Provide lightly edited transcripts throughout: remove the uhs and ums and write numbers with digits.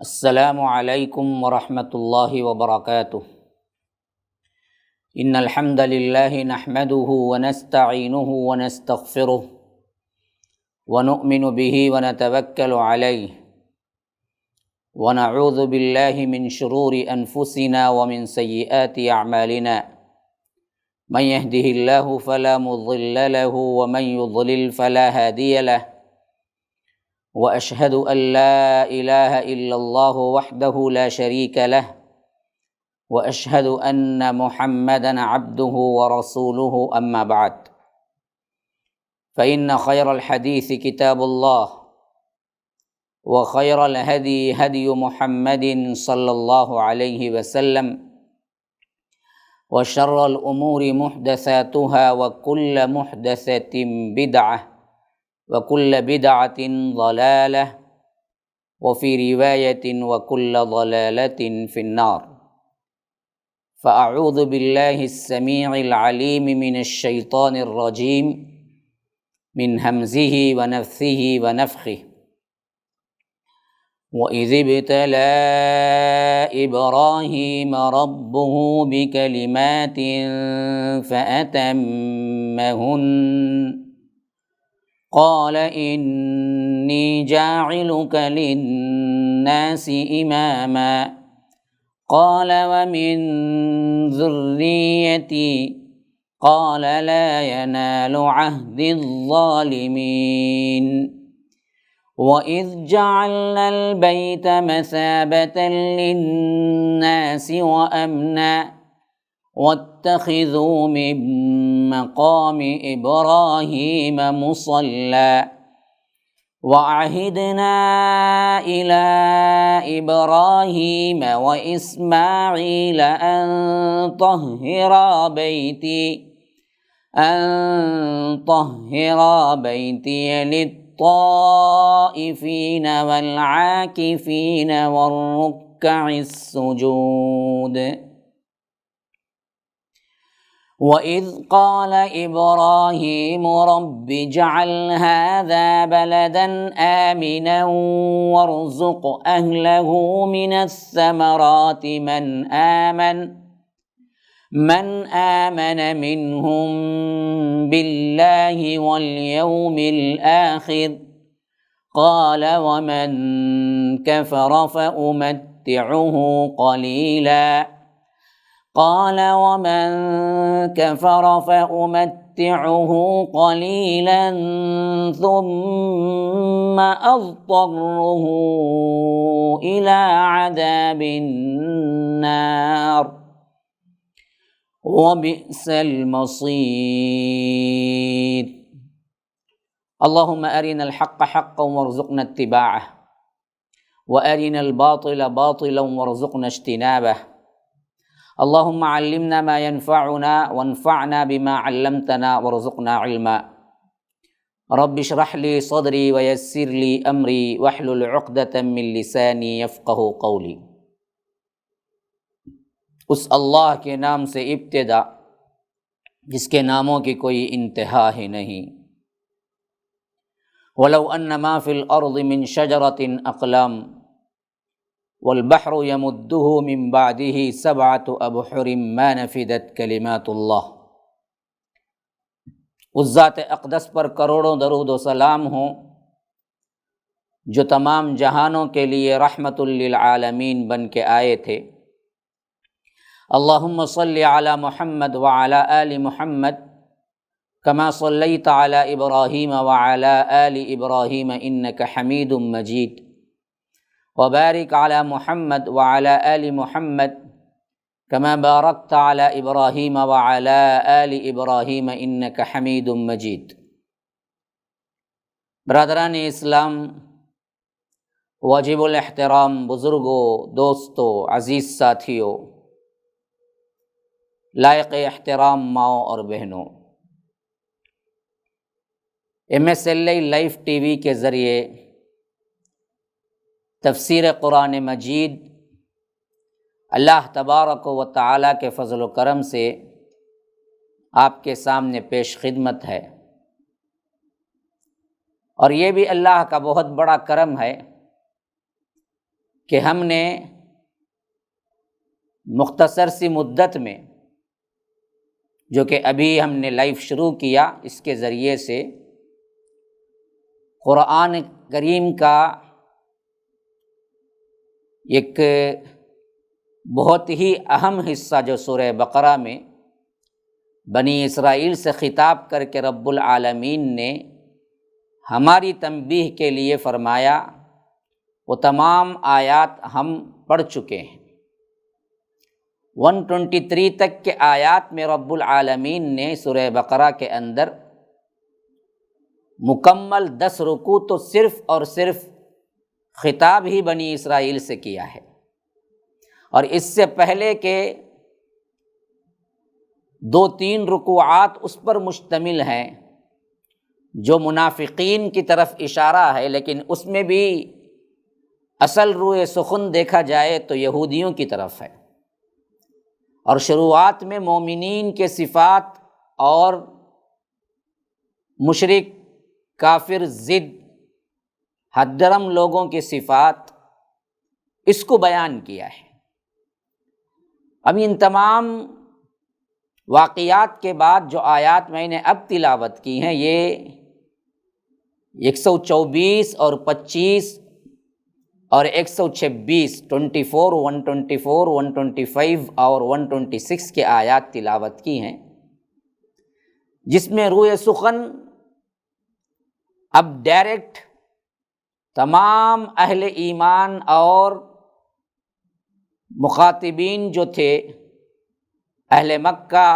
السلام علیکم ورحمۃ اللہ وبرکاتہ۔ ان الحمد للہ نحمده ونستعینه ونستغفره ونؤمن به ونتوکل علیہ ونعوذ باللہ من شرور انفسنا ومن سیئات اعمالنا من يهده اللہ فلا مضل له ومن يضلل فلا هادی له واشهد ان لا الہ الا اللہ وحدہ لا شریک له واشهد ان محمدا عبده ورسوله اما بعد فان خیر الحدیث کتاب اللہ وخیر الہدی ہدی محمد صلی اللہ علیہ وسلم وشر الامور محدثاتها وكل محدثة بدعة وكل بدعة ضلالة وفي رواية وكل ضلالة في النار۔ فأعوذ بالله السميع العليم من الشيطان الرجيم من همزه ونفثه ونفخه۔ وَإِذِ ابْتَلَىٰ إِبْرَاهِيمَ رَبُّهُ بِكَلِمَاتٍ فَأَتَمَّهُنَّ قال إني جاعلك للناس إماما قال ومن ذريتي قال لا ينال عهد الظالمين وإذ جعلنا البيت مثابة للناس وأمنا واتخذوا من مقام إبراهيم مصلى وعهدنا إلى إبراهيم وإسماعيل أن طهرا بيتي للطائفين والعاكفين والركع السجود۔ وَإِذْ قَالَ إِبْرَاهِيمُ رَبِّ اجْعَلْ هَٰذَا بَلَدًا آمِنًا وَارْزُقْ أَهْلَهُ مِنَ الثَّمَرَاتِ مَنْ آمَنَ مِنْهُم بِاللَّهِ وَالْيَوْمِ الْآخِرِ قَالَ وَمَنْ كَفَرَ فَأُمَتِّعُهُ قَلِيلًا ثُمَّ أَضْطَرُّهُ إِلَى عَذَابِ النَّارِ وَبِئْسَ الْمَصِيرُ۔ اللهم أرنا الحق حقا وارزقنا اتباعه وأرنا الباطل باطلا وارزقنا اجتنابه۔ اللهم علمنا ما ينفعنا وانفعنا بما علمتنا وارزقنا علما۔ رب اشرح لي صدري ويسر لي أمري واحلل عقدة من لساني يفقهوا قولي۔ اس اللہ کے نام سے ابتدا جس کے ناموں کی کوئی انتہا ہی نہیں۔ وَلَوْ أَنَّ مَا فِي الْأَرْضِ مِنْ شَجَرَةٍ أَقْلَامٌ والبحر يمده من بعده سبعة أبحر ما نفدت كلمات اللہ۔ اس ذات اقدس پر کروڑوں درود و سلام ہوں جو تمام جہانوں کے لیے رحمت للعالمین بن کے آئے تھے۔ اللہم صلی علی محمد وعلی آل محمد کما صلیت علی ابراہیم وعلی آل ابراہیم انک حمید مجید، وبارک علی محمد وعلی آل محمد کما بارکت علی ابراہیم وعلی آل ابراہیم انک حمید مجید۔ برادران اسلام، واجب الاحترام بزرگوں، دوستوں، عزیز ساتھیوں، لائق احترام ماؤں اور بہنوں، MSLI لائف ٹی وی کے ذریعے تفسیر قرآن مجید اللہ تبارک و تعالیٰ کے فضل و کرم سے آپ کے سامنے پیش خدمت ہے، اور یہ بھی اللہ کا بہت بڑا کرم ہے کہ ہم نے مختصر سی مدت میں، جو کہ ابھی ہم نے لائف شروع کیا، اس کے ذریعے سے قرآن کریم کا ایک بہت ہی اہم حصہ جو سورہ بقرہ میں بنی اسرائیل سے خطاب کر کے رب العالمین نے ہماری تنبیہ کے لیے فرمایا، وہ تمام آیات ہم پڑھ چکے ہیں۔ 123 تک کے آیات میں رب العالمین نے سورہ بقرہ کے اندر مکمل 10 رکوع تو صرف اور صرف خطاب ہی بنی اسرائیل سے کیا ہے، اور اس سے پہلے کے 2-3 رکوعات اس پر مشتمل ہیں جو منافقین کی طرف اشارہ ہے، لیکن اس میں بھی اصل روئے سخن دیکھا جائے تو یہودیوں کی طرف ہے، اور شروعات میں مومنین کے صفات اور مشرک کافر ضد حد درم لوگوں کی صفات اس کو بیان کیا ہے۔ اب ان تمام واقعات کے بعد جو آیات میں نے اب تلاوت کی ہیں، یہ 124 اور 25 اور 126 24 124 125 اور 126 کے آیات تلاوت کی ہیں، جس میں روئے سخن اب ڈائریکٹ تمام اہل ایمان اور مخاطبین جو تھے اہل مکہ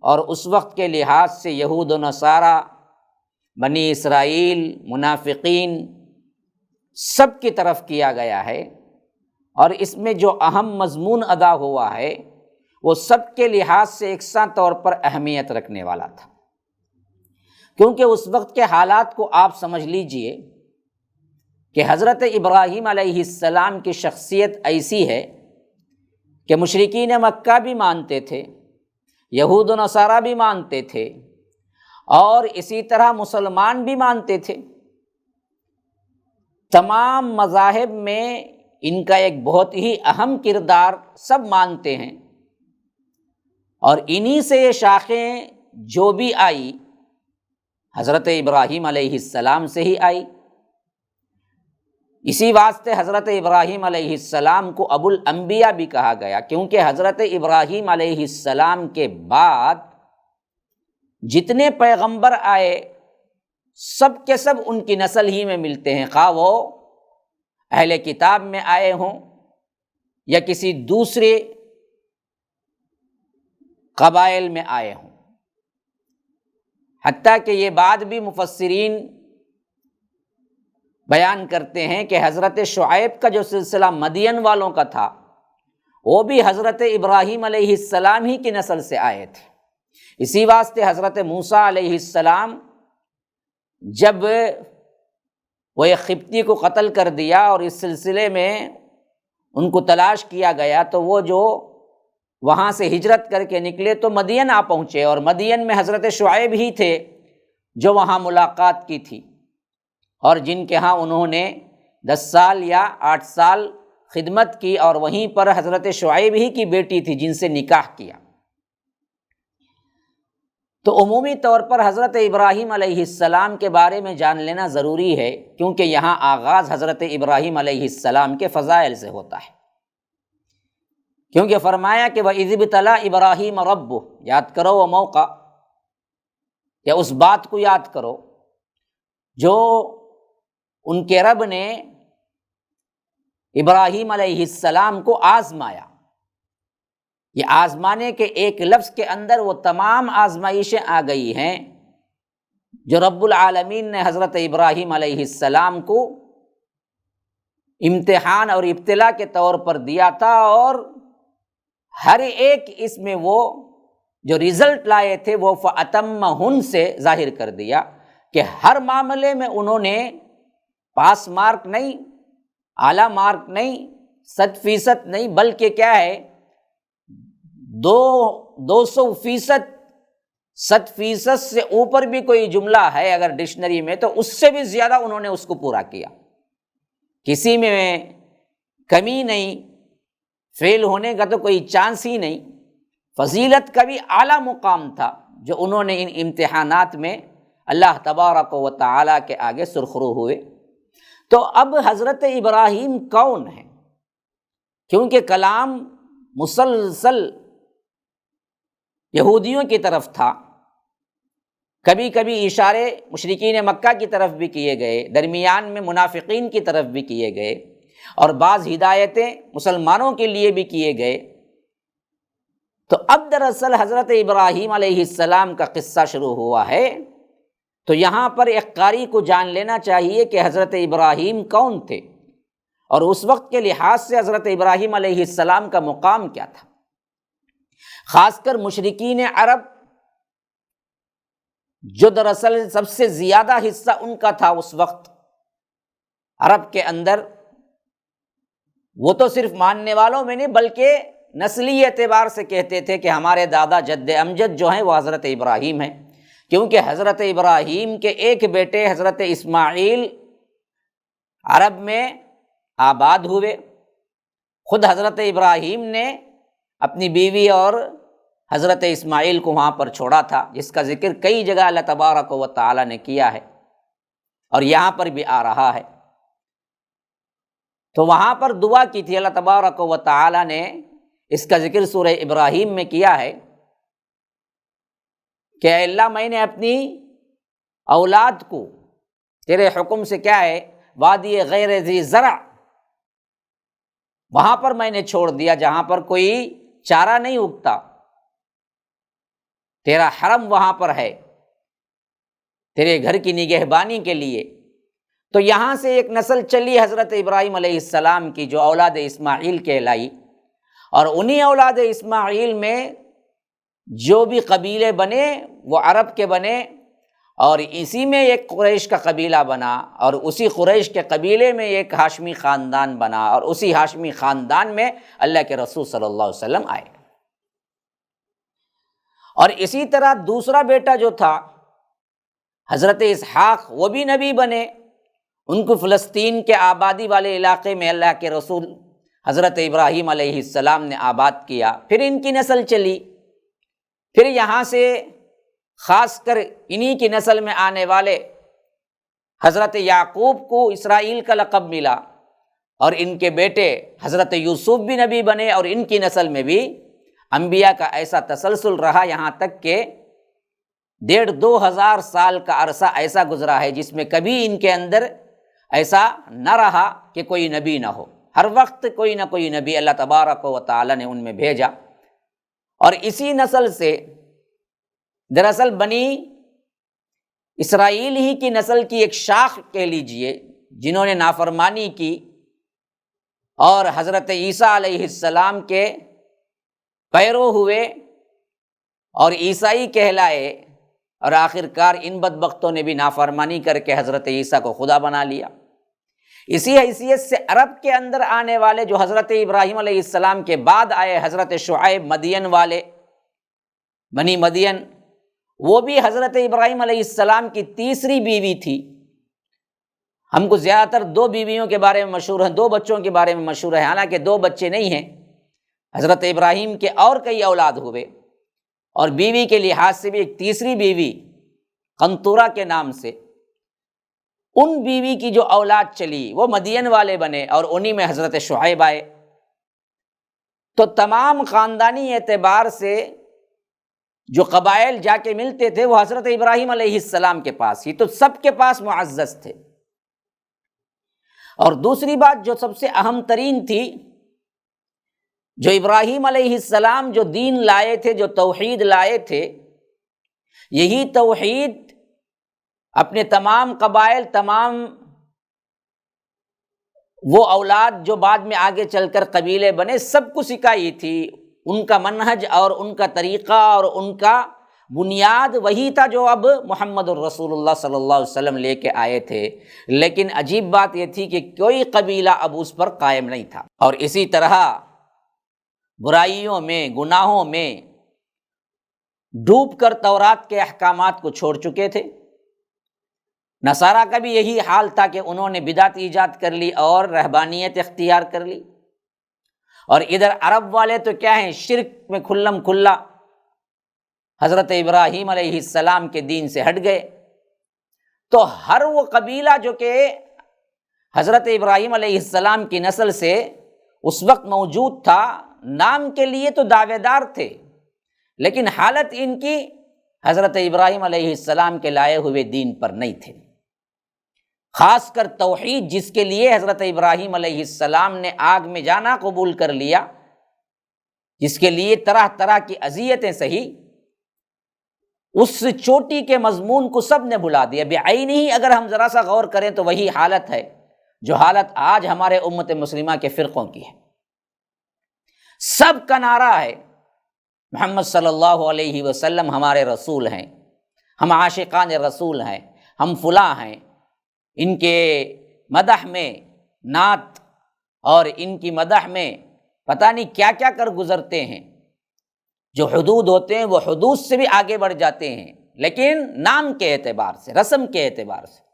اور اس وقت کے لحاظ سے یہود و نصارہ، بنی اسرائیل، منافقین، سب کی طرف کیا گیا ہے، اور اس میں جو اہم مضمون ادا ہوا ہے وہ سب کے لحاظ سے یکساں طور پر اہمیت رکھنے والا تھا، کیونکہ اس وقت کے حالات کو آپ سمجھ لیجئے کہ حضرت ابراہیم علیہ السلام کی شخصیت ایسی ہے کہ مشرکین مکہ بھی مانتے تھے، یہود و نصارہ بھی مانتے تھے، اور اسی طرح مسلمان بھی مانتے تھے۔ تمام مذاہب میں ان کا ایک بہت ہی اہم کردار سب مانتے ہیں، اور انہی سے یہ شاخیں جو بھی آئی حضرت ابراہیم علیہ السلام سے ہی آئی۔ اسی واسطے حضرت ابراہیم علیہ السلام کو ابو الانبیاء بھی کہا گیا، کیونکہ حضرت ابراہیم علیہ السلام کے بعد جتنے پیغمبر آئے سب کے سب ان کی نسل ہی میں ملتے ہیں، خواہ وہ اہل کتاب میں آئے ہوں یا کسی دوسرے قبائل میں آئے ہوں۔ حتیٰ کہ یہ بات بھی مفسرین بیان کرتے ہیں کہ حضرت شعیب کا جو سلسلہ مدین والوں کا تھا، وہ بھی حضرت ابراہیم علیہ السلام ہی کی نسل سے آئے تھے۔ اسی واسطے حضرت موسیٰ علیہ السلام جب وہ ایک قبطی کو قتل کر دیا اور اس سلسلے میں ان کو تلاش کیا گیا، تو وہ جو وہاں سے ہجرت کر کے نکلے تو مدین آ پہنچے، اور مدین میں حضرت شعیب ہی تھے جو وہاں ملاقات کی تھی، اور جن کے ہاں انہوں نے 10 سال یا 8 سال خدمت کی، اور وہیں پر حضرت شعیب ہی کی بیٹی تھی جن سے نکاح کیا۔ تو عمومی طور پر حضرت ابراہیم علیہ السلام کے بارے میں جان لینا ضروری ہے، کیونکہ یہاں آغاز حضرت ابراہیم علیہ السلام کے فضائل سے ہوتا ہے، کیونکہ فرمایا کہ وَإِذِ ابْتَلَىٰ إِبْرَاهِيمَ رَبُّهُ، یاد کرو وہ موقع، یا اس بات کو یاد کرو جو ان کے رب نے ابراہیم علیہ السلام کو آزمایا۔ یہ آزمانے کے ایک لفظ کے اندر وہ تمام آزمائشیں آ گئی ہیں جو رب العالمین نے حضرت ابراہیم علیہ السلام کو امتحان اور ابتلا کے طور پر دیا تھا، اور ہر ایک اس میں وہ جو رزلٹ لائے تھے وہ فَأَتَمَّهُنْ سے ظاہر کر دیا کہ ہر معاملے میں انہوں نے پاس مارک نہیں، اعلیٰ مارک نہیں، 100% نہیں، بلکہ کیا ہے 200%، 100% سے اوپر بھی کوئی جملہ ہے اگر ڈکشنری میں تو اس سے بھی زیادہ انہوں نے اس کو پورا کیا، کسی میں کمی نہیں، فیل ہونے کا تو کوئی چانس ہی نہیں، فضیلت کا بھی اعلیٰ مقام تھا جو انہوں نے ان امتحانات میں اللہ تبارک و تعالیٰ کے آگے سرخرو ہوئے۔ تو اب حضرت ابراہیم کون ہے؟ کیونکہ کلام مسلسل یہودیوں کی طرف تھا، کبھی کبھی اشارے مشرکین مکہ کی طرف بھی کیے گئے، درمیان میں منافقین کی طرف بھی کیے گئے، اور بعض ہدایتیں مسلمانوں کے لیے بھی کیے گئے۔ تو اب دراصل حضرت ابراہیم علیہ السلام کا قصہ شروع ہوا ہے۔ تو یہاں پر ایک قاری کو جان لینا چاہیے کہ حضرت ابراہیم کون تھے، اور اس وقت کے لحاظ سے حضرت ابراہیم علیہ السلام کا مقام کیا تھا۔ خاص کر مشرکین عرب، جو دراصل سب سے زیادہ حصہ ان کا تھا اس وقت عرب کے اندر، وہ تو صرف ماننے والوں میں نہیں بلکہ نسلی اعتبار سے کہتے تھے کہ ہمارے دادا جد امجد جو ہیں وہ حضرت ابراہیم ہیں، کیونکہ حضرت ابراہیم کے ایک بیٹے حضرت اسماعیل عرب میں آباد ہوئے۔ خود حضرت ابراہیم نے اپنی بیوی اور حضرت اسماعیل کو وہاں پر چھوڑا تھا، جس کا ذکر کئی جگہ اللہ تبارک و تعالیٰ نے کیا ہے، اور یہاں پر بھی آ رہا ہے۔ تو وہاں پر دعا کی تھی اللہ تبارک و تعالیٰ نے، اس کا ذکر سورہ ابراہیم میں کیا ہے کہ اے اللہ، میں نے اپنی اولاد کو تیرے حکم سے کیا ہے وادی غیر ذی زرع، وہاں پر میں نے چھوڑ دیا جہاں پر کوئی چارہ نہیں اگتا، تیرا حرم وہاں پر ہے تیرے گھر کی نگہبانی کے لیے۔ تو یہاں سے ایک نسل چلی حضرت ابراہیم علیہ السلام کی، جو اولاد اسماعیل کہلائی، اور انہی اولاد اسماعیل میں جو بھی قبیلے بنے وہ عرب کے بنے، اور اسی میں ایک قریش کا قبیلہ بنا، اور اسی قریش کے قبیلے میں ایک ہاشمی خاندان بنا، اور اسی ہاشمی خاندان میں اللہ کے رسول صلی اللہ علیہ وسلم آئے۔ اور اسی طرح دوسرا بیٹا جو تھا حضرت اسحاق، وہ بھی نبی بنے، ان کو فلسطین کے آبادی والے علاقے میں اللہ کے رسول حضرت ابراہیم علیہ السلام نے آباد کیا۔ پھر ان کی نسل چلی، پھر یہاں سے خاص کر انہی کی نسل میں آنے والے حضرت یعقوب کو اسرائیل کا لقب ملا، اور ان کے بیٹے حضرت یوسف بھی نبی بنے، اور ان کی نسل میں بھی انبیاء کا ایسا تسلسل رہا، یہاں تک کہ 1500 سال کا عرصہ ایسا گزرا ہے جس میں کبھی ان کے اندر ایسا نہ رہا کہ کوئی نبی نہ ہو، ہر وقت کوئی نہ کوئی نبی اللہ تبارک و تعالیٰ نے ان میں بھیجا۔ اور اسی نسل سے دراصل بنی اسرائیل ہی کی نسل کی ایک شاخ کہہ لیجئے، جنہوں نے نافرمانی کی اور حضرت عیسیٰ علیہ السلام کے پیرو ہوئے اور عیسائی کہلائے، اور آخر کار ان بدبختوں نے بھی نافرمانی کر کے حضرت عیسیٰ کو خدا بنا لیا۔ اسی حیثیت سے عرب کے اندر آنے والے جو حضرت ابراہیم علیہ السلام کے بعد آئے، حضرت شعیب مدین والے، بنی مدین، وہ بھی حضرت ابراہیم علیہ السلام کی تیسری بیوی تھی۔ ہم کو زیادہ تر 2 بیویوں کے بارے میں مشہور ہیں، 2 بچوں کے بارے میں مشہور ہے، حالانکہ 2 بچے نہیں ہیں، حضرت ابراہیم کے اور کئی اولاد ہوئے، اور بیوی کے لحاظ سے بھی ایک تیسری بیوی قنطورہ کے نام سے، ان بیوی کی جو اولاد چلی وہ مدین والے بنے، اور انہی میں حضرت شعیب آئے۔ تو تمام خاندانی اعتبار سے جو قبائل جا کے ملتے تھے وہ حضرت ابراہیم علیہ السلام کے پاس ہی، تو سب کے پاس معزز تھے۔ اور دوسری بات جو سب سے اہم ترین تھی، جو ابراہیم علیہ السلام جو دین لائے تھے، جو توحید لائے تھے، یہی توحید اپنے تمام قبائل، تمام وہ اولاد جو بعد میں آگے چل کر قبیلے بنے، سب کو سکھائی تھی۔ ان کا منہج اور ان کا طریقہ اور ان کا بنیاد وہی تھا جو اب محمد الرسول اللہ صلی اللہ علیہ وسلم لے کے آئے تھے۔ لیکن عجیب بات یہ تھی کہ کوئی قبیلہ اب اس پر قائم نہیں تھا، اور اسی طرح برائیوں میں، گناہوں میں ڈوب کر تورات کے احکامات کو چھوڑ چکے تھے۔ نصارہ کا بھی یہی حال تھا کہ انہوں نے بدعت ایجاد کر لی اور رہبانیت اختیار کر لی، اور ادھر عرب والے تو کیا ہیں، شرک میں کھلم کھلا حضرت ابراہیم علیہ السلام کے دین سے ہٹ گئے۔ تو ہر وہ قبیلہ جو کہ حضرت ابراہیم علیہ السلام کی نسل سے اس وقت موجود تھا، نام کے لیے تو دعوے دار تھے، لیکن حالت ان کی حضرت ابراہیم علیہ السلام کے لائے ہوئے دین پر نہیں تھے۔ خاص کر توحید، جس کے لیے حضرت ابراہیم علیہ السلام نے آگ میں جانا قبول کر لیا، جس کے لیے طرح طرح کی اذیتیں سہی، اس چوٹی کے مضمون کو سب نے بھلا دیا۔ بعینہ ہی اگر ہم ذرا سا غور کریں تو وہی حالت ہے جو حالت آج ہمارے امت مسلمہ کے فرقوں کی ہے۔ سب کا نعرہ ہے محمد صلی اللہ علیہ وسلم ہمارے رسول ہیں، ہم عاشقان رسول ہیں، ہم فلاں ہیں، ان کے مدح میں نعت اور ان کی مدح میں پتہ نہیں کیا کیا کر گزرتے ہیں، جو حدود ہوتے ہیں وہ حدود سے بھی آگے بڑھ جاتے ہیں، لیکن نام کے اعتبار سے، رسم کے اعتبار سے۔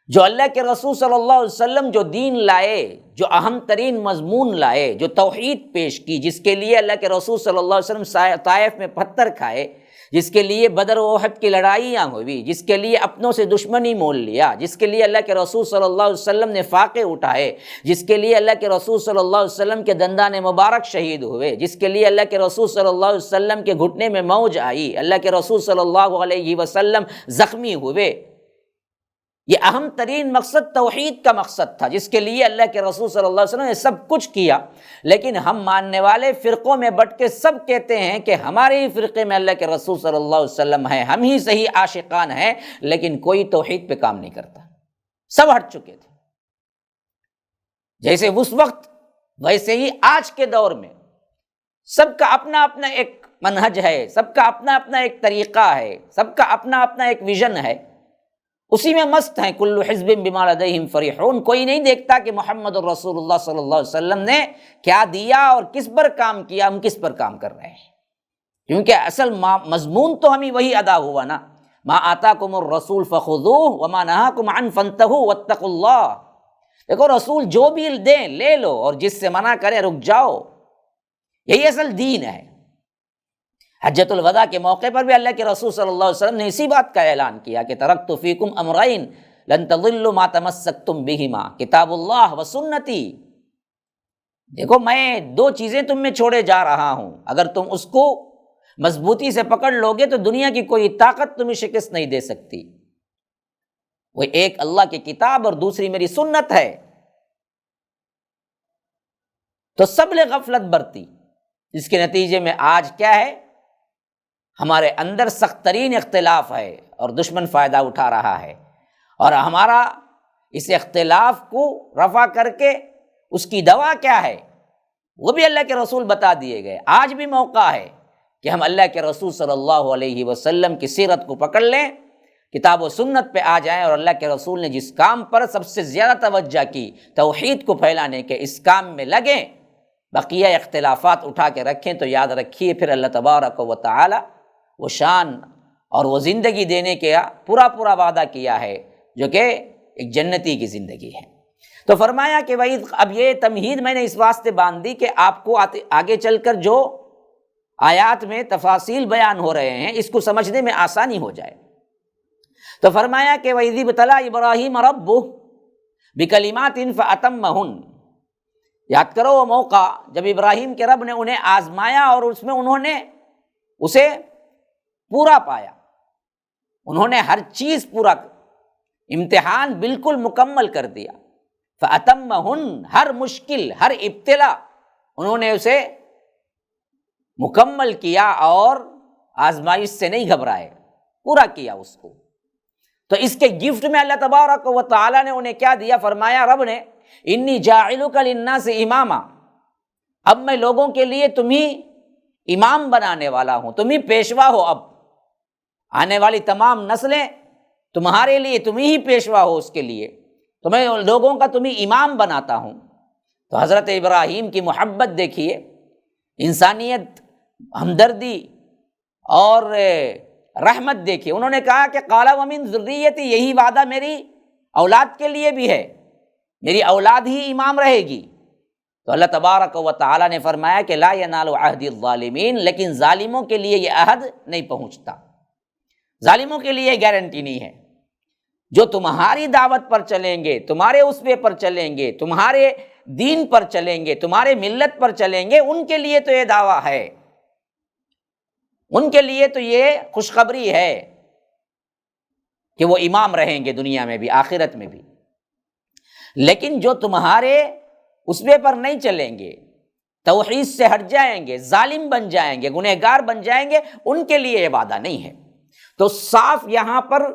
جو اللہ کے رسول صلی اللہ علیہ وسلم جو دین لائے، جو اہم ترین مضمون لائے، جو توحید پیش کی، جس کے لیے اللہ کے رسول صلی اللہ علیہ وسلم طائف میں پتھر کھائے، جس کے لیے بدر و احد کی لڑائیاں ہوئی، جس کے لیے اپنوں سے دشمنی مول لیا، جس کے لیے اللہ کے رسول صلی اللہ علیہ وسلم نے فاقے اٹھائے، جس کے لیے اللہ کے رسول صلی اللہ علیہ وسلم کے دندان مبارک شہید ہوئے، جس کے لیے اللہ کے رسول صلی اللہ علیہ وسلم کے گھٹنے میں موج آئی، اللہ کے رسول صلی اللہ علیہ وسلم زخمی ہوئے، یہ اہم ترین مقصد توحید کا مقصد تھا، جس کے لیے اللہ کے رسول صلی اللہ علیہ وسلم نے سب کچھ کیا۔ لیکن ہم ماننے والے فرقوں میں بٹ کے سب کہتے ہیں کہ ہمارے ہی فرقے میں اللہ کے رسول صلی اللہ علیہ وسلم ہیں، ہم ہی صحیح عاشقان ہیں، لیکن کوئی توحید پہ کام نہیں کرتا، سب ہٹ چکے تھے۔ جیسے اس وقت ویسے ہی آج کے دور میں سب کا اپنا اپنا ایک منہج ہے، سب کا اپنا اپنا ایک طریقہ ہے، سب کا اپنا اپنا ایک ویژن ہے، اسی میں مست ہیں۔ کل حزب بما لدیہم فرحون، کوئی نہیں دیکھتا کہ محمد الرسول اللہ صلی اللہ علیہ وسلم نے کیا دیا اور کس پر کام کیا، ہم کس پر کام کر رہے ہیں، کیونکہ اصل مضمون تو ہمیں وہی ادا ہوا نا، ما آتاکم الرسول فخذوہ وما نہاکم عنہ فانتہوا واتقوا اللہ۔ دیکھو رسول جو بھی دیں لے لو، اور جس سے منع کرے رک جاؤ، یہی اصل دین ہے۔ حجۃ الوداع کے موقع پر بھی اللہ کے رسول صلی اللہ علیہ وسلم نے اسی بات کا اعلان کیا کہ ترکت فیکم امرین لن تضلوا ما تمسکتم بہما کتاب اللہ و سنتی۔ دیکھو میں دو چیزیں تم میں چھوڑے جا رہا ہوں، اگر تم اس کو مضبوطی سے پکڑ لو گے تو دنیا کی کوئی طاقت تمہیں شکست نہیں دے سکتی۔ وہ ایک اللہ کی کتاب اور دوسری میری سنت ہے۔ تو سب نے غفلت برتی، جس کے نتیجے میں آج کیا ہے، ہمارے اندر سخت ترین اختلاف ہے اور دشمن فائدہ اٹھا رہا ہے، اور ہمارا اس اختلاف کو رفع کر کے اس کی دوا کیا ہے وہ بھی اللہ کے رسول بتا دیے گئے۔ آج بھی موقع ہے کہ ہم اللہ کے رسول صلی اللہ علیہ وسلم کی سیرت کو پکڑ لیں، کتاب و سنت پہ آ جائیں، اور اللہ کے رسول نے جس کام پر سب سے زیادہ توجہ کی، توحید کو پھیلانے کے، اس کام میں لگیں، بقیہ اختلافات اٹھا کے رکھیں تو یاد رکھیے پھر اللہ تبارک و تعالی وہ شان اور وہ زندگی دینے کا پورا وعدہ کیا ہے، جو کہ ایک جنتی کی زندگی ہے۔ تو فرمایا کہ وعید، اب یہ تمہید میں نے اس واسطے باندھ دی کہ آپ کو آگے چل کر جو آیات میں تفاصیل بیان ہو رہے ہیں اس کو سمجھنے میں آسانی ہو جائے۔ تو فرمایا کہ وَإِذِ ابْتَلَىٰ إِبْرَاهِيمَ رَبُّهُ بِكَلِمَاتٍ فَأَتَمَّهُنَّ۔ یاد کرو وہ موقع جب ابراہیم کے رب نے انہیں آزمایا اور اس میں انہوں نے اسے پورا پایا، انہوں نے ہر چیز پورا، امتحان بالکل مکمل کر دیا۔ فَأَتَمَّهُنَّ، ہر مشکل، ہر ابتلا انہوں نے اسے مکمل کیا اور آزمائش سے نہیں گھبرائے، پورا کیا اس کو۔ تو اس کے گفٹ میں اللہ تبارک و تعالیٰ نے انہیں کیا دیا؟ فرمایا رب نے انی جاعلک للناس اماما، اب میں لوگوں کے لیے تمہیں امام بنانے والا ہوں، تمہیں پیشوا ہو، اب آنے والی تمام نسلیں تمہارے لیے تمہیں ہی پیشوا ہو، اس کے لیے تو میں لوگوں کا تمہیں امام بناتا ہوں۔ تو حضرت ابراہیم کی محبت دیکھیے، انسانیت، ہمدردی اور رحمت دیکھیے، انہوں نے کہا کہ قال ومن ذریتی، یہی وعدہ میری اولاد کے لیے بھی ہے، میری اولاد ہی امام رہے گی۔ تو اللہ تبارک و تعالیٰ نے فرمایا کہ لا ینال عہد الظالمین، لیکن ظالموں کے لیے یہ عہد نہیں پہنچتا، ظالموں کے لیے گارنٹی نہیں ہے۔ جو تمہاری دعوت پر چلیں گے، تمہارے اسوے پر چلیں گے، تمہارے دین پر چلیں گے، تمہارے ملت پر چلیں گے، ان کے لیے تو یہ دعویٰ ہے، ان کے لیے تو یہ خوشخبری ہے کہ وہ امام رہیں گے دنیا میں بھی آخرت میں بھی۔ لیکن جو تمہارے اسوے پر نہیں چلیں گے، توحید سے ہٹ جائیں گے، ظالم بن جائیں گے، گنہگار بن جائیں گے، ان کے لیے یہ وعدہ نہیں ہے۔ تو صاف یہاں پر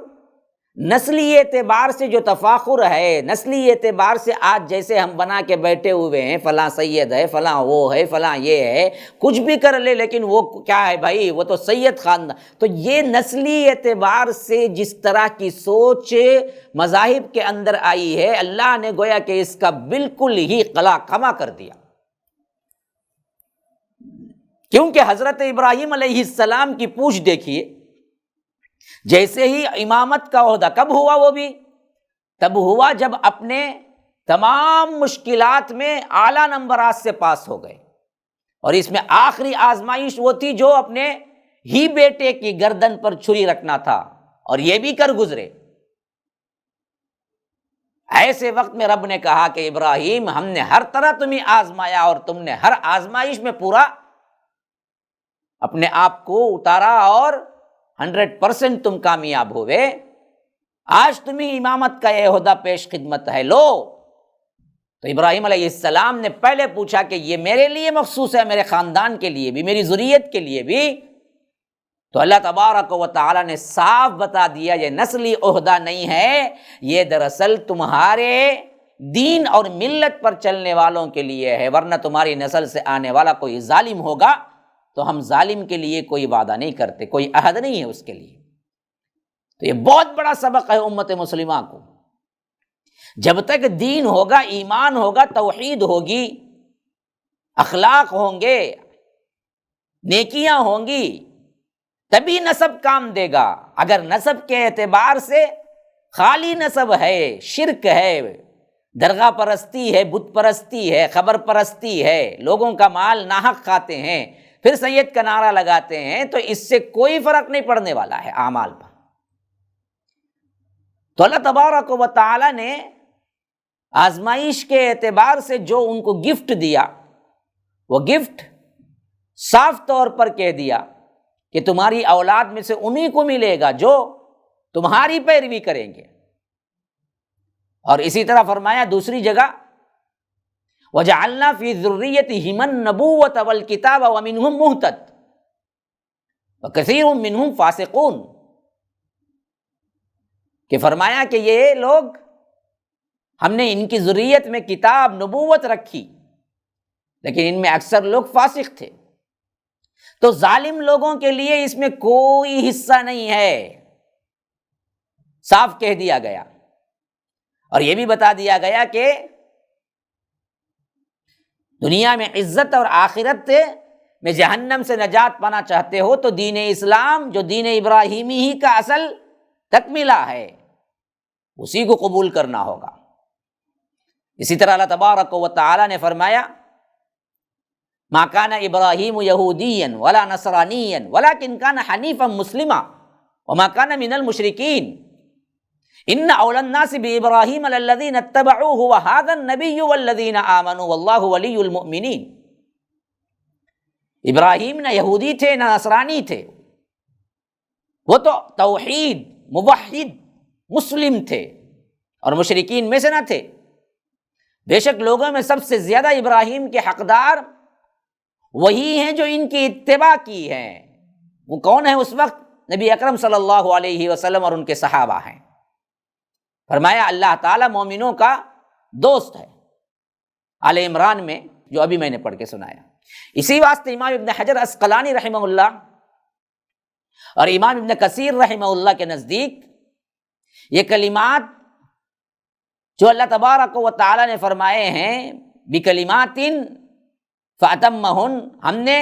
نسلی اعتبار سے جو تفاخر ہے، نسلی اعتبار سے آج جیسے ہم بنا کے بیٹھے ہوئے ہیں، فلاں سید ہے، فلاں وہ ہے، فلاں یہ ہے، کچھ بھی کر لے، لیکن وہ کیا ہے بھائی، وہ تو سید خاندان۔ تو یہ نسلی اعتبار سے جس طرح کی سوچ مذاہب کے اندر آئی ہے، اللہ نے گویا کہ اس کا بالکل ہی قلا کما کر دیا۔ کیونکہ حضرت ابراہیم علیہ السلام کی پوچھ دیکھیے، جیسے ہی امامت کا عہدہ کب ہوا، وہ بھی تب ہوا جب اپنے تمام مشکلات میں اعلیٰ نمبرات سے پاس ہو گئے، اور اس میں آخری آزمائش وہ تھی جو اپنے ہی بیٹے کی گردن پر چھری رکھنا تھا، اور یہ بھی کر گزرے۔ ایسے وقت میں رب نے کہا کہ ابراہیم، ہم نے ہر طرح تمہیں آزمایا، اور تم نے ہر آزمائش میں پورا اپنے آپ کو اتارا، اور 100% تم کامیاب ہوئے۔ آج تمہیں امامت کا یہ عہدہ پیش خدمت ہے، لو۔ تو ابراہیم علیہ السلام نے پہلے پوچھا کہ یہ میرے لیے مخصوص ہے، میرے خاندان کے لیے بھی، میری ذریت کے لیے بھی؟ تو اللہ تبارک و تعالیٰ نے صاف بتا دیا یہ نسلی عہدہ نہیں ہے، یہ دراصل تمہارے دین اور ملت پر چلنے والوں کے لیے ہے، ورنہ تمہاری نسل سے آنے والا کوئی ظالم ہوگا تو ہم ظالم کے لیے کوئی وعدہ نہیں کرتے، کوئی عہد نہیں ہے اس کے لیے۔ تو یہ بہت بڑا سبق ہے امت مسلمہ کو۔ جب تک دین ہوگا، ایمان ہوگا، توحید ہوگی، اخلاق ہوں گے، نیکیاں ہوں گی، تبھی نسب کام دے گا۔ اگر نسب کے اعتبار سے خالی نسب ہے، شرک ہے، درگاہ پرستی ہے، بت پرستی ہے، خبر پرستی ہے، لوگوں کا مال ناحق کھاتے ہیں، پھر سید کا نعرہ لگاتے ہیں، تو اس سے کوئی فرق نہیں پڑنے والا ہے اعمال پر۔ تو اللہ تبارک و تعالی نے آزمائش کے اعتبار سے جو ان کو گفٹ دیا، وہ گفٹ صاف طور پر کہہ دیا کہ تمہاری اولاد میں سے انہی کو ملے گا جو تمہاری پیروی کریں گے۔ اور اسی طرح فرمایا دوسری جگہ، وَجَعَلْنَا فِي ذُرِّيَّتِهِمُ النُّبُوَّةَ وَالْكِتَابَ وَمِنْهُمْ مُهْتَدٌ وَكَثِيرٌ مِّنْهُمْ فَاسِقُونَ، کہ فرمایا کہ یہ لوگ، ہم نے ان کی ذریت میں کتاب نبوت رکھی، لیکن ان میں اکثر لوگ فاسق تھے۔ تو ظالم لوگوں کے لیے اس میں کوئی حصہ نہیں ہے، صاف کہہ دیا گیا۔ اور یہ بھی بتا دیا گیا کہ دنیا میں عزت اور آخرت میں جہنم سے نجات پانا چاہتے ہو تو دین اسلام جو دین ابراہیمی ہی کا اصل تکملہ ہے، اسی کو قبول کرنا ہوگا۔ اسی طرح اللہ تبارک و تعالی نے فرمایا، ما کان ابراہیم یہودیا ولا نصرانیا ولکن کان حنیفا مسلما وما کان من المشرکین ان اولی الناس بابراہیم للذین اتبعوہ وہذا النبی والذین آمنوا واللہ ولی المؤمنین۔ ابراہیم نہ یہودی تھے نہ نصرانی تھے، وہ تو توحید، موحد، مسلم تھے، اور مشرکین میں سے نہ تھے۔ بے شک لوگوں میں سب سے زیادہ ابراہیم کے حقدار وہی ہیں جو ان کی اتباع کی ہیں۔ وہ کون ہیں اس وقت؟ نبی اکرم صلی اللہ علیہ وسلم اور ان کے صحابہ ہیں۔ فرمایا اللہ تعالیٰ مومنوں کا دوست ہے، آل عمران میں، جو ابھی میں نے پڑھ کے سنایا۔ اسی واسطے امام ابن حجر عسقلانی رحمہ اللہ اور امام ابن کثیر رحمہ اللہ کے نزدیک یہ کلمات جو اللہ تبارک و تعالیٰ نے فرمائے ہیں بکلمات فاتمہن، ہم نے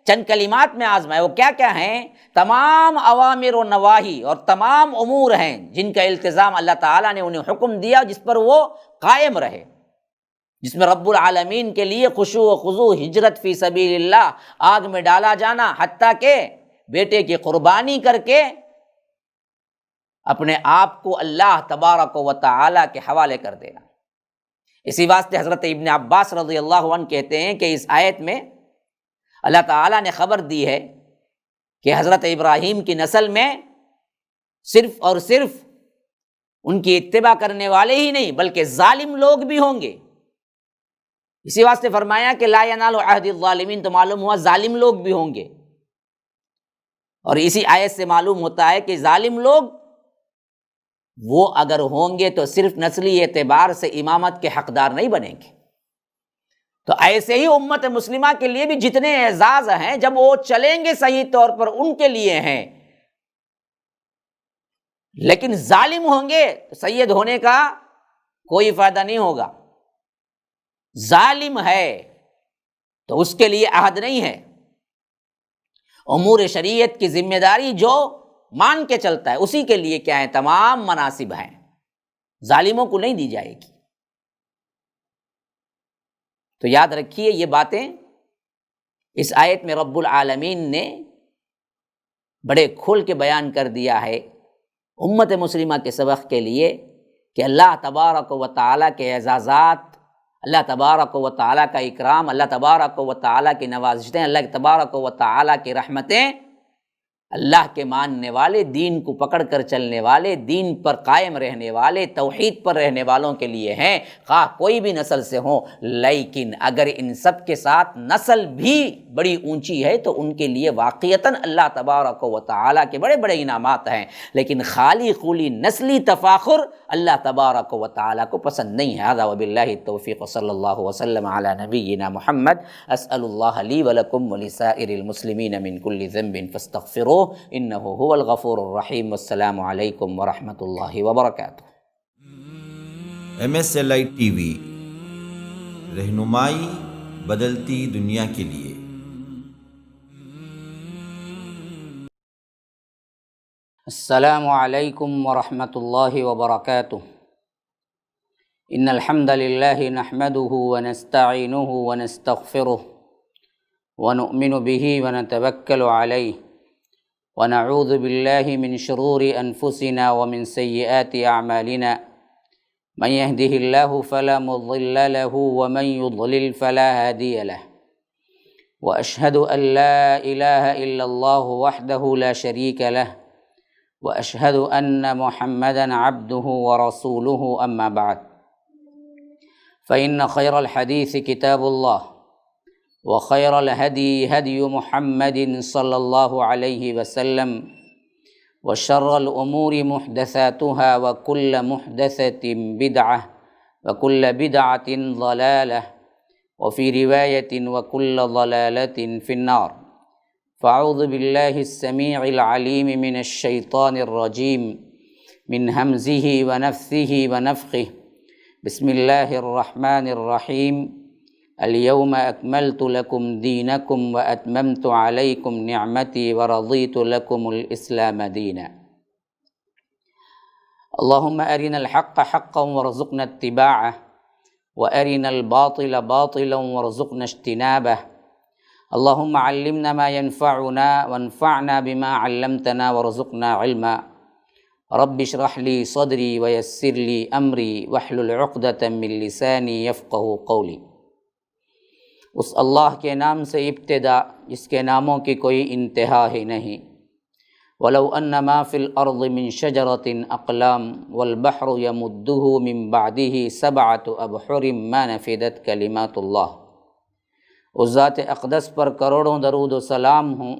چند کلمات میں آزمائے۔ وہ کیا کیا ہیں؟ تمام اوامر و نواہی اور تمام امور ہیں جن کا التزام اللہ تعالیٰ نے انہیں حکم دیا، جس پر وہ قائم رہے، جس میں رب العالمین کے لیے خشوع و خضوع، ہجرت فی سبیل اللہ، آگ میں ڈالا جانا، حتیٰ کہ بیٹے کی قربانی کر کے اپنے آپ کو اللہ تبارک و تعالیٰ کے حوالے کر دینا۔ اسی واسطے حضرت ابن عباس رضی اللہ عنہ کہتے ہیں کہ اس آیت میں اللہ تعالیٰ نے خبر دی ہے کہ حضرت ابراہیم کی نسل میں صرف اور صرف ان کی اتباع کرنے والے ہی نہیں بلکہ ظالم لوگ بھی ہوں گے۔ اسی واسطے فرمایا کہ لا ینال عہد الظالمین، تو معلوم ہوا ظالم لوگ بھی ہوں گے۔ اور اسی آیت سے معلوم ہوتا ہے کہ ظالم لوگ وہ اگر ہوں گے تو صرف نسلی اعتبار سے امامت کے حقدار نہیں بنیں گے۔ تو ایسے ہی امت مسلمہ کے لیے بھی جتنے اعزاز ہیں، جب وہ چلیں گے صحیح طور پر ان کے لیے ہیں، لیکن ظالم ہوں گے تو سید ہونے کا کوئی فائدہ نہیں ہوگا۔ ظالم ہے تو اس کے لیے عہد نہیں ہے۔ امور شریعت کی ذمہ داری جو مان کے چلتا ہے اسی کے لیے کیا ہے؟ تمام مناصب ہیں، ظالموں کو نہیں دی جائے گی۔ تو یاد رکھیے یہ باتیں اس آیت میں رب العالمین نے بڑے کھول کے بیان کر دیا ہے امت مسلمہ کے سبق کے لیے کہ اللہ تبارک و تعالیٰ کے اعزازات، اللہ تبارک و تعالیٰ کا اکرام، اللہ تبارک و تعالیٰ کی نوازشیں، اللہ تبارک و تعالیٰ کی رحمتیں اللہ کے ماننے والے، دین کو پکڑ کر چلنے والے، دین پر قائم رہنے والے، توحید پر رہنے والوں کے لیے ہیں، خواہ کوئی بھی نسل سے ہوں۔ لیکن اگر ان سب کے ساتھ نسل بھی بڑی اونچی ہے تو ان کے لیے واقعتاً اللہ تبارک و تعالیٰ کے بڑے بڑے انعامات ہیں، لیکن خالی خولی نسلی تفاخر اللہ تبارک و تعالیٰ کو پسند نہیں ہے۔ ھذا وباللہ التوفیق، صلی اللہ وسلم علی نبینا محمد۔ اسأل اللہ لی ولکم ولسائر المسلمین من کل ذنب فاستغفروہ انہ هو الغفور الرحیم۔ والسلام علیکم ورحمۃ اللہ وبرکاتہ۔ MSLI ٹی وی، رہنمائی بدلتی دنیا کے لیے۔ السلام علیکم ورحمۃ اللہ وبرکاتہ۔ ان الحمد للہ نحمده ونستعینه ونستغفره ونؤمن به ونتوکل علیہ ونعوذ باللہ من شرور انفسنا ومن سیئات اعمالنا، من يهده اللہ فلا مضل له ومن يضلل فلا هادی له، واشهد ان لا الہ الا اللہ وحدہ لا شریک له، واشهد ان محمدا عبده ورسوله، اما بعد، فان خیر الحدیث کتاب اللہ، وخیر الہدی ہدی محمد صلی اللہ علیہ وسلم، وشر الامور محدثاتها وکل محدثۃ بدعہ وکل بدعۃ ضلالہ، وفی روایۃ وکل ضلالۃ فی النار۔ فاعوذ باللہ السمیع العلیم من الشیطان الرجیم، من ہمزہ ونفثہ ونفخہ۔ بسم اللہ الرحمن الرحیم۔ اليوم اکملت لکم دینکم واتممت علیکم نعمتی ورضیت لکم الاسلام دینا۔ اللہم ارنا الحق حقا وارزقنا اتباعہ، وارنا الباطل باطلا وارزقنا اجتنابہ۔ اللہم علمنا ما ينفعنا وانفعنا بما علمتنا وارزقنا علما۔ رب اشرح لی صدری ویسر لی امری واحلل عقدۃ من لسانی یفقہوا قولی۔ اس اللہ کے نام سے ابتدا جس کے ناموں کی کوئی انتہا ہی نہیں۔ وَلَوْ أَنَّ مَا فِي الْأَرْضِ مِن شَجَرَةٍ أَقْلَامٌ وَالْبَحْرُ يَمُدُّهُ مِن بَعْدِهِ سَبْعَةُ أَبْحُرٍ مَا نَفِدَتْ كَلِمَاتُ اللَّهِ۔ اس ذات اقدس پر کروڑوں درود و سلام ہوں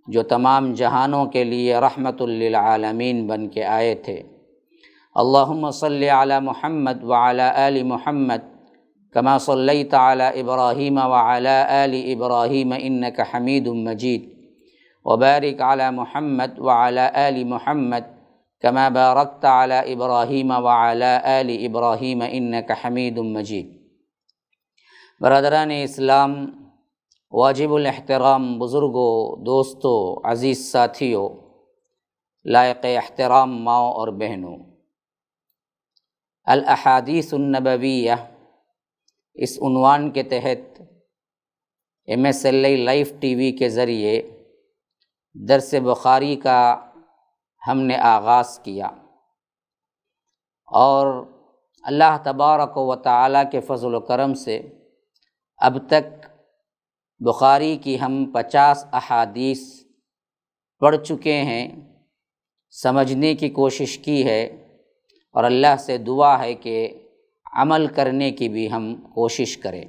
جو تمام جہانوں کے لیے رحمت للعالمین بن کے آئے تھے۔ اللہم صلی علی محمد وعلی آل محمد کما صلیت علی ابراہیم وعلی آل ابراہیم انک حمید مجید، وبارک علی محمد وعلی آل محمد کما بارکت علی ابراہیم وعلی آل ابراہیم انک حمید مجید۔ برادران اسلام، واجب الاحترام بزرگوں، دوستوں، عزیز ساتھیوں، لائق احترام ماؤں اور بہنوں، الاحادیث النبویہ اس عنوان کے تحت MSLI لائف ٹی وی کے ذریعے درس بخاری کا ہم نے آغاز کیا، اور اللہ تبارک و تعالیٰ کے فضل و کرم سے اب تک بخاری کی ہم 50 احادیث پڑھ چکے ہیں، سمجھنے کی کوشش کی ہے، اور اللہ سے دعا ہے کہ عمل کرنے کی بھی ہم کوشش کریں۔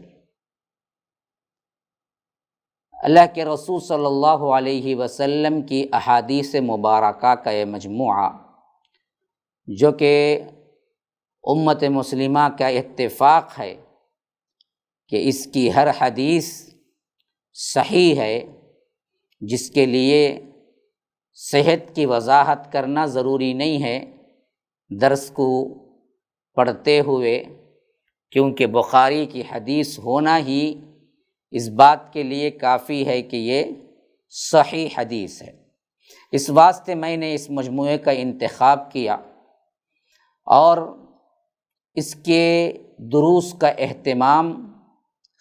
اللہ کے رسول صلی اللہ علیہ وسلم کی احادیث مبارکہ کا یہ مجموعہ، جو کہ امت مسلمہ کا اتفاق ہے کہ اس کی ہر حدیث صحیح ہے، جس کے لیے صحت کی وضاحت کرنا ضروری نہیں ہے درس کو پڑھتے ہوئے، کیونکہ بخاری کی حدیث ہونا ہی اس بات کے لیے کافی ہے کہ یہ صحیح حدیث ہے۔ اس واسطے میں نے اس مجموعے کا انتخاب کیا، اور اس کے دروس کا اہتمام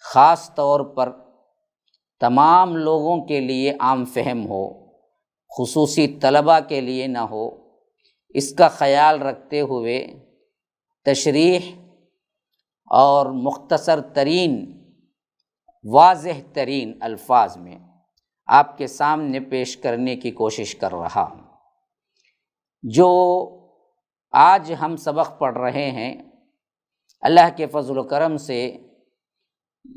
خاص طور پر تمام لوگوں کے لیے عام فہم ہو، خصوصی طلباء کے لیے نہ ہو، اس کا خیال رکھتے ہوئے تشریح اور مختصر ترین، واضح ترین الفاظ میں آپ کے سامنے پیش کرنے کی کوشش کر رہا ہوں۔ جو آج ہم سبق پڑھ رہے ہیں، اللہ کے فضل و کرم سے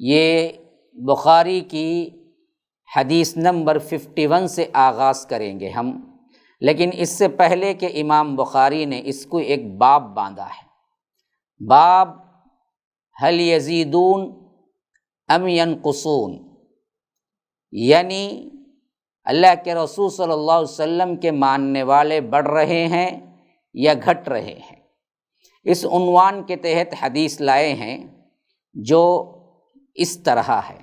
یہ بخاری کی حدیث نمبر 51 سے آغاز کریں گے ہم، لیکن اس سے پہلے کہ امام بخاری نے اس کو ایک باب باندھا ہے، باب هل یزیدون ام ینقصون، یعنی اللہ کے رسول صلی اللہ علیہ وسلم کے ماننے والے بڑھ رہے ہیں یا گھٹ رہے ہیں۔ اس عنوان کے تحت حدیث لائے ہیں جو اس طرح ہے۔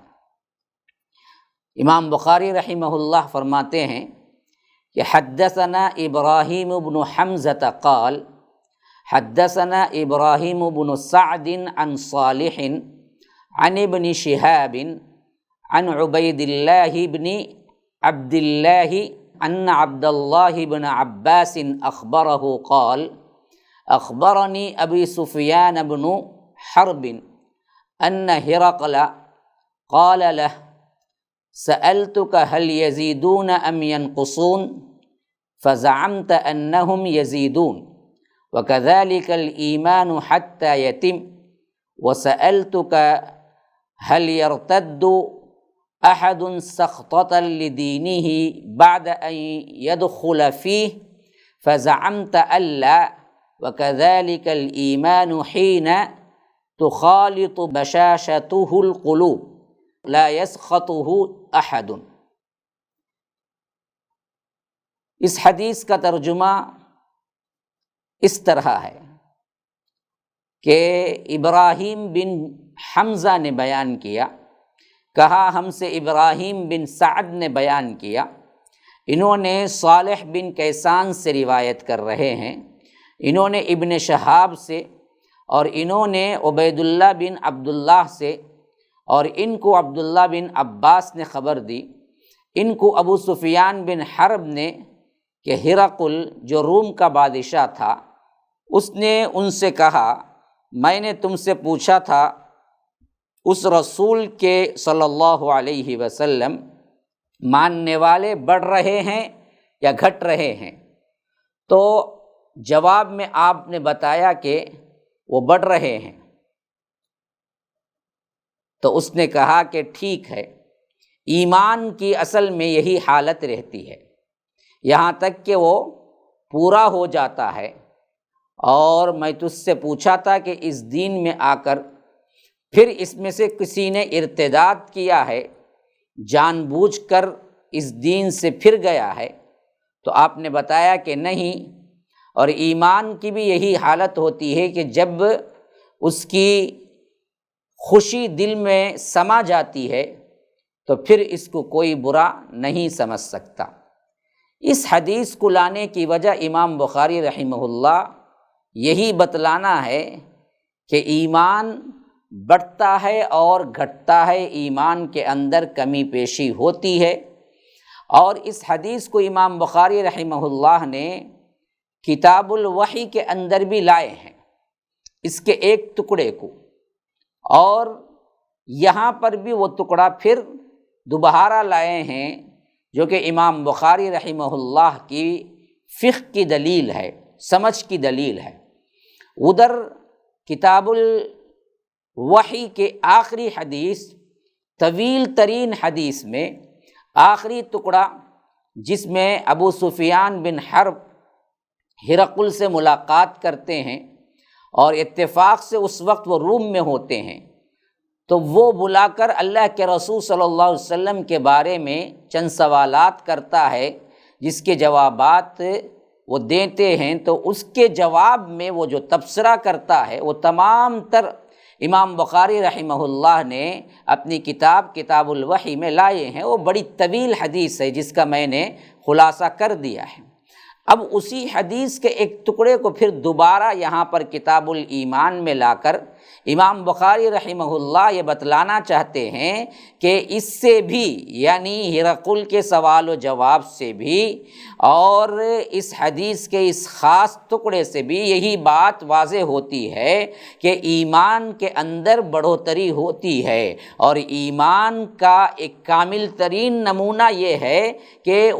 امام بخاری رحمہ اللہ فرماتے ہیں کہ حدثنا ابراہیم بن حمزة قال حدثنا ابراہیم بن سعد عن صالح عن ابن شہاب عن عبید اللہ بن عبد اللہ ان عبد اللہ بن عباس اخبرہ قال اخبرنی ابی سفیان بن حرب ان ہرقل قال له سألتك هل يزيدون ام ينقصون فزعمت انهم يزيدون وكذلك الإيمان حتى يتم وسألتك هل يرتد أحد سخطة لدينه بعد أن يدخل فيه فزعمت ألا وكذلك الإيمان حين تخالط بشاشته القلوب لا يسخطه أحد۔ اس حدیث کا ترجمہ اس طرح ہے کہ ابراہیم بن حمزہ نے بیان کیا، کہا ہم سے ابراہیم بن سعد نے بیان کیا، انہوں نے صالح بن کیسان سے روایت کر رہے ہیں، انہوں نے ابن شہاب سے، اور انہوں نے عبید اللہ بن عبداللہ سے، اور ان کو عبداللہ بن عباس نے خبر دی، ان کو ابو سفیان بن حرب نے کہ ہرقل جو روم کا بادشاہ تھا، اس نے ان سے کہا میں نے تم سے پوچھا تھا اس رسول کے صلی اللہ علیہ وسلم ماننے والے بڑھ رہے ہیں یا گھٹ رہے ہیں، تو جواب میں آپ نے بتایا کہ وہ بڑھ رہے ہیں۔ تو اس نے کہا کہ ٹھیک ہے، ایمان کی اصل میں یہی حالت رہتی ہے، یہاں تک کہ وہ پورا ہو جاتا ہے، اور میں تجھ سے پوچھا تھا کہ اس دین میں آ کر پھر اس میں سے کسی نے ارتداد کیا ہے، جان بوجھ کر اس دین سے پھر گیا ہے، تو آپ نے بتایا کہ نہیں، اور ایمان کی بھی یہی حالت ہوتی ہے کہ جب اس کی خوشی دل میں سما جاتی ہے تو پھر اس کو کوئی برا نہیں سمجھ سکتا۔ اس حدیث کو لانے کی وجہ امام بخاری رحمہ اللہ یہی بتلانا ہے کہ ایمان بڑھتا ہے اور گھٹتا ہے، ایمان کے اندر کمی پیشی ہوتی ہے۔ اور اس حدیث کو امام بخاری رحمہ اللہ نے کتاب الوحی کے اندر بھی لائے ہیں، اس کے ایک ٹکڑے کو، اور یہاں پر بھی وہ ٹکڑا پھر دوبارہ لائے ہیں، جو کہ امام بخاری رحمہ اللہ کی فقہ کی دلیل ہے، سمجھ کی دلیل ہے۔ ادھر کتاب الوحی کے آخری حدیث، طویل ترین حدیث میں آخری ٹکڑا، جس میں ابو سفیان بن حرب ہرقل سے ملاقات کرتے ہیں، اور اتفاق سے اس وقت وہ روم میں ہوتے ہیں، تو وہ بلا کر اللہ کے رسول صلی اللہ علیہ وسلم کے بارے میں چند سوالات کرتا ہے، جس کے جوابات وہ دیتے ہیں۔ تو اس کے جواب میں وہ جو تبصرہ کرتا ہے، وہ تمام تر امام بخاری رحمہ اللہ نے اپنی کتاب الوحی میں لائے ہیں۔ وہ بڑی طویل حدیث ہے، جس کا میں نے خلاصہ کر دیا ہے۔ اب اسی حدیث کے ایک ٹکڑے کو پھر دوبارہ یہاں پر کتاب الایمان میں لا کر امام بخاری رحمہ اللہ یہ بتلانا چاہتے ہیں کہ اس سے بھی، یعنی ہرقل کے سوال و جواب سے بھی اور اس حدیث کے اس خاص ٹکڑے سے بھی یہی بات واضح ہوتی ہے کہ ایمان کے اندر بڑھوتری ہوتی ہے، اور ایمان کا ایک کامل ترین نمونہ یہ ہے کہ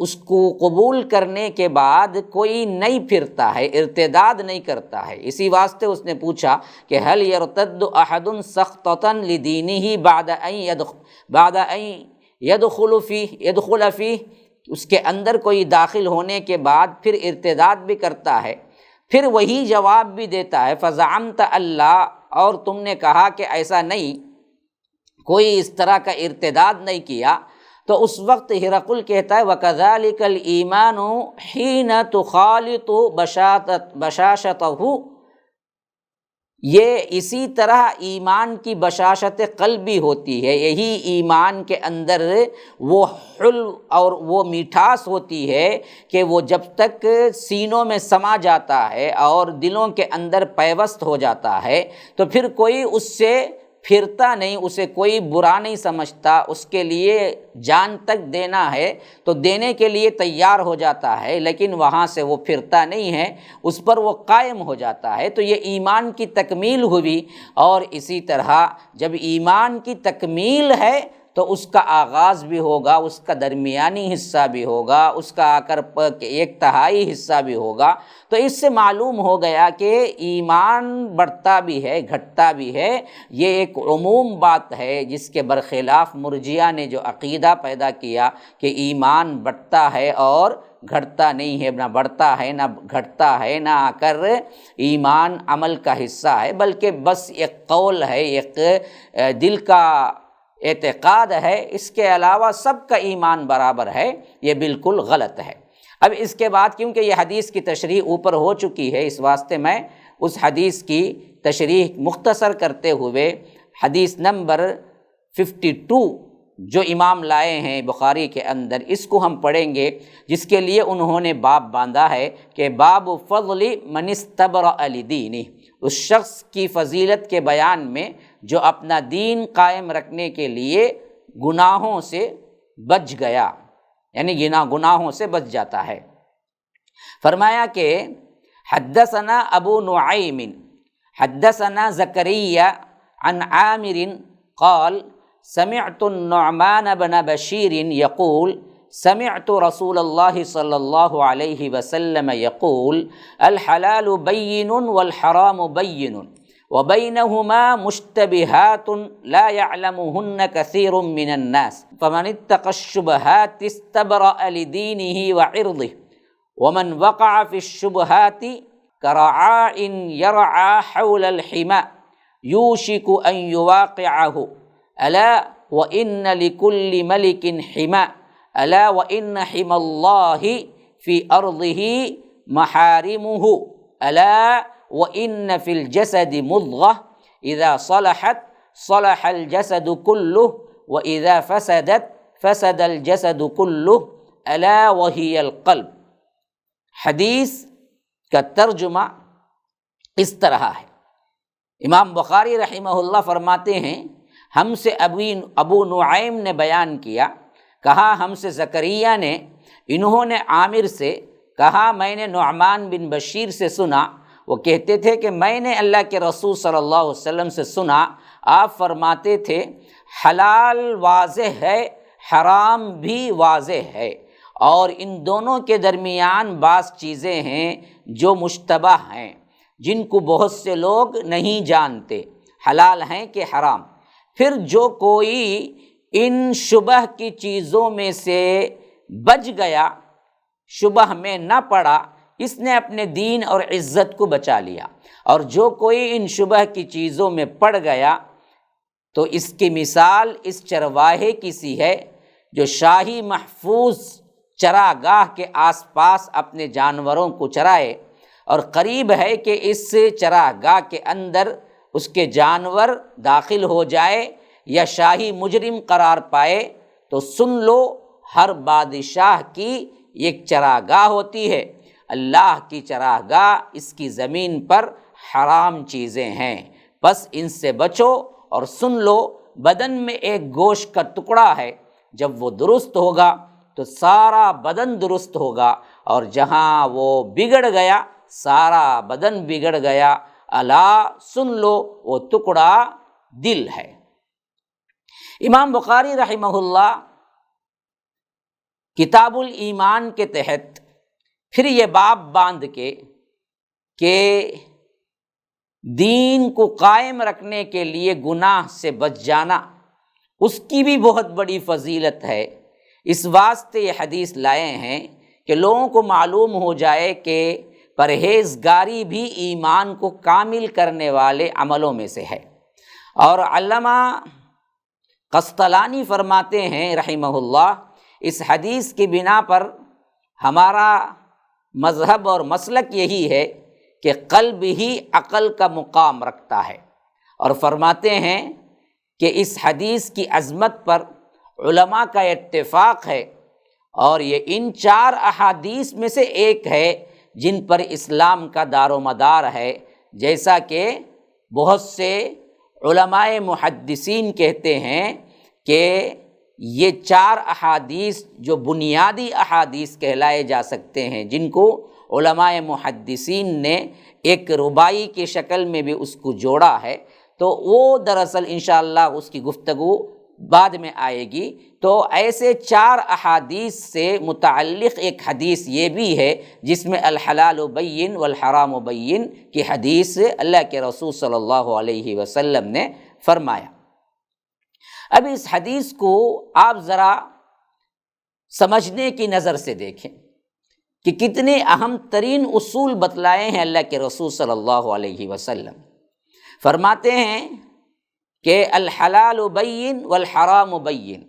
اس کو قبول کرنے کے بعد کوئی نہیں پھرتا ہے، ارتداد نہیں کرتا ہے۔ اسی واسطے اس نے پوچھا کہ هل يرتد احد سخطة لدینہ بعد ان يدخل فيه، اس کے اندر کوئی داخل ہونے کے بعد پھر ارتداد بھی کرتا ہے۔ پھر وہی جواب بھی دیتا ہے فزعمت اللہ، اور تم نے کہا کہ ایسا نہیں، کوئی اس طرح کا ارتداد نہیں کیا۔ تو اس وقت ہرقل کہتا ہے وَكَذَلِكَ الْإِيمَانُ حِينَ تُخَالِطُ بَشَاشَتَهُ، یہ اسی طرح ایمان کی بشاشت قلبی ہوتی ہے، یہی ایمان کے اندر وہ حلو اور وہ میٹھاس ہوتی ہے کہ وہ جب تک سینوں میں سما جاتا ہے اور دلوں کے اندر پیوست ہو جاتا ہے، تو پھر کوئی اس سے پھرتا نہیں، اسے کوئی برا نہیں سمجھتا، اس کے لیے جان تک دینا ہے تو دینے کے لیے تیار ہو جاتا ہے، لیکن وہاں سے وہ پھرتا نہیں ہے، اس پر وہ قائم ہو جاتا ہے۔ تو یہ ایمان کی تکمیل ہوئی، اور اسی طرح جب ایمان کی تکمیل ہے تو اس کا آغاز بھی ہوگا، اس کا درمیانی حصہ بھی ہوگا، اس کا آخر ایک تہائی حصہ بھی ہوگا۔ تو اس سے معلوم ہو گیا کہ ایمان بڑھتا بھی ہے، گھٹتا بھی ہے، یہ ایک عموم بات ہے، جس کے برخلاف مرجئہ نے جو عقیدہ پیدا کیا کہ ایمان بڑھتا ہے اور گھٹتا نہیں ہے، نہ بڑھتا ہے نہ گھٹتا ہے، نہ آ کر ایمان عمل کا حصہ ہے، بلکہ بس ایک قول ہے، ایک دل کا اعتقاد ہے، اس کے علاوہ سب کا ایمان برابر ہے، یہ بالکل غلط ہے۔ اب اس کے بعد کیونکہ یہ حدیث کی تشریح اوپر ہو چکی ہے، اس واسطے میں اس حدیث کی تشریح مختصر کرتے ہوئے حدیث نمبر 52 جو امام لائے ہیں بخاری کے اندر، اس کو ہم پڑھیں گے، جس کے لیے انہوں نے باب باندھا ہے کہ باب فضل من استبرأ لدینہ، اس شخص کی فضیلت کے بیان میں جو اپنا دین قائم رکھنے کے لیے گناہوں سے بچ گیا، یعنی گناہوں سے بچ جاتا ہے۔ فرمایا کہ حدثنا ابو نعیم حدثنا زکریا عن عامر قال سمعت النعمان بن بشیر یقول سمعت رسول اللہ صلی اللہ علیہ وسلم یقول الحلال بین والحرام بین وبینہما مشتبہات لا یعلمہن کثیر من الناس فمن اتقى الشبہات استبرأ لدینہ وعرضہ ومن وقع فی الشبہات کرعاء یرعى حول الحمى یوشک ان یواقعہ الا وان لکل ملک حمى الا وان حمى اللہ فی ارضہ محارمہ الا وان فی الجسد مضغہ اذا صلحت صلح الجسد کلہ وَإِذَا فَسَدَتْ فَسَدَ الْجَسَدُ كُلُّهُ أَلَا وَهِيَ الْقَلْبُ۔ حدیث کا ترجمہ اس طرح ہے۔ امام بخاری رحمہ اللہ فرماتے ہیں ہم سے ابو نعیم نے بیان کیا، کہا ہم سے زکریا نے، انہوں نے عامر سے کہا میں نے نعمان بن بشیر سے سنا، وہ کہتے تھے کہ میں نے اللہ کے رسول صلی اللہ علیہ وسلم سے سنا، آپ فرماتے تھے حلال واضح ہے، حرام بھی واضح ہے، اور ان دونوں کے درمیان بعض چیزیں ہیں جو مشتبہ ہیں، جن کو بہت سے لوگ نہیں جانتے، حلال ہیں کہ حرام۔ پھر جو کوئی ان شبہ کی چیزوں میں سے بچ گیا، شبہ میں نہ پڑا، اس نے اپنے دین اور عزت کو بچا لیا، اور جو کوئی ان شبہ کی چیزوں میں پڑ گیا تو اس کی مثال اس چرواہے کی سی ہے جو شاہی محفوظ چراگاہ کے آس پاس اپنے جانوروں کو چرائے، اور قریب ہے کہ اس چراگاہ کے اندر اس کے جانور داخل ہو جائے یا شاہی مجرم قرار پائے، تو سن لو ہر بادشاہ کی ایک چراگاہ ہوتی ہے، اللہ کی چراگاہ اس کی زمین پر حرام چیزیں ہیں، بس ان سے بچو اور سن لو۔ بدن میں ایک گوشت کا ٹکڑا ہے، جب وہ درست ہوگا تو سارا بدن درست ہوگا، اور جہاں وہ بگڑ گیا سارا بدن بگڑ گیا، الا سن لو وہ ٹکڑا دل ہے۔ امام بخاری رحمہ اللہ کتاب الایمان کے تحت پھر یہ باب باندھ کے کہ دین کو قائم رکھنے کے لیے گناہ سے بچ جانا، اس کی بھی بہت بڑی فضیلت ہے، اس واسطے یہ حدیث لائے ہیں کہ لوگوں کو معلوم ہو جائے کہ پرہیزگاری بھی ایمان کو کامل کرنے والے عملوں میں سے ہے۔ اور علامہ قسطلانی فرماتے ہیں رحمہ اللہ، اس حدیث کی بنا پر ہمارا مذہب اور مسلک یہی ہے کہ قلب ہی عقل کا مقام رکھتا ہے، اور فرماتے ہیں کہ اس حدیث کی عظمت پر علماء کا اتفاق ہے، اور یہ ان 4 احادیث میں سے ایک ہے جن پر اسلام کا دار و مدار ہے، جیسا کہ بہت سے علماء محدثین کہتے ہیں کہ یہ 4 احادیث جو بنیادی احادیث کہلائے جا سکتے ہیں، جن کو علماء محدثین نے ایک رباعی کی شکل میں بھی اس کو جوڑا ہے، تو وہ دراصل انشاءاللہ اس کی گفتگو بعد میں آئے گی۔ تو ایسے 4 احادیث سے متعلق ایک حدیث یہ بھی ہے جس میں الحلال بین والحرام بین کی حدیث اللہ کے رسول صلی اللہ علیہ وسلم نے فرمایا۔ اب اس حدیث کو آپ ذرا سمجھنے کی نظر سے دیکھیں کہ کتنے اہم ترین اصول بتلائے ہیں اللہ کے رسول صلی اللہ علیہ وسلم۔ فرماتے ہیں کہ الحلال بین والحرام بین،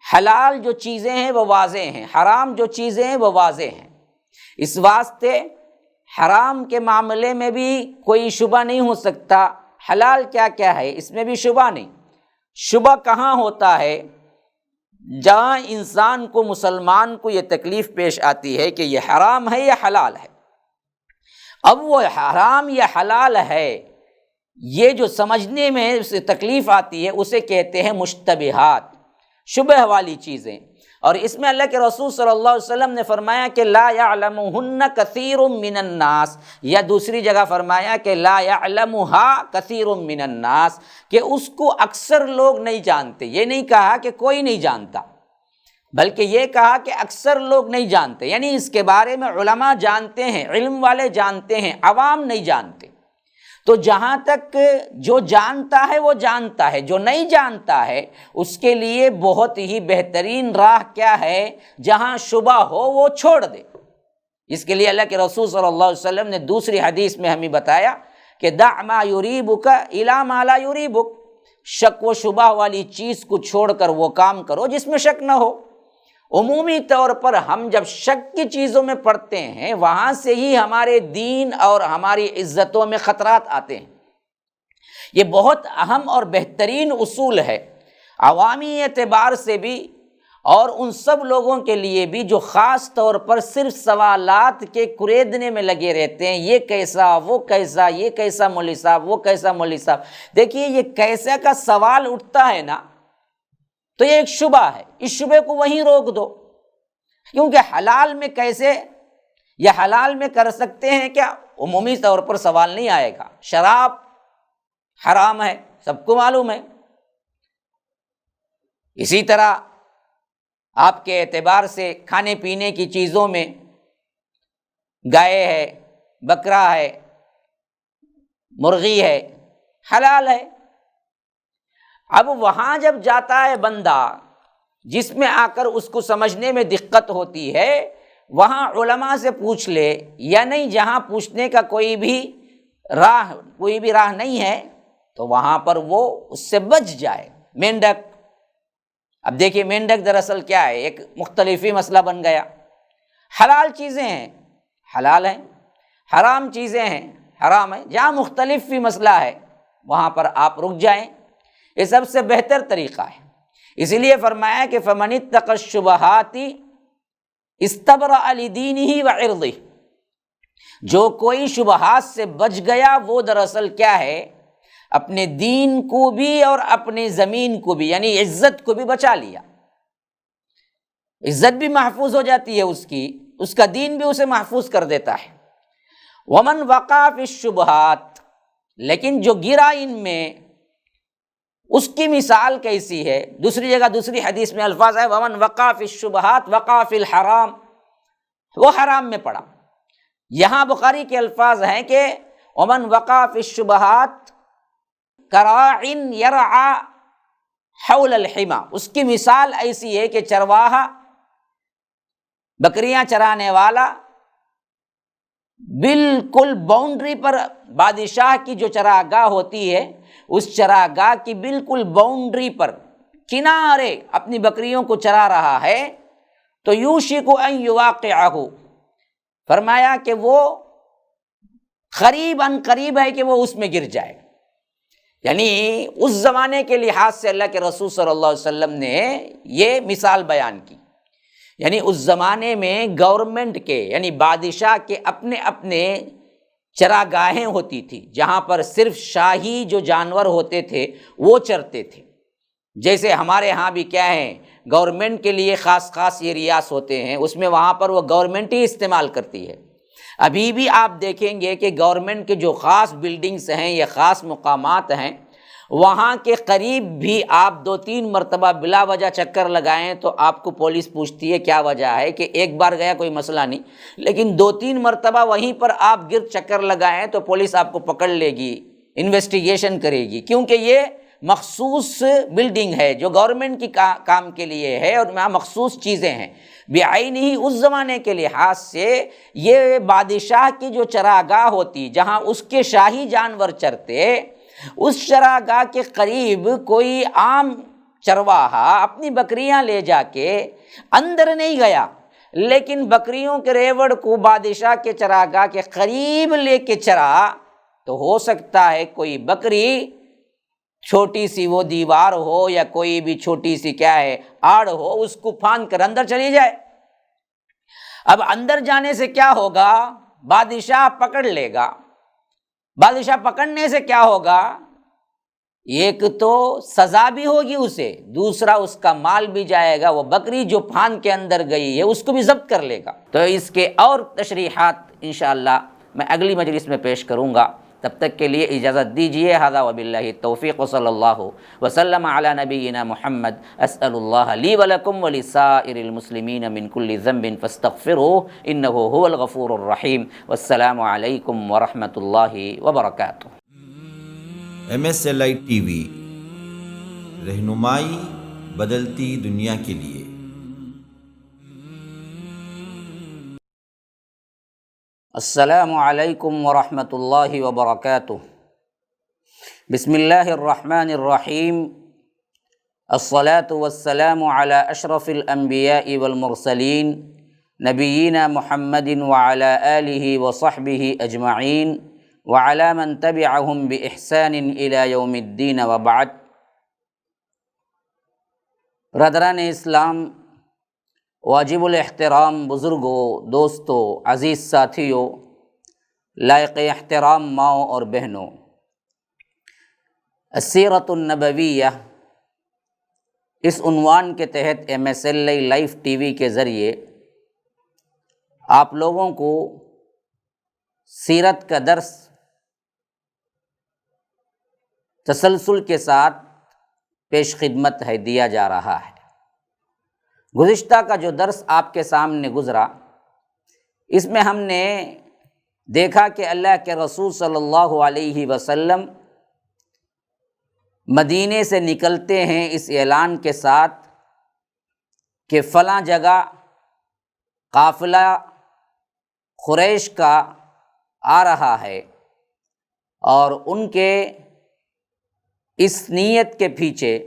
حلال جو چیزیں ہیں وہ واضح ہیں، حرام جو چیزیں ہیں وہ واضح ہیں۔ اس واسطے حرام کے معاملے میں بھی کوئی شبہ نہیں ہو سکتا، حلال کیا کیا ہے اس میں بھی شبہ نہیں۔ شبہ کہاں ہوتا ہے؟ جہاں انسان کو، مسلمان کو یہ تکلیف پیش آتی ہے کہ یہ حرام ہے یا حلال ہے۔ اب وہ حرام یا حلال ہے یہ جو سمجھنے میں اسے تکلیف آتی ہے اسے کہتے ہیں مشتبہات، شبہ والی چیزیں۔ اور اس میں اللہ کے رسول صلی اللہ علیہ وسلم نے فرمایا کہ لا یعلمہن کثیر من الناس، یا دوسری جگہ فرمایا کہ لا یعلمہا کثیر من الناس، کہ اس کو اکثر لوگ نہیں جانتے۔ یہ نہیں کہا کہ کوئی نہیں جانتا، بلکہ یہ کہا کہ اکثر لوگ نہیں جانتے، یعنی اس کے بارے میں علماء جانتے ہیں، علم والے جانتے ہیں، عوام نہیں جانتے۔ تو جہاں تک جو جانتا ہے وہ جانتا ہے، جو نہیں جانتا ہے اس کے لیے بہت ہی بہترین راہ کیا ہے؟ جہاں شبہ ہو وہ چھوڑ دے۔ اس کے لیے اللہ کے رسول صلی اللہ علیہ وسلم نے دوسری حدیث میں ہمیں بتایا کہ دع ما یریبک الی ما لا یریبک، شک و شبہ والی چیز کو چھوڑ کر وہ کام کرو جس میں شک نہ ہو۔ عمومی طور پر ہم جب شک کی چیزوں میں پڑتے ہیں وہاں سے ہی ہمارے دین اور ہماری عزتوں میں خطرات آتے ہیں۔ یہ بہت اہم اور بہترین اصول ہے۔ عوامی اعتبار سے بھی اور ان سب لوگوں کے لیے بھی جو خاص طور پر صرف سوالات کے کریدنے میں لگے رہتے ہیں، یہ کیسا، وہ کیسا، یہ کیسا مولوی صاحب، وہ کیسا مولوی صاحب۔ دیکھیے یہ کیسا کا سوال اٹھتا ہے نا، تو یہ ایک شبہ ہے، اس شبے کو وہیں روک دو، کیونکہ حلال میں کیسے یا حلال میں کر سکتے ہیں کیا، عمومی طور پر سوال نہیں آئے گا۔ شراب حرام ہے، سب کو معلوم ہے۔ اسی طرح آپ کے اعتبار سے کھانے پینے کی چیزوں میں گائے ہے، بکرا ہے، مرغی ہے، حلال ہے۔ اب وہاں جب جاتا ہے بندہ، جس میں آ کر اس کو سمجھنے میں دقت ہوتی ہے، وہاں علماء سے پوچھ لے، یا نہیں جہاں پوچھنے کا کوئی بھی راہ نہیں ہے، تو وہاں پر وہ اس سے بچ جائے۔ مینڈک، اب دیکھیے مینڈک دراصل کیا ہے، ایک مختلف ہی مسئلہ بن گیا۔ حلال چیزیں ہیں حلال ہیں، حرام چیزیں ہیں حرام ہیں، جہاں مختلف ہی مسئلہ ہے وہاں پر آپ رک جائیں، یہ سب سے بہتر طریقہ ہے۔ اسی لیے فرمایا کہ فَمَنِ اتَّقَى الشُّبُهَاتِ اسْتَبْرَأَ لِدِينِهِ وَعِرْضِهِ، جو کوئی شبہات سے بچ گیا وہ دراصل کیا ہے، اپنے دین کو بھی اور اپنی زمین کو بھی، یعنی عزت کو بھی بچا لیا۔ عزت بھی محفوظ ہو جاتی ہے اس کا دین بھی اسے محفوظ کر دیتا ہے۔ وَمَنْ وَقَعَ فِي الشُّبُهَاتِ، لیکن جو گرا ان میں، اس کی مثال کیسی ہے؟ دوسری جگہ دوسری حدیث میں الفاظ ہے وَمَنْ وَقَعَ فِي الشُّبُهَاتِ وَقَعَ فِي الْحَرَامِ، وہ حرام میں پڑا۔ یہاں بخاری کے الفاظ ہیں کہ وَمَنْ وَقَعَ فِي الشُّبُهَاتِ کَرَاعٍ يَرْعَى حَوْلَ الْحِمَى، اس کی مثال ایسی ہے کہ چرواہا، بکریاں چرانے والا، بالکل باؤنڈری پر، بادشاہ کی جو چراگاہ ہوتی ہے اس چراگاہ کی بالکل باؤنڈری پر کنارے اپنی بکریوں کو چرا رہا ہے، تو یوشک ان یواقعہ، فرمایا کہ وہ قریب ہے کہ وہ اس میں گر جائے۔ یعنی اس زمانے کے لحاظ سے اللہ کے رسول صلی اللہ علیہ وسلم نے یہ مثال بیان کی، یعنی اس زمانے میں گورنمنٹ کے، یعنی بادشاہ کے اپنے چراگاہیں ہوتی تھی، جہاں پر صرف شاہی جو جانور ہوتے تھے وہ چرتے تھے۔ جیسے ہمارے ہاں بھی کیا ہے، گورنمنٹ کے لیے خاص ایریاز ہوتے ہیں، اس میں وہاں پر وہ گورنمنٹ ہی استعمال کرتی ہے۔ ابھی بھی آپ دیکھیں گے کہ گورنمنٹ کے جو خاص بلڈنگز ہیں یا خاص مقامات ہیں، وہاں کے قریب بھی آپ 2-3 مرتبہ بلا وجہ چکر لگائیں تو آپ کو پولیس پوچھتی ہے کیا وجہ ہے، کہ ایک بار گیا کوئی مسئلہ نہیں، لیکن 2-3 مرتبہ وہیں پر آپ گرد چکر لگائیں تو پولیس آپ کو پکڑ لے گی، انویسٹیگیشن کرے گی، کیونکہ یہ مخصوص بلڈنگ ہے جو گورنمنٹ کی کام کے لیے ہے، اور وہاں مخصوص چیزیں ہیں بعین ہی۔ اس زمانے کے لحاظ سے یہ بادشاہ کی جو چراگاہ ہوتی جہاں اس کے شاہی جانور چرتے، اس چراگاہ کے قریب کوئی عام چرواہا اپنی بکریاں لے جا کے اندر نہیں گیا، لیکن بکریوں کے ریوڑ کو بادشاہ کے چراگاہ کے قریب لے کے چرا، تو ہو سکتا ہے کوئی بکری چھوٹی سی وہ دیوار ہو یا کوئی بھی چھوٹی سی کیا ہے آڑ ہو، اس کو پھاند کر اندر چلی جائے۔ اب اندر جانے سے کیا ہوگا، بادشاہ پکڑ لے گا، بادشاہ پکڑنے سے کیا ہوگا، ایک تو سزا بھی ہوگی اسے، دوسرا اس کا مال بھی جائے گا، وہ بکری جو پھاند کے اندر گئی ہے اس کو بھی ضبط کر لے گا۔ تو اس کے اور تشریحات انشاءاللہ میں اگلی مجلس میں پیش کروں گا، تب تک کے لیے اجازت دیجیے۔ ھذا وباللہ التوفیق، وصلی اللہ وسلم علی نبینا محمد۔ اسأل اللہ لی ولکم ولسائر المسلمین من کل ذنب فاستغفروہ انہ هو الغفور الرحیم۔ والسلام علیکم ورحمۃ اللہ وبرکاتہ۔ MSLI TV، رہنمائی بدلتی دنیا کے لیے۔ السلام علیکم ورحمۃ اللہ وبرکاتہ۔ بسم اللہ الرحمن الرحیم، الصلاۃ والسلام علی اشرف الانبیاء والمرسلین نبینا محمد وعلی آلہ وصحبہ اجمعین وعلی من تبعہم بإحسان الی یوم الدین، وبعد۔ برادران اسلام، واجب الاحترام بزرگوں، دوستوں، عزیز ساتھیوں، لائق احترام ماؤں اور بہنوں، السیرۃ النبویہ اس عنوان کے تحت MSLI لائف ٹی وی کے ذریعے آپ لوگوں کو سیرت کا درس تسلسل کے ساتھ پیش خدمت ہے دیا جا رہا ہے۔ گزشتہ کا جو درس آپ کے سامنے گزرا، اس میں ہم نے دیکھا کہ اللہ کے رسول صلی اللہ علیہ وسلم مدینے سے نکلتے ہیں اس اعلان کے ساتھ کہ فلاں جگہ قافلہ قریش کا آ رہا ہے، اور ان کے اس نیت کے پیچھے،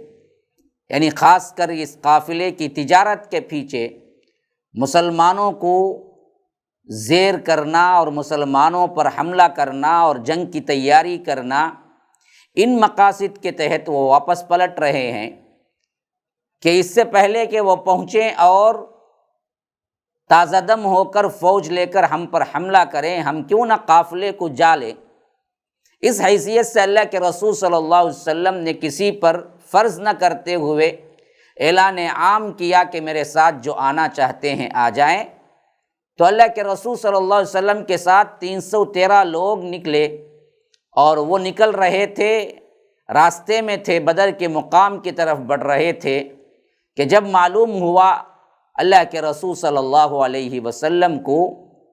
یعنی خاص کر اس قافلے کی تجارت کے پیچھے مسلمانوں کو زیر کرنا اور مسلمانوں پر حملہ کرنا اور جنگ کی تیاری کرنا، ان مقاصد کے تحت وہ واپس پلٹ رہے ہیں کہ اس سے پہلے کہ وہ پہنچیں اور تازہ دم ہو کر فوج لے کر ہم پر حملہ کریں، ہم کیوں نہ قافلے کو جا لیں۔ اس حیثیت سے اللہ کے رسول صلی اللہ علیہ وسلم نے کسی پر فرض نہ کرتے ہوئے اعلان عام کیا کہ میرے ساتھ جو آنا چاہتے ہیں آ جائیں۔ تو اللہ کے رسول صلی اللہ علیہ وسلم کے ساتھ 313 لوگ نکلے، اور وہ نکل رہے تھے، راستے میں تھے، بدر کے مقام کی طرف بڑھ رہے تھے کہ جب معلوم ہوا اللہ کے رسول صلی اللہ علیہ وسلم کو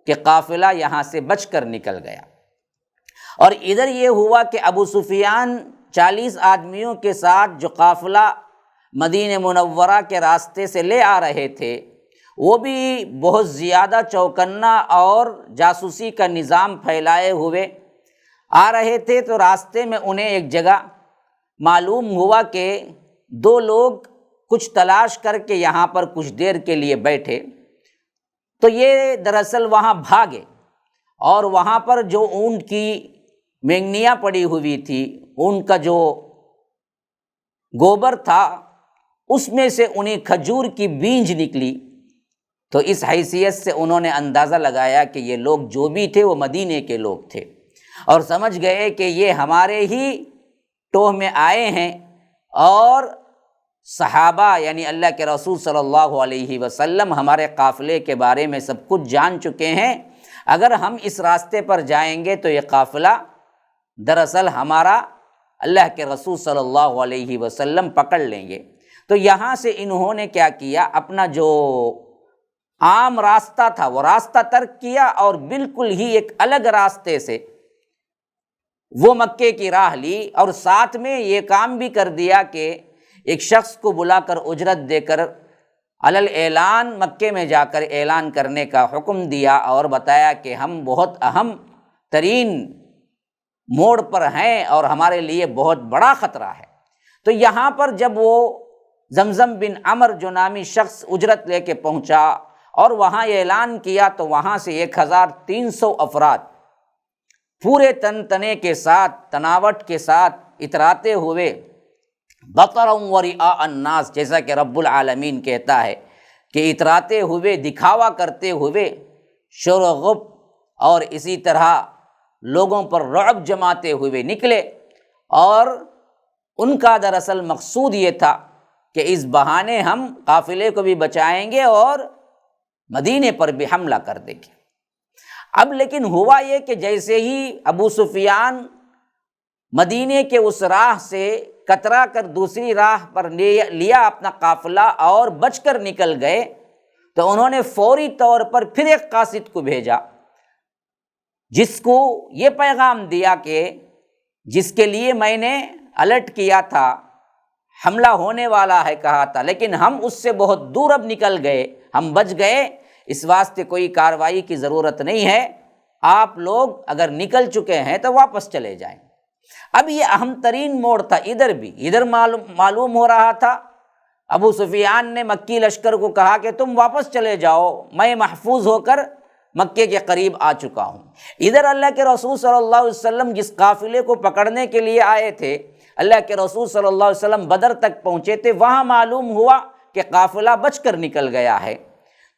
کہ قافلہ یہاں سے بچ کر نکل گیا۔ اور ادھر یہ ہوا کہ ابو سفیان 40 آدمیوں کے ساتھ جو قافلہ مدینہ منورہ کے راستے سے لے آ رہے تھے، وہ بھی بہت زیادہ چوکنا اور جاسوسی کا نظام پھیلائے ہوئے آ رہے تھے۔ تو راستے میں انہیں ایک جگہ معلوم ہوا کہ 2 لوگ کچھ تلاش کر کے یہاں پر کچھ دیر کے لیے بیٹھے، تو یہ دراصل وہاں بھاگے، اور وہاں پر جو اونٹ کی مینگنیاں پڑی ہوئی تھی، اونٹ کا جو گوبر تھا، اس میں سے انہیں کھجور کی بینج نکلی۔ تو اس حیثیت سے انہوں نے اندازہ لگایا کہ یہ لوگ جو بھی تھے وہ مدینے کے لوگ تھے، اور سمجھ گئے کہ یہ ہمارے ہی ٹوہ میں آئے ہیں، اور صحابہ یعنی اللہ کے رسول صلی اللہ علیہ وسلم ہمارے قافلے کے بارے میں سب کچھ جان چکے ہیں، اگر ہم اس راستے پر جائیں گے تو یہ قافلہ دراصل ہمارا اللہ کے رسول صلی اللہ علیہ وسلم پکڑ لیں گے۔ تو یہاں سے انہوں نے کیا کیا، اپنا جو عام راستہ تھا وہ راستہ ترک کیا، اور بالکل ہی ایک الگ راستے سے وہ مکے کی راہ لی، اور ساتھ میں یہ کام بھی کر دیا کہ ایک شخص کو بلا کر اجرت دے کر علل اعلان مکے میں جا کر اعلان کرنے کا حکم دیا، اور بتایا کہ ہم بہت اہم ترین موڑ پر ہیں اور ہمارے لیے بہت بڑا خطرہ ہے۔ تو یہاں پر جب وہ زمزم بن عمر جو نامی شخص اجرت لے کے پہنچا اور وہاں یہ اعلان کیا، تو وہاں سے 1300 افراد پورے تن تنے کے ساتھ، تناوٹ کے ساتھ اتراتے ہوئے، بطرا ورئاء الناس، جیسا کہ رب العالمین کہتا ہے کہ اتراتے ہوئے، دکھاوا کرتے ہوئے، شور و غب اور اسی طرح لوگوں پر رعب جماتے ہوئے نکلے۔ اور ان کا دراصل مقصود یہ تھا کہ اس بہانے ہم قافلے کو بھی بچائیں گے اور مدینے پر بھی حملہ کر دیں گے۔ اب لیکن ہوا یہ کہ جیسے ہی ابو سفیان مدینے کے اس راہ سے کترا کر دوسری راہ پر لیا اپنا قافلہ اور بچ کر نکل گئے، تو انہوں نے فوری طور پر پھر ایک قاصد کو بھیجا، جس کو یہ پیغام دیا کہ جس کے لیے میں نے الرٹ کیا تھا، حملہ ہونے والا ہے کہا تھا، لیکن ہم اس سے بہت دور اب نکل گئے، ہم بچ گئے، اس واسطے کوئی کارروائی کی ضرورت نہیں ہے، آپ لوگ اگر نکل چکے ہیں تو واپس چلے جائیں۔ اب یہ اہم ترین موڑ تھا، ادھر معلوم ہو رہا تھا، ابو سفیان نے مکی لشکر کو کہا کہ تم واپس چلے جاؤ، میں محفوظ ہو کر مکے کے قریب آ چکا ہوں۔ ادھر اللہ کے رسول صلی اللہ علیہ وسلم جس قافلے کو پکڑنے کے لیے آئے تھے، اللہ کے رسول صلی اللہ علیہ وسلم بدر تک پہنچے تھے، وہاں معلوم ہوا کہ کہ قافلہ بچ کر نکل گیا ہے۔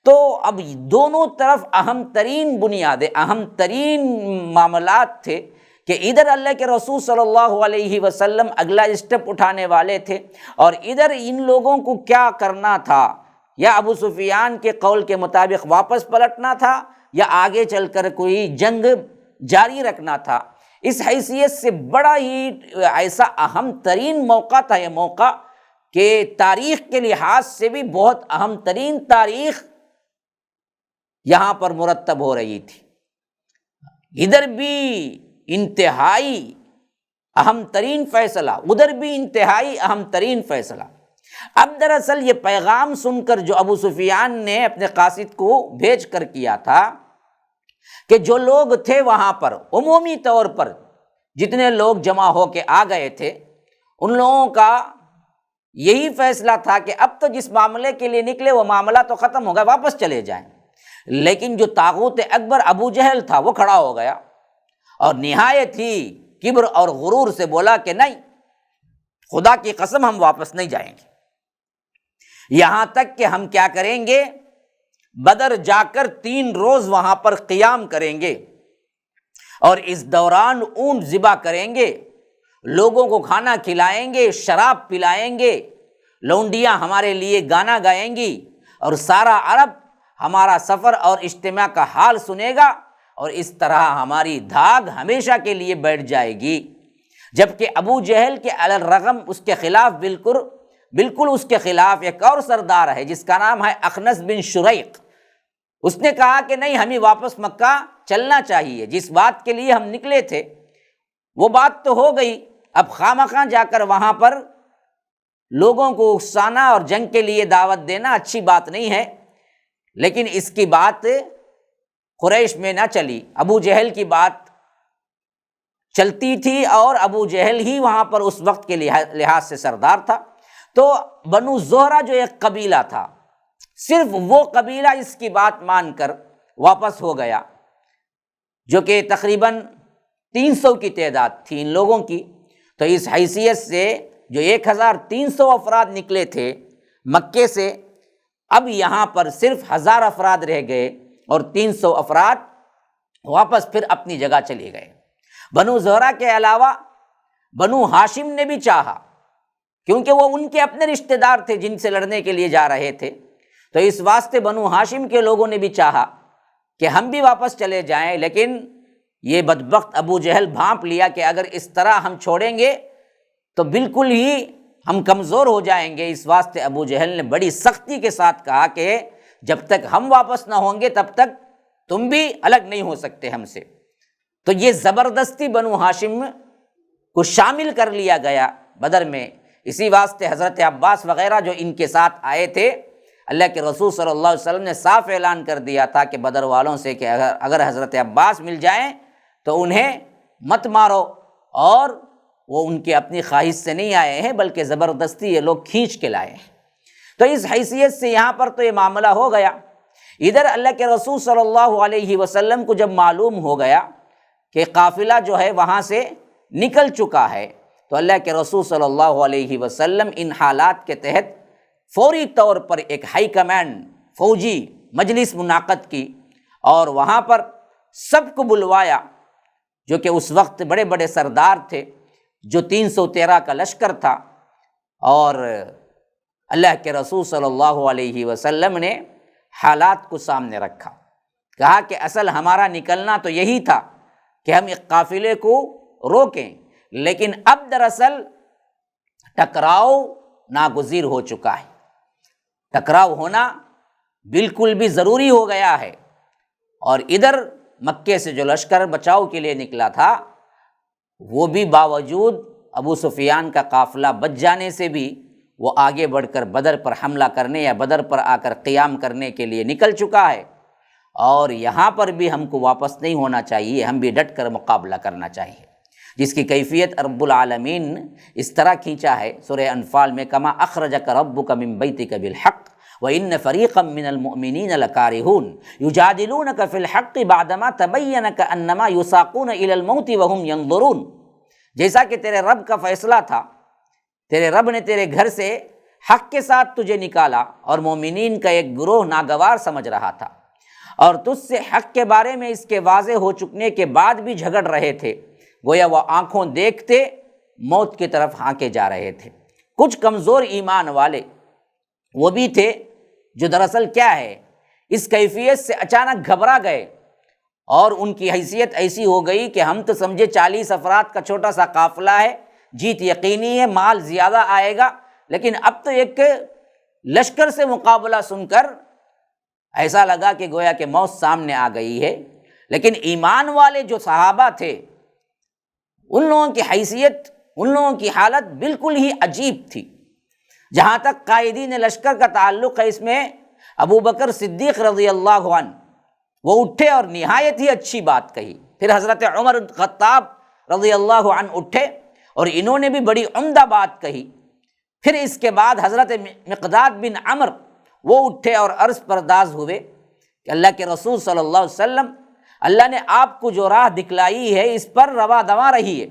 تو اب دونوں طرف اہم ترین بنیادیں، اہم ترین معاملات تھے کہ ادھر اللہ کے رسول صلی اللہ علیہ وسلم اگلا اسٹیپ اٹھانے والے تھے، اور ادھر ان لوگوں کو کیا کرنا تھا، یا ابو سفیان کے قول کے مطابق واپس پلٹنا تھا یا آگے چل کر کوئی جنگ جاری رکھنا تھا۔ اس حیثیت سے بڑا ہی ایسا اہم ترین موقع تھا یہ موقع کہ تاریخ کے لحاظ سے بھی بہت اہم ترین تاریخ یہاں پر مرتب ہو رہی تھی۔ ادھر بھی انتہائی اہم ترین فیصلہ، ادھر بھی انتہائی اہم ترین فیصلہ۔ اب دراصل یہ پیغام سن کر جو ابو سفیان نے اپنے قاصد کو بھیج کر کیا تھا کہ جو لوگ تھے وہاں پر عمومی طور پر جتنے لوگ جمع ہو کے آ گئے تھے، ان لوگوں کا یہی فیصلہ تھا کہ اب تو جس معاملے کے لیے نکلے وہ معاملہ تو ختم ہو گیا، واپس چلے جائیں۔ لیکن جو طاغوت اکبر ابو جہل تھا وہ کھڑا ہو گیا اور نہایت ہی کبر اور غرور سے بولا کہ نہیں، خدا کی قسم ہم واپس نہیں جائیں گے، یہاں تک کہ ہم کیا کریں گے، بدر جا کر 3 روز وہاں پر قیام کریں گے، اور اس دوران اونٹ ذبح کریں گے، لوگوں کو کھانا کھلائیں گے، شراب پلائیں گے، لونڈیاں ہمارے لیے گانا گائیں گی، اور سارا عرب ہمارا سفر اور اجتماع کا حال سنے گا، اور اس طرح ہماری دھاگ ہمیشہ کے لیے بیٹھ جائے گی۔ جبکہ ابو جہل کے علی الرغم اس کے خلاف بالکل اس کے خلاف ایک اور سردار ہے جس کا نام ہے اخنس بن شریق، اس نے کہا کہ نہیں، ہمیں واپس مکہ چلنا چاہیے، جس بات کے لیے ہم نکلے تھے وہ بات تو ہو گئی، اب خامخواہ جا کر وہاں پر لوگوں کو اکسانا اور جنگ کے لیے دعوت دینا اچھی بات نہیں ہے۔ لیکن اس کی بات قریش میں نہ چلی، ابو جہل کی بات چلتی تھی، اور ابو جہل ہی وہاں پر اس وقت کے لحاظ سے سردار تھا۔ تو بنو زہرہ جو ایک قبیلہ تھا، صرف وہ قبیلہ اس کی بات مان کر واپس ہو گیا، جو کہ تقریباً 300 کی تعداد تھی ان لوگوں کی۔ تو اس حیثیت سے جو 1300 افراد نکلے تھے مکے سے، اب یہاں پر صرف 1000 افراد رہ گئے، اور 300 افراد واپس پھر اپنی جگہ چلے گئے۔ بنو زہرہ کے علاوہ بنو ہاشم نے بھی چاہا، کیونکہ وہ ان کے اپنے رشتہ دار تھے جن سے لڑنے کے لیے جا رہے تھے، تو اس واسطے بنو ہاشم کے لوگوں نے بھی چاہا کہ ہم بھی واپس چلے جائیں، لیکن یہ بدبخت ابو جہل بھانپ لیا کہ اگر اس طرح ہم چھوڑیں گے تو بالکل ہی ہم کمزور ہو جائیں گے۔ اس واسطے ابو جہل نے بڑی سختی کے ساتھ کہا کہ جب تک ہم واپس نہ ہوں گے تب تک تم بھی الگ نہیں ہو سکتے ہم سے۔ تو یہ زبردستی بنو ہاشم کو شامل کر لیا گیا بدر میں۔ اسی واسطے حضرت عباس وغیرہ جو ان کے ساتھ آئے تھے، اللہ کے رسول صلی اللہ علیہ وسلم نے صاف اعلان کر دیا تھا کہ بدر والوں سے کہ اگر حضرت عباس مل جائیں تو انہیں مت مارو، اور وہ ان کے اپنی خواہش سے نہیں آئے ہیں بلکہ زبردستی یہ لوگ کھینچ کے لائے ہیں۔ تو اس حیثیت سے یہاں پر تو یہ معاملہ ہو گیا۔ ادھر اللہ کے رسول صلی اللہ علیہ وسلم کو جب معلوم ہو گیا کہ قافلہ جو ہے وہاں سے نکل چکا ہے، تو اللہ کے رسول صلی اللہ علیہ وسلم ان حالات کے تحت فوری طور پر ایک ہائی کمانڈ فوجی مجلس منعقد کی، اور وہاں پر سب کو بلوایا جو کہ اس وقت بڑے بڑے سردار تھے، جو 313 کا لشکر تھا، اور اللہ کے رسول صلی اللہ علیہ وسلم نے حالات کو سامنے رکھا، کہا کہ اصل ہمارا نکلنا تو یہی تھا کہ ہم ایک قافلے کو روکیں، لیکن اب دراصل ٹکراؤ ناگزیر ہو چکا ہے، ٹکراؤ ہونا بالکل بھی ضروری ہو گیا ہے۔ اور ادھر مکے سے جو لشکر بچاؤ کے لیے نکلا تھا وہ بھی باوجود ابو سفیان کا قافلہ بچ جانے سے بھی وہ آگے بڑھ کر بدر پر حملہ کرنے یا بدر پر آ کر قیام کرنے کے لیے نکل چکا ہے، اور یہاں پر بھی ہم کو واپس نہیں ہونا چاہیے، ہم بھی ڈٹ کر مقابلہ کرنا چاہیے، جس کی کیفیت رب العالمین نے اس طرح کھینچا ہے سورہ انفال میں، کما اخرجک ربک من بیتک بالحق وان فریقا من المؤمنین لکارہون یجادلونک فی الحق بعدما تبین کانما یساقون الی الموت وهم ینظرون۔ جیسا کہ تیرے رب کا فیصلہ تھا، تیرے رب نے تیرے گھر سے حق کے ساتھ تجھے نکالا اور مومنین کا ایک گروہ ناگوار سمجھ رہا تھا، اور تجھ سے حق کے بارے میں اس کے واضح ہو چکنے کے بعد بھی جھگڑ رہے تھے، گویا وہ آنکھوں دیکھتے موت کی طرف ہانکے جا رہے تھے۔ کچھ کمزور ایمان والے وہ بھی تھے جو دراصل کیا ہے، اس کیفیت سے اچانک گھبرا گئے، اور ان کی حیثیت ایسی ہو گئی کہ ہم تو سمجھے 40 افراد کا چھوٹا سا قافلہ ہے، جیت یقینی ہے، مال زیادہ آئے گا، لیکن اب تو ایک لشکر سے مقابلہ سن کر ایسا لگا کہ گویا کہ موت سامنے آ گئی ہے۔ لیکن ایمان والے جو صحابہ تھے، ان لوگوں کی حیثیت، ان لوگوں کی حالت بالکل ہی عجیب تھی۔ جہاں تک قائدین لشکر کا تعلق ہے، اس میں ابو بکر صدیق رضی اللہ عنہ وہ اٹھے اور نہایت ہی اچھی بات کہی۔ پھر حضرت عمر خطاب رضی اللہ عنہ اٹھے اور انہوں نے بھی بڑی عمدہ بات کہی۔ پھر اس کے بعد حضرت مقداد بن عمر وہ اٹھے اور عرض پرداز ہوئے کہ اللہ کے رسول صلی اللہ علیہ وسلم، اللہ نے آپ کو جو راہ دکھلائی ہے اس پر رواں دواں رہیے،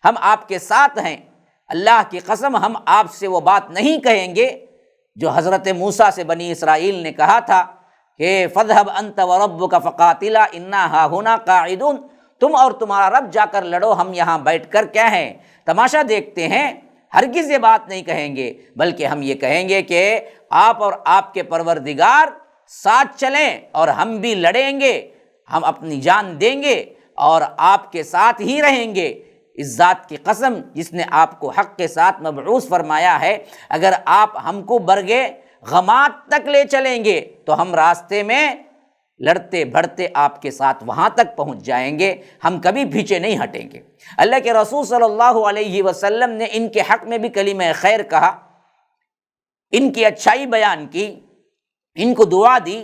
ہم آپ کے ساتھ ہیں، اللہ کی قسم ہم آپ سے وہ بات نہیں کہیں گے جو حضرت موسیٰ سے بنی اسرائیل نے کہا تھا کہ فَاذْهَبْ أَنْتَ وَرَبُّكَ فَقَاتِلَا إِنَّا هَاهُنَا قَاعِدُونَ، تم اور تمہارا رب جا کر لڑو، ہم یہاں بیٹھ کر کیا ہیں، تماشا دیکھتے ہیں۔ ہرگز یہ بات نہیں کہیں گے، بلکہ ہم یہ کہیں گے کہ آپ اور آپ کے پروردگار ساتھ چلیں اور ہم بھی لڑیں گے، ہم اپنی جان دیں گے اور آپ کے ساتھ ہی رہیں گے۔ اس ذات کی قسم جس نے آپ کو حق کے ساتھ مبعوث فرمایا ہے، اگر آپ ہم کو برگے غمات تک لے چلیں گے تو ہم راستے میں لڑتے بھڑتے آپ کے ساتھ وہاں تک پہنچ جائیں گے، ہم کبھی پیچھے نہیں ہٹیں گے۔ اللہ کے رسول صلی اللہ علیہ وسلم نے ان کے حق میں بھی کلمہ خیر کہا، ان کی اچھائی بیان کی، ان کو دعا دی۔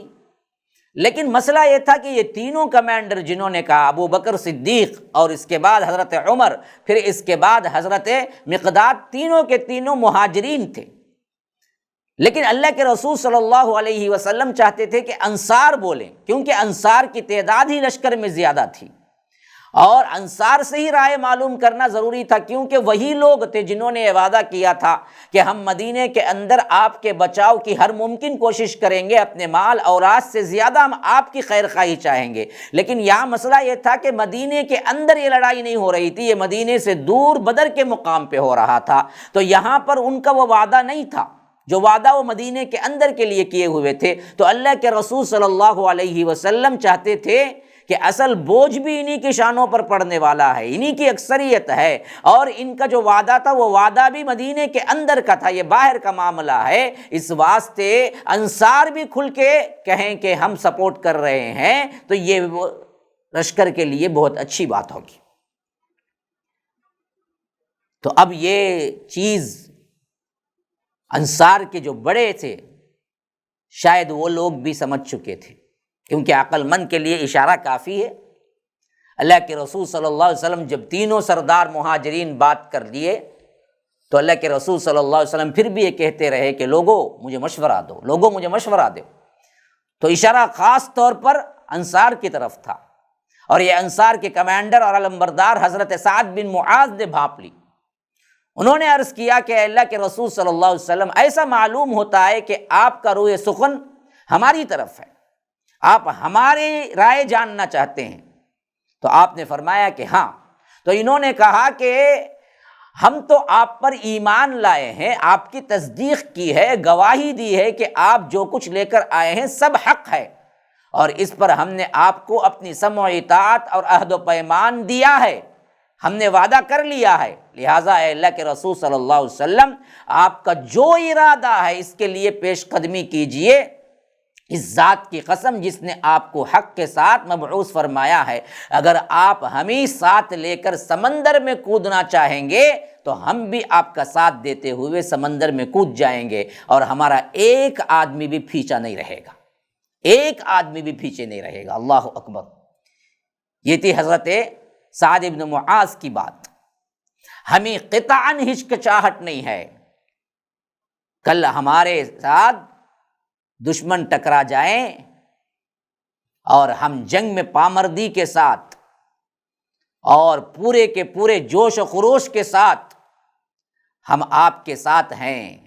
لیکن مسئلہ یہ تھا کہ یہ تینوں کمانڈر جنہوں نے کہا، ابو بکر صدیق اور اس کے بعد حضرت عمر، پھر اس کے بعد حضرت مقداد، تینوں کے تینوں مہاجرین تھے۔ لیکن اللہ کے رسول صلی اللہ علیہ وسلم چاہتے تھے کہ انصار بولیں، کیونکہ انصار کی تعداد ہی لشکر میں زیادہ تھی، اور انصار سے ہی رائے معلوم کرنا ضروری تھا، کیونکہ وہی لوگ تھے جنہوں نے یہ وعدہ کیا تھا کہ ہم مدینے کے اندر آپ کے بچاؤ کی ہر ممکن کوشش کریں گے، اپنے مال اولاد سے زیادہ ہم آپ کی خیر خواہی چاہیں گے۔ لیکن یہاں مسئلہ یہ تھا کہ مدینے کے اندر یہ لڑائی نہیں ہو رہی تھی، یہ مدینے سے دور بدر کے مقام پہ ہو رہا تھا، تو یہاں پر ان کا وہ وعدہ نہیں تھا جو وعدہ وہ مدینے کے اندر کے لیے کیے ہوئے تھے۔ تو اللہ کے رسول صلی اللہ علیہ وسلم چاہتے تھے کہ اصل بوجھ بھی انہی کی شانوں پر پڑنے والا ہے، انہی کی اکثریت ہے، اور ان کا جو وعدہ تھا وہ وعدہ بھی مدینے کے اندر کا تھا، یہ باہر کا معاملہ ہے۔ اس واسطے انصار بھی کھل کے کہیں کہ ہم سپورٹ کر رہے ہیں، تو یہ لشکر کے لیے بہت اچھی بات ہوگی۔ تو اب یہ چیز انصار کے جو بڑے تھے شاید وہ لوگ بھی سمجھ چکے تھے، کیونکہ عقل مند کے لیے اشارہ کافی ہے۔ اللہ کے رسول صلی اللہ علیہ وسلم جب تینوں سردار مہاجرین بات کر لیے تو اللہ کے رسول صلی اللہ علیہ وسلم پھر بھی یہ کہتے رہے کہ لوگوں مجھے مشورہ دو، لوگوں مجھے مشورہ دو۔ تو اشارہ خاص طور پر انصار کی طرف تھا، اور یہ انصار کے کمانڈر اور علمبردار حضرت سعد بن معاذ نے بھانپ لی۔ انہوں نے عرض کیا کہ اللہ کے رسول صلی اللہ علیہ وسلم، ایسا معلوم ہوتا ہے کہ آپ کا روح سخن ہماری طرف ہے، آپ ہماری رائے جاننا چاہتے ہیں۔ تو آپ نے فرمایا کہ ہاں۔ تو انہوں نے کہا کہ ہم تو آپ پر ایمان لائے ہیں، آپ کی تصدیق کی ہے، گواہی دی ہے کہ آپ جو کچھ لے کر آئے ہیں سب حق ہے، اور اس پر ہم نے آپ کو اپنی سمع و اطاعت اور عہد و پیمان دیا ہے، ہم نے وعدہ کر لیا ہے، لہٰذا اے اللہ کے رسول صلی اللہ علیہ وسلم آپ کا جو ارادہ ہے اس کے لیے پیش قدمی کیجئے۔ اس ذات کی قسم جس نے آپ کو حق کے ساتھ مبعوث فرمایا ہے، اگر آپ ہمیں ساتھ لے کر سمندر میں کودنا چاہیں گے تو ہم بھی آپ کا ساتھ دیتے ہوئے سمندر میں کود جائیں گے، اور ہمارا ایک آدمی بھی پیچھا نہیں رہے گا، ایک آدمی بھی پیچھے نہیں رہے گا۔ اللہ اکبر۔ یہ تھی حضرت سعد بن معاذ کی بات۔ ہمیں قطعاً ہچکچاہٹ نہیں ہے، کل ہمارے ساتھ دشمن ٹکرا جائیں اور ہم جنگ میں پامردی کے ساتھ اور پورے کے پورے جوش و خروش کے ساتھ ہم آپ کے ساتھ ہیں،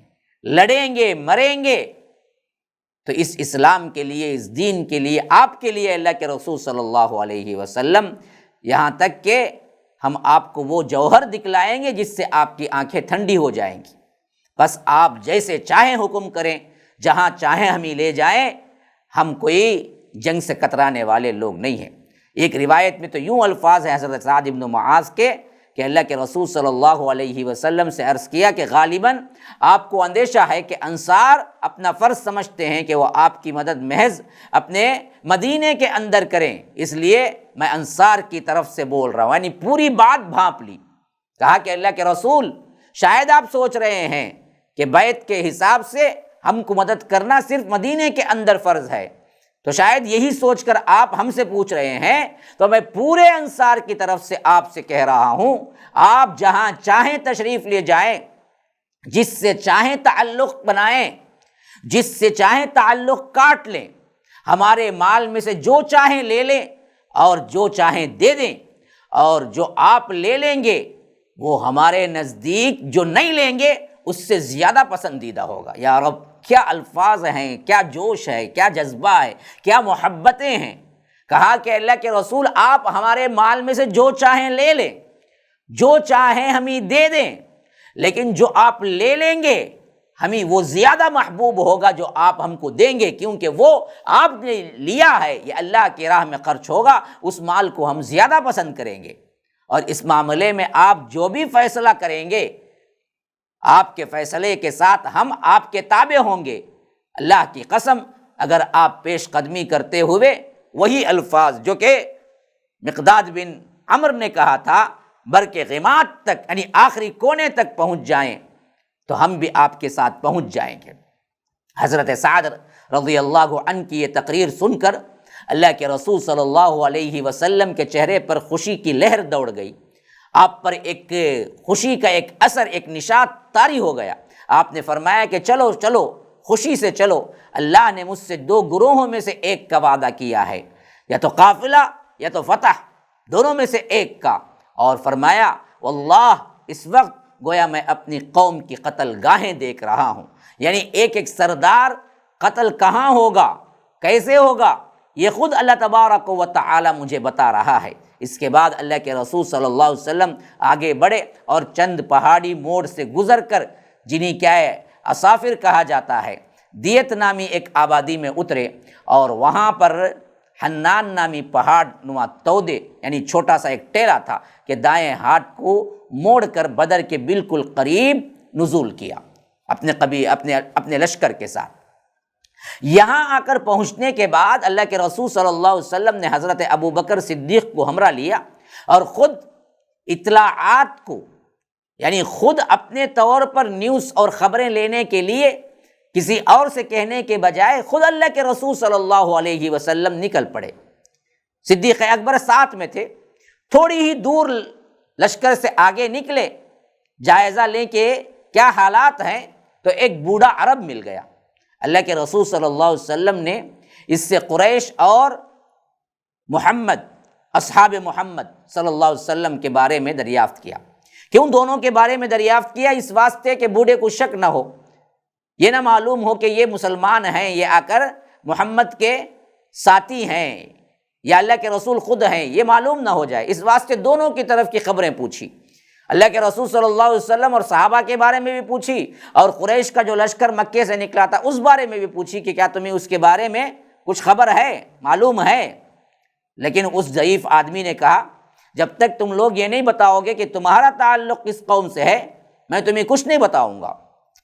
لڑیں گے، مریں گے، تو اس اسلام کے لیے، اس دین کے لیے، آپ کے لیے اللہ کے رسول صلی اللہ علیہ وسلم، یہاں تک کہ ہم آپ کو وہ جوہر دکھلائیں گے جس سے آپ کی آنکھیں ٹھنڈی ہو جائیں گی، بس آپ جیسے چاہیں حکم کریں، جہاں چاہیں ہمیں لے جائیں، ہم کوئی جنگ سے کترانے والے لوگ نہیں ہیں۔ ایک روایت میں تو یوں الفاظ ہیں حضرت سعد بن معاذ کے کہ اللہ کے رسول صلی اللہ علیہ وسلم سے عرض کیا کہ غالباً آپ کو اندیشہ ہے کہ انصار اپنا فرض سمجھتے ہیں کہ وہ آپ کی مدد محض اپنے مدینے کے اندر کریں، اس لیے میں انصار کی طرف سے بول رہا ہوں، یعنی پوری بات بھانپ لی۔ کہا کہ اللہ کے رسول، شاید آپ سوچ رہے ہیں کہ بیعت کے حساب سے ہم کو مدد کرنا صرف مدینے کے اندر فرض ہے، تو شاید یہی سوچ کر آپ ہم سے پوچھ رہے ہیں، تو میں پورے انصار کی طرف سے آپ سے کہہ رہا ہوں، آپ جہاں چاہیں تشریف لے جائیں، جس سے چاہیں تعلق بنائیں، جس سے چاہیں تعلق کاٹ لیں، ہمارے مال میں سے جو چاہیں لے لیں اور جو چاہیں دے دیں، اور جو آپ لے لیں گے وہ ہمارے نزدیک جو نہیں لیں گے اس سے زیادہ پسندیدہ ہوگا۔ یا رب، کیا الفاظ ہیں، کیا جوش ہے، کیا جذبہ ہے، کیا محبتیں ہیں۔ کہا کہ اللہ کے رسول، آپ ہمارے مال میں سے جو چاہیں لے لیں، جو چاہیں ہمیں دے دیں، لیکن جو آپ لے لیں گے ہمیں وہ زیادہ محبوب ہوگا جو آپ ہم کو دیں گے، کیونکہ وہ آپ نے لیا ہے، یہ اللہ کی راہ میں خرچ ہوگا، اس مال کو ہم زیادہ پسند کریں گے، اور اس معاملے میں آپ جو بھی فیصلہ کریں گے، آپ کے فیصلے کے ساتھ ہم آپ کے تابع ہوں گے۔ اللہ کی قسم، اگر آپ پیش قدمی کرتے ہوئے وہی الفاظ جو کہ مقداد بن عمر نے کہا تھا، برکِ غماد تک، یعنی آخری کونے تک پہنچ جائیں، تو ہم بھی آپ کے ساتھ پہنچ جائیں گے۔ حضرت سعد رضی اللہ عنہ کی یہ تقریر سن کر اللہ کے رسول صلی اللہ علیہ وسلم کے چہرے پر خوشی کی لہر دوڑ گئی، آپ پر ایک خوشی کا ایک اثر، ایک نشاط طاری ہو گیا۔ آپ نے فرمایا کہ چلو چلو، خوشی سے چلو، اللہ نے مجھ سے دو گروہوں میں سے ایک کا وعدہ کیا ہے، یا تو قافلہ یا تو فتح، دونوں میں سے ایک کا، اور فرمایا واللہ اس وقت گویا میں اپنی قوم کی قتل گاہیں دیکھ رہا ہوں، یعنی ایک ایک سردار قتل کہاں ہوگا، کیسے ہوگا، یہ خود اللہ تبارک و تعالی مجھے بتا رہا ہے۔ اس کے بعد اللہ کے رسول صلی اللہ علیہ وسلم آگے بڑھے اور چند پہاڑی موڑ سے گزر کر، جنہیں کیا ہے اصافر کہا جاتا ہے، دیت نامی ایک آبادی میں اترے، اور وہاں پر حنان نامی پہاڑ نما تودے، یعنی چھوٹا سا ایک ٹیلا تھا کہ دائیں ہاتھ کو موڑ کر بدر کے بالکل قریب نزول کیا اپنے لشکر کے ساتھ۔ یہاں آ کر پہنچنے کے بعد اللہ کے رسول صلی اللہ علیہ وسلم نے حضرت ابو بکر صدیق کو ہمراہ لیا، اور خود اطلاعات کو، یعنی خود اپنے طور پر نیوز اور خبریں لینے کے لیے کسی اور سے کہنے کے بجائے خود اللہ کے رسول صلی اللہ علیہ وسلم نکل پڑے۔ صدیق اکبر ساتھ میں تھے، تھوڑی ہی دور لشکر سے آگے نکلے جائزہ لیں کہ کیا حالات ہیں، تو ایک بوڑھا عرب مل گیا۔ اللہ کے رسول صلی اللہ علیہ وسلم نے اس سے قریش اور محمد، اصحاب محمد صلی اللہ علیہ وسلم کے بارے میں دریافت کیا۔ کیوں دونوں کے بارے میں دریافت کیا؟ اس واسطے کہ بوڑھے کو شک نہ ہو، یہ نہ معلوم ہو کہ یہ مسلمان ہیں، یہ آ کر محمد کے ساتھی ہیں یا اللہ کے رسول خود ہیں، یہ معلوم نہ ہو جائے، اس واسطے دونوں کی طرف کی خبریں پوچھی۔ اللہ کے رسول صلی اللہ علیہ وسلم اور صحابہ کے بارے میں بھی پوچھی، اور قریش کا جو لشکر مکے سے نکلا تھا اس بارے میں بھی پوچھی کہ کیا تمہیں اس کے بارے میں کچھ خبر ہے، معلوم ہے۔ لیکن اس ضعیف آدمی نے کہا، جب تک تم لوگ یہ نہیں بتاؤ گے کہ تمہارا تعلق کس قوم سے ہے، میں تمہیں کچھ نہیں بتاؤں گا۔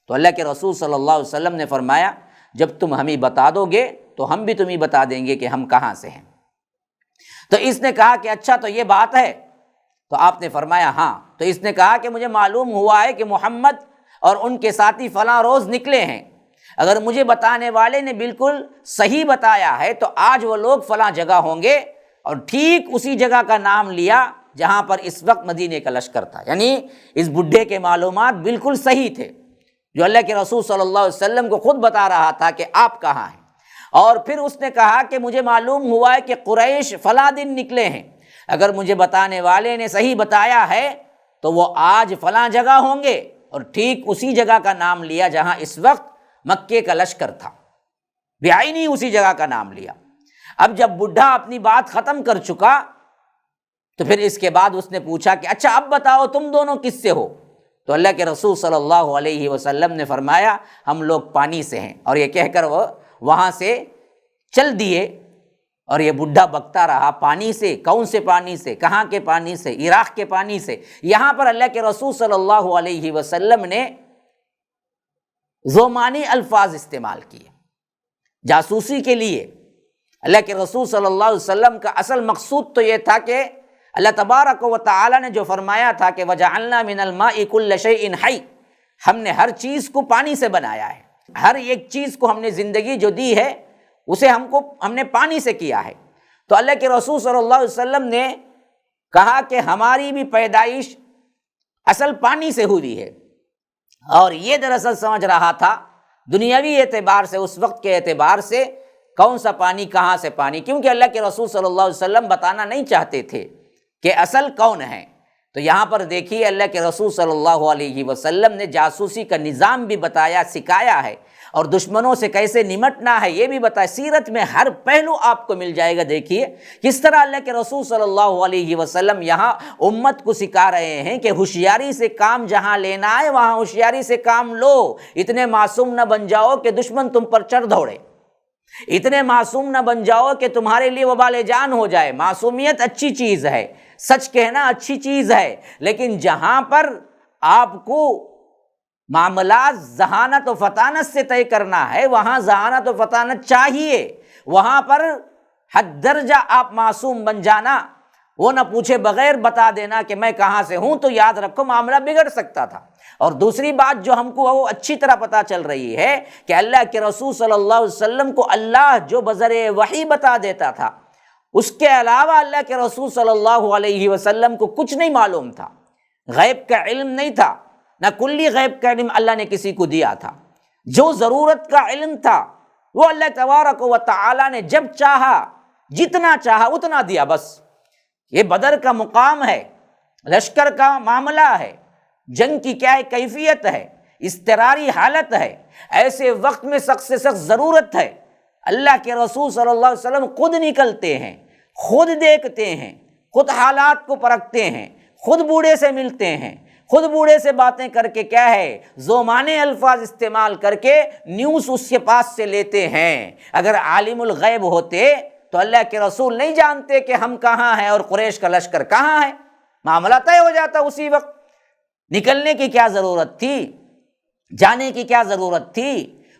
تو اللہ کے رسول صلی اللہ علیہ وسلم نے فرمایا، جب تم ہمیں بتا دو گے تو ہم بھی تمہیں بتا دیں گے کہ ہم کہاں سے ہیں۔ تو اس نے کہا کہ اچھا تو یہ بات ہے، تو آپ نے فرمایا ہاں۔ تو اس نے کہا کہ مجھے معلوم ہوا ہے کہ محمد اور ان کے ساتھی فلاں روز نکلے ہیں، اگر مجھے بتانے والے نے بالکل صحیح بتایا ہے تو آج وہ لوگ فلاں جگہ ہوں گے، اور ٹھیک اسی جگہ کا نام لیا جہاں پر اس وقت مدینے کا لشکر تھا۔ یعنی اس بڈھے کے معلومات بالکل صحیح تھے، جو اللہ کے رسول صلی اللہ علیہ وسلم کو خود بتا رہا تھا کہ آپ کہاں ہیں۔ اور پھر اس نے کہا کہ مجھے معلوم ہوا ہے کہ قریش فلاں دن نکلے ہیں، اگر مجھے بتانے والے نے صحیح بتایا ہے تو وہ آج فلاں جگہ ہوں گے، اور ٹھیک اسی جگہ کا نام لیا جہاں اس وقت مکے کا لشکر تھا، بعینی اسی جگہ کا نام لیا۔ اب جب بڈھا اپنی بات ختم کر چکا تو پھر اس کے بعد اس نے پوچھا کہ اچھا اب بتاؤ تم دونوں کس سے ہو؟ تو اللہ کے رسول صلی اللہ علیہ وسلم نے فرمایا ہم لوگ پانی سے ہیں، اور یہ کہہ کر وہ وہاں سے چل دیے۔ اور یہ بڈھا بکتا رہا، پانی سے؟ کون سے پانی سے؟ کہاں کے پانی سے؟ عراق کے پانی سے۔ یہاں پر اللہ کے رسول صلی اللہ علیہ وسلم نے ذومانی الفاظ استعمال کیے جاسوسی کے لیے۔ اللہ کے رسول صلی اللہ علیہ وسلم کا اصل مقصود تو یہ تھا کہ اللہ تبارک و تعالیٰ نے جو فرمایا تھا کہ وَجَعَلْنَا مِنَ الْمَاءِ كُلَّ شَيْءٍ حَيٍّ، ہم نے ہر چیز کو پانی سے بنایا ہے، ہر ایک چیز کو ہم نے زندگی جو دی ہے اسے ہم نے پانی سے کیا ہے۔ تو اللہ کے رسول صلی اللہ علیہ وسلم نے کہا کہ ہماری بھی پیدائش اصل پانی سے ہوئی ہے، اور یہ دراصل سمجھ رہا تھا دنیاوی اعتبار سے، اس وقت کے اعتبار سے کون سا پانی کہاں سے پانی، کیونکہ اللہ کے رسول صلی اللہ علیہ وسلم بتانا نہیں چاہتے تھے کہ اصل کون ہے۔ تو یہاں پر دیکھیے اللہ کے رسول صلی اللہ علیہ وسلم نے جاسوسی کا نظام بھی بتایا، سکھایا ہے، اور دشمنوں سے کیسے نمٹنا ہے یہ بھی بتایا۔ سیرت میں ہر پہلو آپ کو مل جائے گا۔ دیکھیے کس طرح اللہ کے رسول صلی اللہ علیہ وسلم یہاں امت کو سکھا رہے ہیں کہ ہوشیاری سے کام جہاں لینا ہے وہاں ہوشیاری سے کام لو، اتنے معصوم نہ بن جاؤ کہ دشمن تم پر چڑھ دوڑے، اتنے معصوم نہ بن جاؤ کہ تمہارے لیے وبال جان ہو جائے۔ معصومیت اچھی چیز ہے، سچ کہنا اچھی چیز ہے، لیکن جہاں پر آپ کو معاملات ذہانت و فطانت سے طے کرنا ہے وہاں ذہانت و فطانت چاہیے۔ وہاں پر حد درجہ آپ معصوم بن جانا، وہ نہ پوچھے بغیر بتا دینا کہ میں کہاں سے ہوں، تو یاد رکھو معاملہ بگڑ سکتا تھا۔ اور دوسری بات جو ہم کو وہ اچھی طرح پتہ چل رہی ہے کہ اللہ کے رسول صلی اللہ علیہ وسلم کو اللہ جو بذریعہ وحی بتا دیتا تھا، اس کے علاوہ اللہ کے رسول صلی اللہ علیہ وسلم کو کچھ نہیں معلوم تھا، غیب کا علم نہیں تھا، نہ کلی غیب کا علم اللہ نے کسی کو دیا تھا۔ جو ضرورت کا علم تھا وہ اللہ تبارک و تعالیٰ نے جب چاہا جتنا چاہا اتنا دیا۔ بس یہ بدر کا مقام ہے، لشکر کا معاملہ ہے، جنگ کی کیا کیفیت ہے، اضطراری حالت ہے، ایسے وقت میں سخت سے سخت ضرورت ہے۔ اللہ کے رسول صلی اللہ علیہ وسلم خود نکلتے ہیں، خود دیکھتے ہیں، خود حالات کو پرکھتے ہیں، خود بوڑھے سے ملتے ہیں، خود بوڑھے سے باتیں کر کے کیا ہے ذومانے الفاظ استعمال کر کے نیوز اس کے پاس سے لیتے ہیں۔ اگر عالم الغیب ہوتے تو اللہ کے رسول نہیں جانتے کہ ہم کہاں ہیں اور قریش کا لشکر کہاں ہے، معاملہ طے ہو جاتا اسی وقت۔ نکلنے کی کیا ضرورت تھی، جانے کی کیا ضرورت تھی،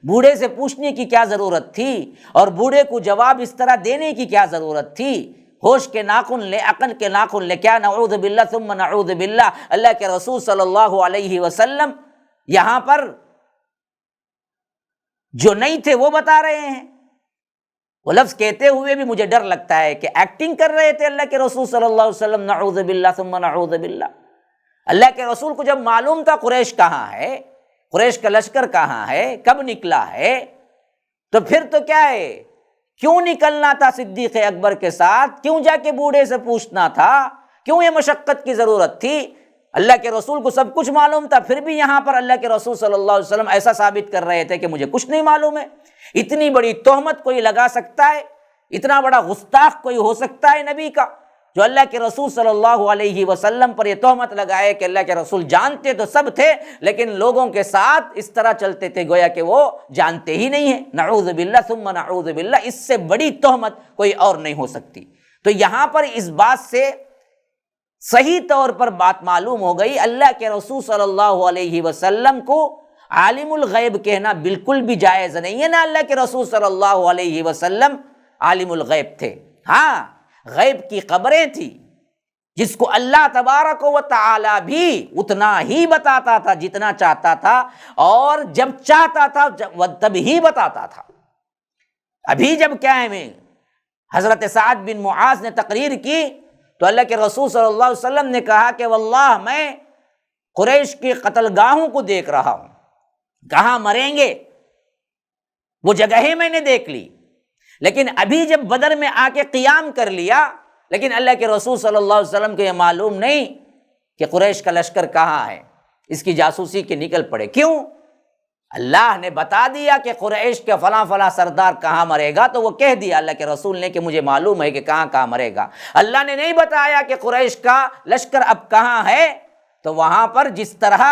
بوڑھے سے پوچھنے کی کیا ضرورت تھی، اور بوڑھے کو جواب اس طرح دینے کی کیا ضرورت تھی۔ ہوش کے ناخن لے، عقل کے ناخن لے، کیا نعوذ باللہ ثم نعوذ باللہ۔ اللہ کے رسول صلی اللہ علیہ وسلم یہاں پر جو نہیں تھے وہ بتا رہے ہیں۔ وہ لفظ کہتے ہوئے بھی مجھے ڈر لگتا ہے کہ ایکٹنگ کر رہے تھے اللہ کے رسول صلی اللہ علیہ وسلم، نعوذ باللہ ثم نعوذ باللہ۔ اللہ کے رسول کو جب معلوم تھا قریش کہاں ہے، قریش کا لشکر کہاں ہے، کب نکلا ہے، تو پھر تو کیا ہے، کیوں نکلنا تھا صدیق اکبر کے ساتھ، کیوں جا کے بوڑھے سے پوچھنا تھا، کیوں یہ مشقت کی ضرورت تھی۔ اللہ کے رسول کو سب کچھ معلوم تھا، پھر بھی یہاں پر اللہ کے رسول صلی اللہ علیہ وسلم ایسا ثابت کر رہے تھے کہ مجھے کچھ نہیں معلوم ہے۔ اتنی بڑی تہمت کوئی لگا سکتا ہے، اتنا بڑا گستاخ کوئی ہو سکتا ہے نبی کا، جو اللہ کے رسول صلی اللہ علیہ وسلم پر یہ تہمت لگائے کہ اللہ کے رسول جانتے تو سب تھے لیکن لوگوں کے ساتھ اس طرح چلتے تھے گویا کہ وہ جانتے ہی نہیں ہیں۔ نعوذ باللہ ثم نعوذ باللہ، اس سے بڑی تہمت کوئی اور نہیں ہو سکتی۔ تو یہاں پر اس بات سے صحیح طور پر بات معلوم ہو گئی، اللہ کے رسول صلی اللہ علیہ وسلم کو عالم الغیب کہنا بالکل بھی جائز نہیں ہے، نہ اللہ کے رسول صلی اللہ علیہ وسلم عالم الغیب تھے۔ ہاں غیب کی خبریں تھی جس کو اللہ تبارک و تعالی بھی اتنا ہی بتاتا تھا جتنا چاہتا تھا، اور جب چاہتا تھا تب ہی بتاتا تھا۔ ابھی جب کیا ہے حضرت سعد بن معاذ نے تقریر کی تو اللہ کے رسول صلی اللہ علیہ وسلم نے کہا کہ واللہ میں قریش کی قتل گاہوں کو دیکھ رہا ہوں، کہاں مریں گے وہ جگہیں میں نے دیکھ لی، لیکن ابھی جب بدر میں آ کے قیام کر لیا، لیکن اللہ کے رسول صلی اللہ علیہ وسلم کو یہ معلوم نہیں کہ قریش کا لشکر کہاں ہے۔ اس کی جاسوسی کے نکل پڑے۔ کیوں؟ اللہ نے بتا دیا کہ قریش کے فلاں فلاں سردار کہاں مرے گا، تو وہ کہہ دیا اللہ کے رسول نے کہ مجھے معلوم ہے کہ کہاں کہاں مرے گا۔ اللہ نے نہیں بتایا کہ قریش کا لشکر اب کہاں ہے، تو وہاں پر جس طرح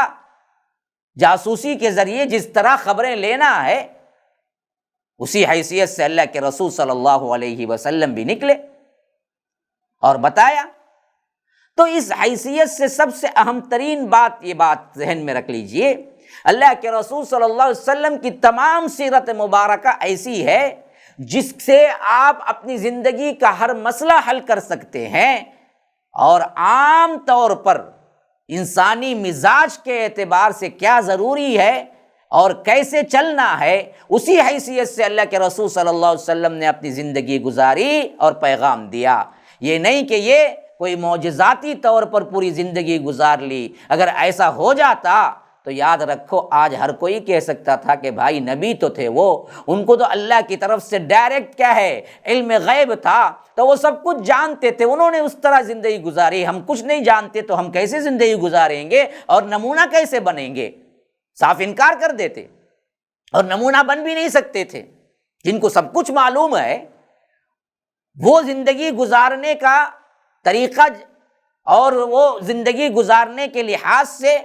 جاسوسی کے ذریعے جس طرح خبریں لینا ہے، اسی حیثیت سے اللہ کے رسول صلی اللہ علیہ وسلم بھی نکلے اور بتایا۔ تو اس حیثیت سے سب سے اہم ترین بات، یہ بات ذہن میں رکھ لیجئے، اللہ کے رسول صلی اللہ علیہ وسلم کی تمام سیرت مبارکہ ایسی ہے جس سے آپ اپنی زندگی کا ہر مسئلہ حل کر سکتے ہیں، اور عام طور پر انسانی مزاج کے اعتبار سے کیا ضروری ہے اور کیسے چلنا ہے، اسی حیثیت سے اللہ کے رسول صلی اللہ علیہ وسلم نے اپنی زندگی گزاری اور پیغام دیا۔ یہ نہیں کہ یہ کوئی معجزاتی طور پر پوری زندگی گزار لی۔ اگر ایسا ہو جاتا تو یاد رکھو آج ہر کوئی کہہ سکتا تھا کہ بھائی نبی تو تھے وہ، ان کو تو اللہ کی طرف سے ڈائریکٹ کیا ہے علم غیب تھا، تو وہ سب کچھ جانتے تھے، انہوں نے اس طرح زندگی گزاری۔ ہم کچھ نہیں جانتے تو ہم کیسے زندگی گزاریں گے اور نمونہ کیسے بنیں گے؟ صاف انکار کر دیتے، اور نمونہ بن بھی نہیں سکتے تھے۔ جن کو سب کچھ معلوم ہے وہ زندگی گزارنے کا طریقہ اور وہ زندگی گزارنے کے لحاظ سے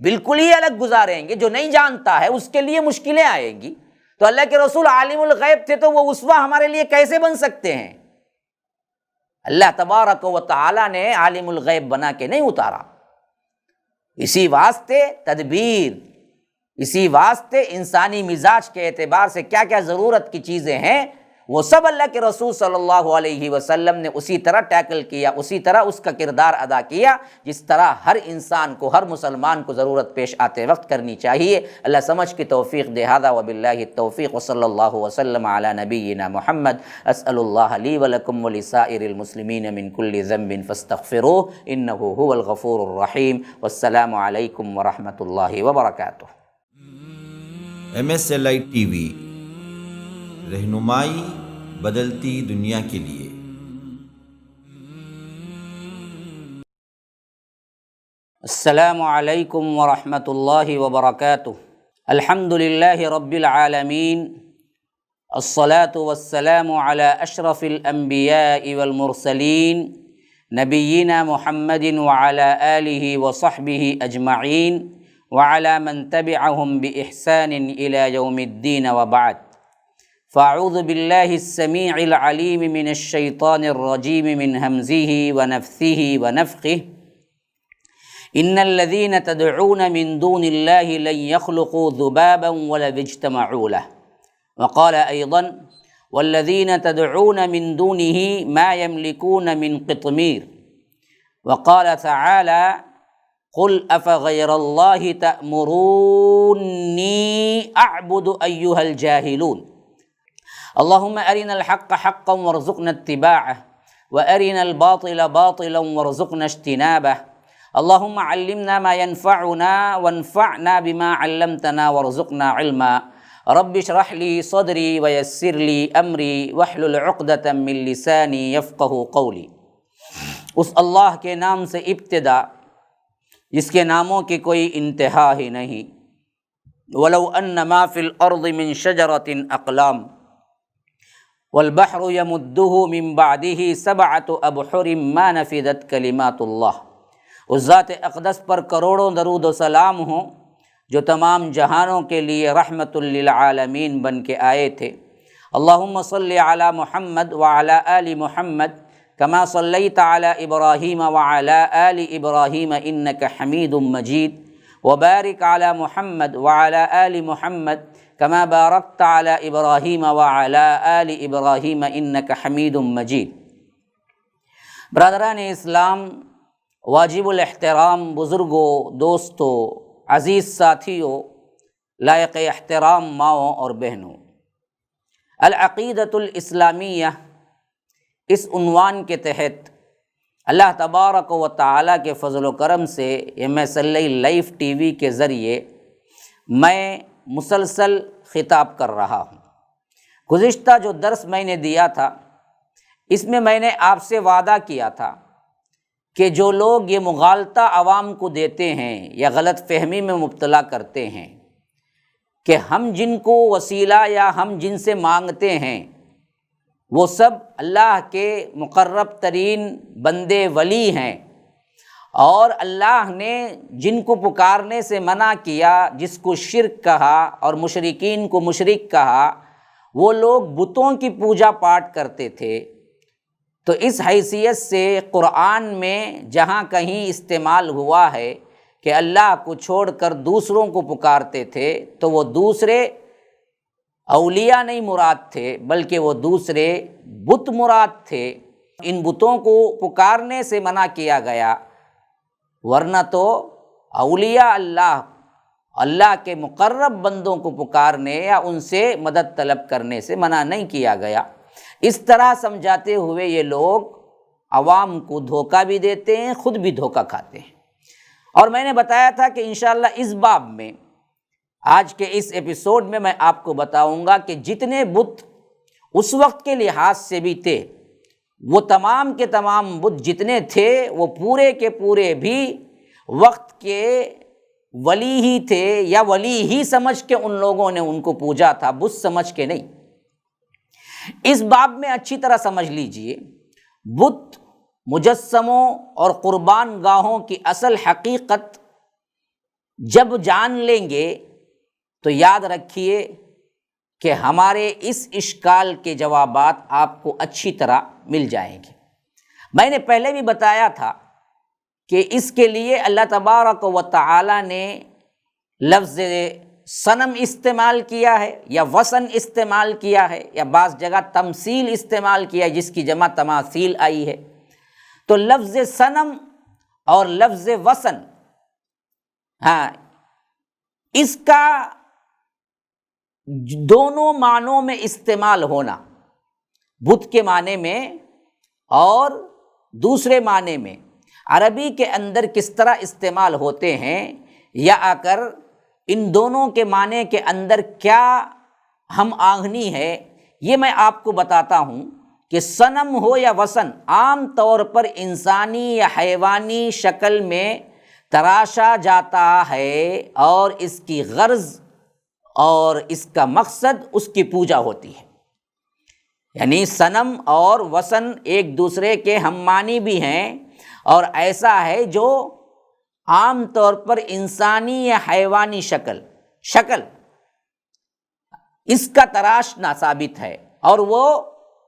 بالکل ہی الگ گزاریں گے۔ جو نہیں جانتا ہے اس کے لیے مشکلیں آئیں گی۔ تو اللہ کے رسول عالم الغیب تھے تو وہ اسوہ ہمارے لیے کیسے بن سکتے ہیں؟ اللہ تبارک و تعالی نے عالم الغیب بنا کے نہیں اتارا۔ اسی واسطے تدبیر، اسی واسطے انسانی مزاج کے اعتبار سے کیا کیا ضرورت کی چیزیں ہیں وہ سب اللہ کے رسول صلی اللہ علیہ وسلم نے اسی طرح ٹیکل کیا، اسی طرح اس کا کردار ادا کیا جس طرح ہر انسان کو، ہر مسلمان کو ضرورت پیش آتے وقت کرنی چاہیے۔ اللہ سمجھ کی توفیق دے۔ ھذا وباللہ التوفیق، وصلی اللہ وسلم علی نبینا محمد۔ اسأل اللہ لی ولکم ولسائر المسلمین من کل ذنب فاستغفروہ انہ هو الغفور الرحیم۔ والسلام علیکم ورحمۃ اللہ وبرکاتہ۔ MSLI TV، رہنمائی بدلتی دنیا کے لیے۔ السلام علیکم ورحمۃ اللہ وبرکاتہ۔ الحمد للہ رب العالمین، الصلاة والسلام علی اشرف الانبیاء والمرسلین، نبینا محمد وعلی آلہ وصحبہ اجمعین، وعلی من تبعہم بإحسان الی یوم الدین، وبعد۔ فاعوذ باللہ السمیع العلیم من الشیطان الرجیم من ہمزہ ونفثہ ونفخہ۔ ان الذین تدعون من دون اللہ لن يخلقوا ذبابا ولو اجتمعوا له۔ وقال ایضا والذین تدعون من دونه ما يملكون من قطمیر۔ وقال تعالی قل افغیر اللہ تأمرونی اعبد ایہا الجاہلون۔ اللہم ارنا الحق حقا وارزقنا اتباعہ وارنا الباطل باطلا وارزقنا اجتنابہ۔ اللہم علمنا ما ينفعنا وانفعنا بما علمتنا وارزقنا علما۔ رب اشرح لی صدری ویسر لی امری واحلل عقدۃ من لسانی یفقہوا قولی۔ اس اللہ کے نام سے ابتدا جس کے ناموں کی کوئی انتہا ہی نہیں۔ ولو ان ما فی الارض من شجرۃ اقلام والبحر یمدہ من بعدہ سبعۃ ابحر ما نفدت کلمات اللہ۔ اس ذات اقدس پر کروڑوں درود و سلام ہوں جو تمام جہانوں کے لیے رحمت للعالمین بن کے آئے تھے۔ اللہم صلی علی محمد وعلی آل محمد کما صلیت علی ابراہیم وعلی آل ابراہیم انک حمید مجید، وبارک علی محمد وعلی آل محمد کما بارکت علی ابراہیم وعلی آل ابراہیم انک حمید مجید۔ برادران اسلام، واجب الاحترام بزرگوں، دوستوں، عزیز ساتھیوں، لائق احترام ماؤں اور بہنوں، العقیدۃ الاسلامیہ، اس عنوان کے تحت اللہ تبارک و تعالیٰ کے فضل و کرم سے MSLI لائف TV کے ذریعے میں مسلسل خطاب کر رہا ہوں۔ گزشتہ جو درس میں نے دیا تھا اس میں نے آپ سے وعدہ کیا تھا کہ جو لوگ یہ مغالطہ عوام کو دیتے ہیں یا غلط فہمی میں مبتلا کرتے ہیں کہ ہم جن کو وسیلہ یا ہم جن سے مانگتے ہیں وہ سب اللہ کے مقرب ترین بندے ولی ہیں، اور اللہ نے جن کو پکارنے سے منع کیا، جس کو شرک کہا اور مشرکین کو مشرک کہا، وہ لوگ بتوں کی پوجا پاٹ کرتے تھے۔ تو اس حیثیت سے قرآن میں جہاں کہیں استعمال ہوا ہے کہ اللہ کو چھوڑ کر دوسروں کو پکارتے تھے، تو وہ دوسرے اولیاء نہیں مراد تھے، بلکہ وہ دوسرے بت مراد تھے۔ ان بتوں کو پکارنے سے منع کیا گیا، ورنہ تو اولیاء اللہ کے مقرب بندوں کو پکارنے یا ان سے مدد طلب کرنے سے منع نہیں کیا گیا۔ اس طرح سمجھاتے ہوئے یہ لوگ عوام کو دھوکہ بھی دیتے ہیں، خود بھی دھوکہ کھاتے ہیں۔ اور میں نے بتایا تھا کہ انشاءاللہ اس باب میں آج کے اس ایپیسوڈ میں آپ کو بتاؤں گا کہ جتنے بت اس وقت کے لحاظ سے بھی تھے، وہ تمام کے تمام بت جتنے تھے وہ پورے کے پورے بھی وقت کے ولی ہی تھے، یا ولی ہی سمجھ کے ان لوگوں نے ان کو پوجا تھا، بت سمجھ کے نہیں۔ اس باب میں اچھی طرح سمجھ لیجئے، بت مجسموں اور قربان گاہوں کی اصل حقیقت جب جان لیں گے تو یاد رکھیے کہ ہمارے اس اشکال کے جوابات آپ کو اچھی طرح مل جائیں گے۔ میں نے پہلے بھی بتایا تھا کہ اس کے لیے اللہ تبارک و تعالی نے لفظ صنم استعمال کیا ہے، یا وثن استعمال کیا ہے، یا بعض جگہ تمثیل استعمال کیا ہے جس کی جمع تماثیل آئی ہے۔ تو لفظ صنم اور لفظ وثن، اس کا دونوں معنوں میں استعمال ہونا، بت کے معنی میں اور دوسرے معنی میں، عربی کے اندر کس طرح استعمال ہوتے ہیں، یا آ کر ان دونوں کے معنی کے اندر کیا ہم آہنی ہے، یہ میں آپ کو بتاتا ہوں کہ صنم ہو یا وثن عام طور پر انسانی یا حیوانی شکل میں تراشا جاتا ہے، اور اس کی غرض اور اس کا مقصد اس کی پوجا ہوتی ہے۔ یعنی صنم اور وثن ایک دوسرے کے ہم معنی بھی ہیں، اور ایسا ہے جو عام طور پر انسانی یا حیوانی شکل اس کا تراشنا ثابت ہے، اور وہ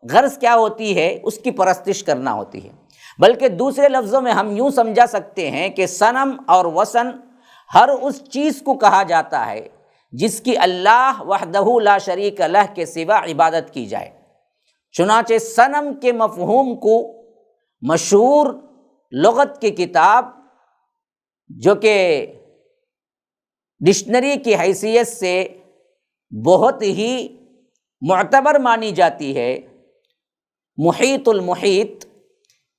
غرض کیا ہوتی ہے، اس کی پرستش کرنا ہوتی ہے۔ بلکہ دوسرے لفظوں میں ہم یوں سمجھا سکتے ہیں کہ صنم اور وثن ہر اس چیز کو کہا جاتا ہے جس کی اللہ وحدہ لا شریک لہ کے سوا عبادت کی جائے۔ چنانچہ صنم کے مفہوم کو مشہور لغت کی کتاب جو کہ ڈکشنری کی حیثیت سے بہت ہی معتبر مانی جاتی ہے، محیط المحیط،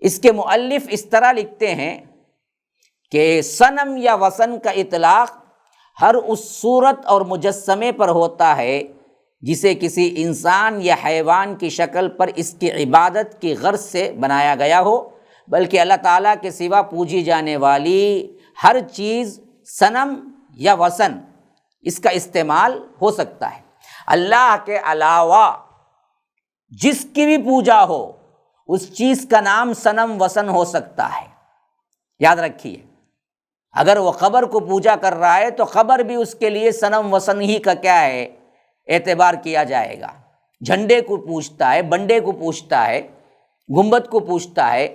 اس کے مؤلف اس طرح لکھتے ہیں کہ صنم یا وثن کا اطلاق ہر اس صورت اور مجسمے پر ہوتا ہے جسے کسی انسان یا حیوان کی شکل پر اس کی عبادت کی غرض سے بنایا گیا ہو، بلکہ اللہ تعالیٰ کے سوا پوجی جانے والی ہر چیز صنم یا وثن اس کا استعمال ہو سکتا ہے۔ اللہ کے علاوہ جس کی بھی پوجا ہو اس چیز کا نام صنم وثن ہو سکتا ہے۔ یاد رکھیے، اگر وہ قبر کو پوجا کر رہا ہے تو قبر بھی اس کے لیے صنم وثن ہی کا کیا ہے، اعتبار کیا جائے گا۔ جھنڈے کو پوجتا ہے، بنڈے کو پوجتا ہے، گنبد کو پوجتا ہے،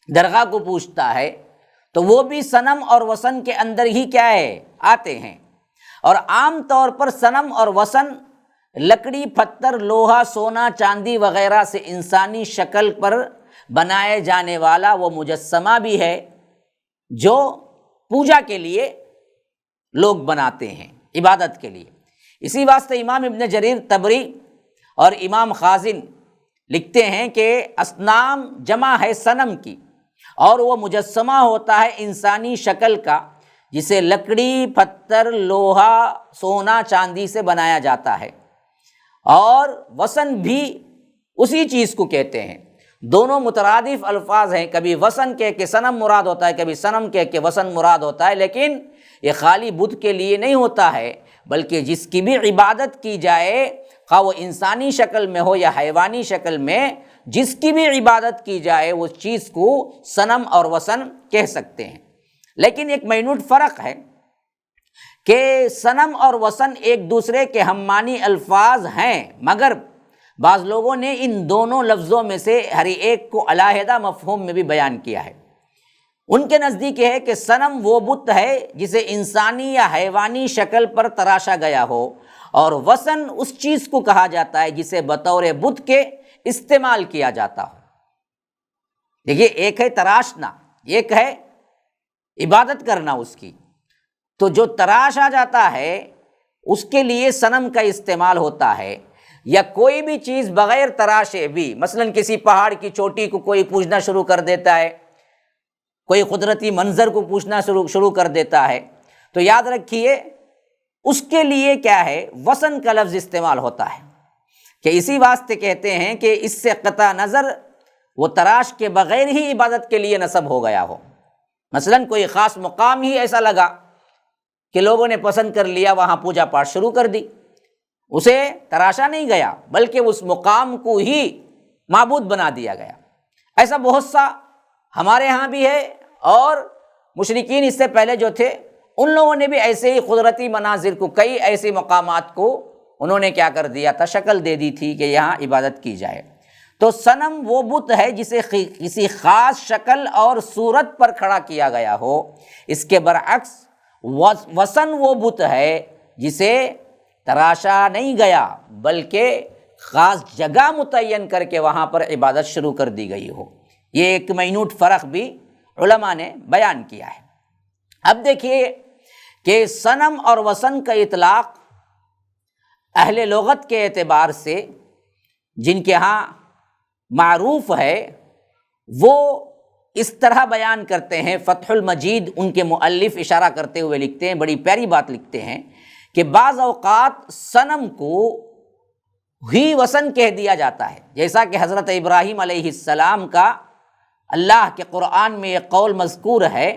درگاہ کو پوجتا ہے، تو وہ بھی صنم اور وثن کے اندر ہی کیا ہے، آتے ہیں۔ اور عام طور پر صنم اور وثن لکڑی، پتھر، لوہا، سونا، چاندی وغیرہ سے انسانی شکل پر بنائے جانے والا وہ مجسمہ بھی ہے جو پوجا کے لیے لوگ بناتے ہیں، عبادت کے لیے۔ اسی واسطے امام ابن جریر طبری اور امام خازن لکھتے ہیں کہ اصنام جمع ہے صنم کی، اور وہ مجسمہ ہوتا ہے انسانی شکل کا جسے لکڑی، پتھر، لوہا، سونا، چاندی سے بنایا جاتا ہے۔ اور وثن بھی اسی چیز کو کہتے ہیں۔ دونوں مترادف الفاظ ہیں، کبھی وثن کہہ کے صنم مراد ہوتا ہے، کبھی صنم کہہ کے وثن مراد ہوتا ہے، لیکن یہ خالی بت کے لیے نہیں ہوتا ہے، بلکہ جس کی بھی عبادت کی جائے، خواہ وہ انسانی شکل میں ہو یا حیوانی شکل میں، جس کی بھی عبادت کی جائے اس چیز کو صنم اور وثن کہہ سکتے ہیں۔ لیکن ایک مائنوٹ فرق ہے کہ صنم اور وثن ایک دوسرے کے ہم معنی الفاظ ہیں، مگر بعض لوگوں نے ان دونوں لفظوں میں سے ہر ایک کو علیحدہ مفہوم میں بھی بیان کیا ہے۔ ان کے نزدیک یہ ہے کہ صنم وہ بت ہے جسے انسانی یا حیوانی شکل پر تراشا گیا ہو، اور وثن اس چیز کو کہا جاتا ہے جسے بطور بت کے استعمال کیا جاتا ہو۔ دیکھیے، ایک ہے تراشنا، ایک ہے عبادت کرنا اس کی۔ تو جو تراشا جاتا ہے اس کے لیے صنم کا استعمال ہوتا ہے، یا کوئی بھی چیز بغیر تراشے بھی، مثلا کسی پہاڑ کی چوٹی کو کوئی پوجنا شروع کر دیتا ہے، کوئی قدرتی منظر کو پوچھنا شروع کر دیتا ہے، تو یاد رکھیے اس کے لیے کیا ہے، وثن کا لفظ استعمال ہوتا ہے، کہ اسی واسطے کہتے ہیں کہ اس سے قطع نظر وہ تراش کے بغیر ہی عبادت کے لیے نصب ہو گیا ہو۔ مثلا کوئی خاص مقام ہی ایسا لگا کہ لوگوں نے پسند کر لیا، وہاں پوجا پاٹ شروع کر دی، اسے تراشا نہیں گیا بلکہ اس مقام کو ہی معبود بنا دیا گیا۔ ایسا بہت سا ہمارے ہاں بھی ہے، اور مشرکین اس سے پہلے جو تھے ان لوگوں نے بھی ایسے ہی قدرتی مناظر کو، کئی ایسے مقامات کو انہوں نے کیا کر دیا تھا، شکل دے دی تھی کہ یہاں عبادت کی جائے۔ تو صنم وہ بت ہے جسے کسی خاص شکل اور صورت پر کھڑا کیا گیا ہو، اس کے برعکس وثن وہ بت ہے جسے تراشا نہیں گیا بلکہ خاص جگہ متعین کر کے وہاں پر عبادت شروع کر دی گئی ہو۔ یہ ایک مائنوٹ فرق بھی علماء نے بیان کیا ہے۔ اب دیکھیے کہ صنم اور وثن کا اطلاق اہل لغت کے اعتبار سے جن کے ہاں معروف ہے، وہ اس طرح بیان کرتے ہیں۔ فتح المجید ان کے مؤلف اشارہ کرتے ہوئے لکھتے ہیں، بڑی پیاری بات لکھتے ہیں کہ بعض اوقات صنم کو ہی وثن کہہ دیا جاتا ہے، جیسا کہ حضرت ابراہیم علیہ السلام کا اللہ کے قرآن میں یہ قول مذکور ہے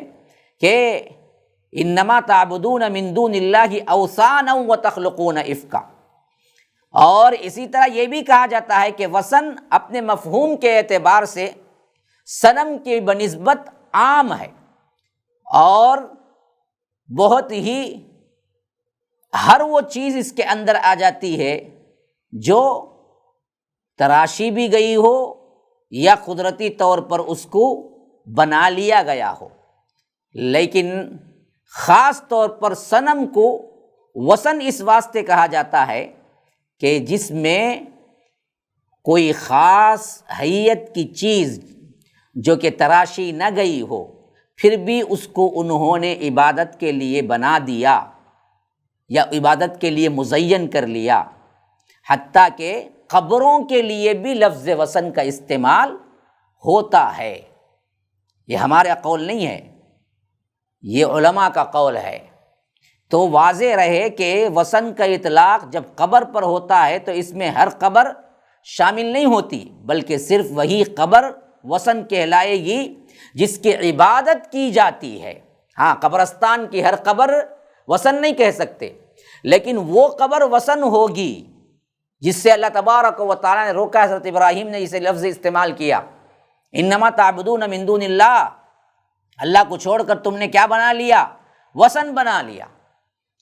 کہ انما تعبدون من دون اللہ اوثانا وتخلقون افکا، اور اسی طرح یہ بھی کہا جاتا ہے کہ وثن اپنے مفہوم کے اعتبار سے صنم کی بنسبت عام ہے، اور بہت ہی ہر وہ چیز اس کے اندر آ جاتی ہے جو تراشی بھی گئی ہو یا قدرتی طور پر اس کو بنا لیا گیا ہو۔ لیکن خاص طور پر صنم کو وثن اس واسطے کہا جاتا ہے کہ جس میں کوئی خاص حیت کی چیز جو کہ تراشی نہ گئی ہو، پھر بھی اس کو انہوں نے عبادت کے لیے بنا دیا یا عبادت کے لیے مزین کر لیا۔ حتیٰ کہ قبروں کے لیے بھی لفظ وثن کا استعمال ہوتا ہے۔ یہ ہمارا قول نہیں ہے، یہ علماء کا قول ہے۔ تو واضح رہے کہ وثن کا اطلاق جب قبر پر ہوتا ہے تو اس میں ہر قبر شامل نہیں ہوتی، بلکہ صرف وہی قبر وثن کہلائے گی جس کی عبادت کی جاتی ہے۔ ہاں، قبرستان کی ہر قبر وثن نہیں کہہ سکتے، لیکن وہ قبر وثن ہوگی جس سے اللہ تبارک و تعالیٰ نے روکا۔ حضرت ابراہیم نے اسے لفظ استعمال کیا، انما تعبدون من دون اللہ، اللہ کو چھوڑ کر تم نے کیا بنا لیا؟ وثن بنا لیا۔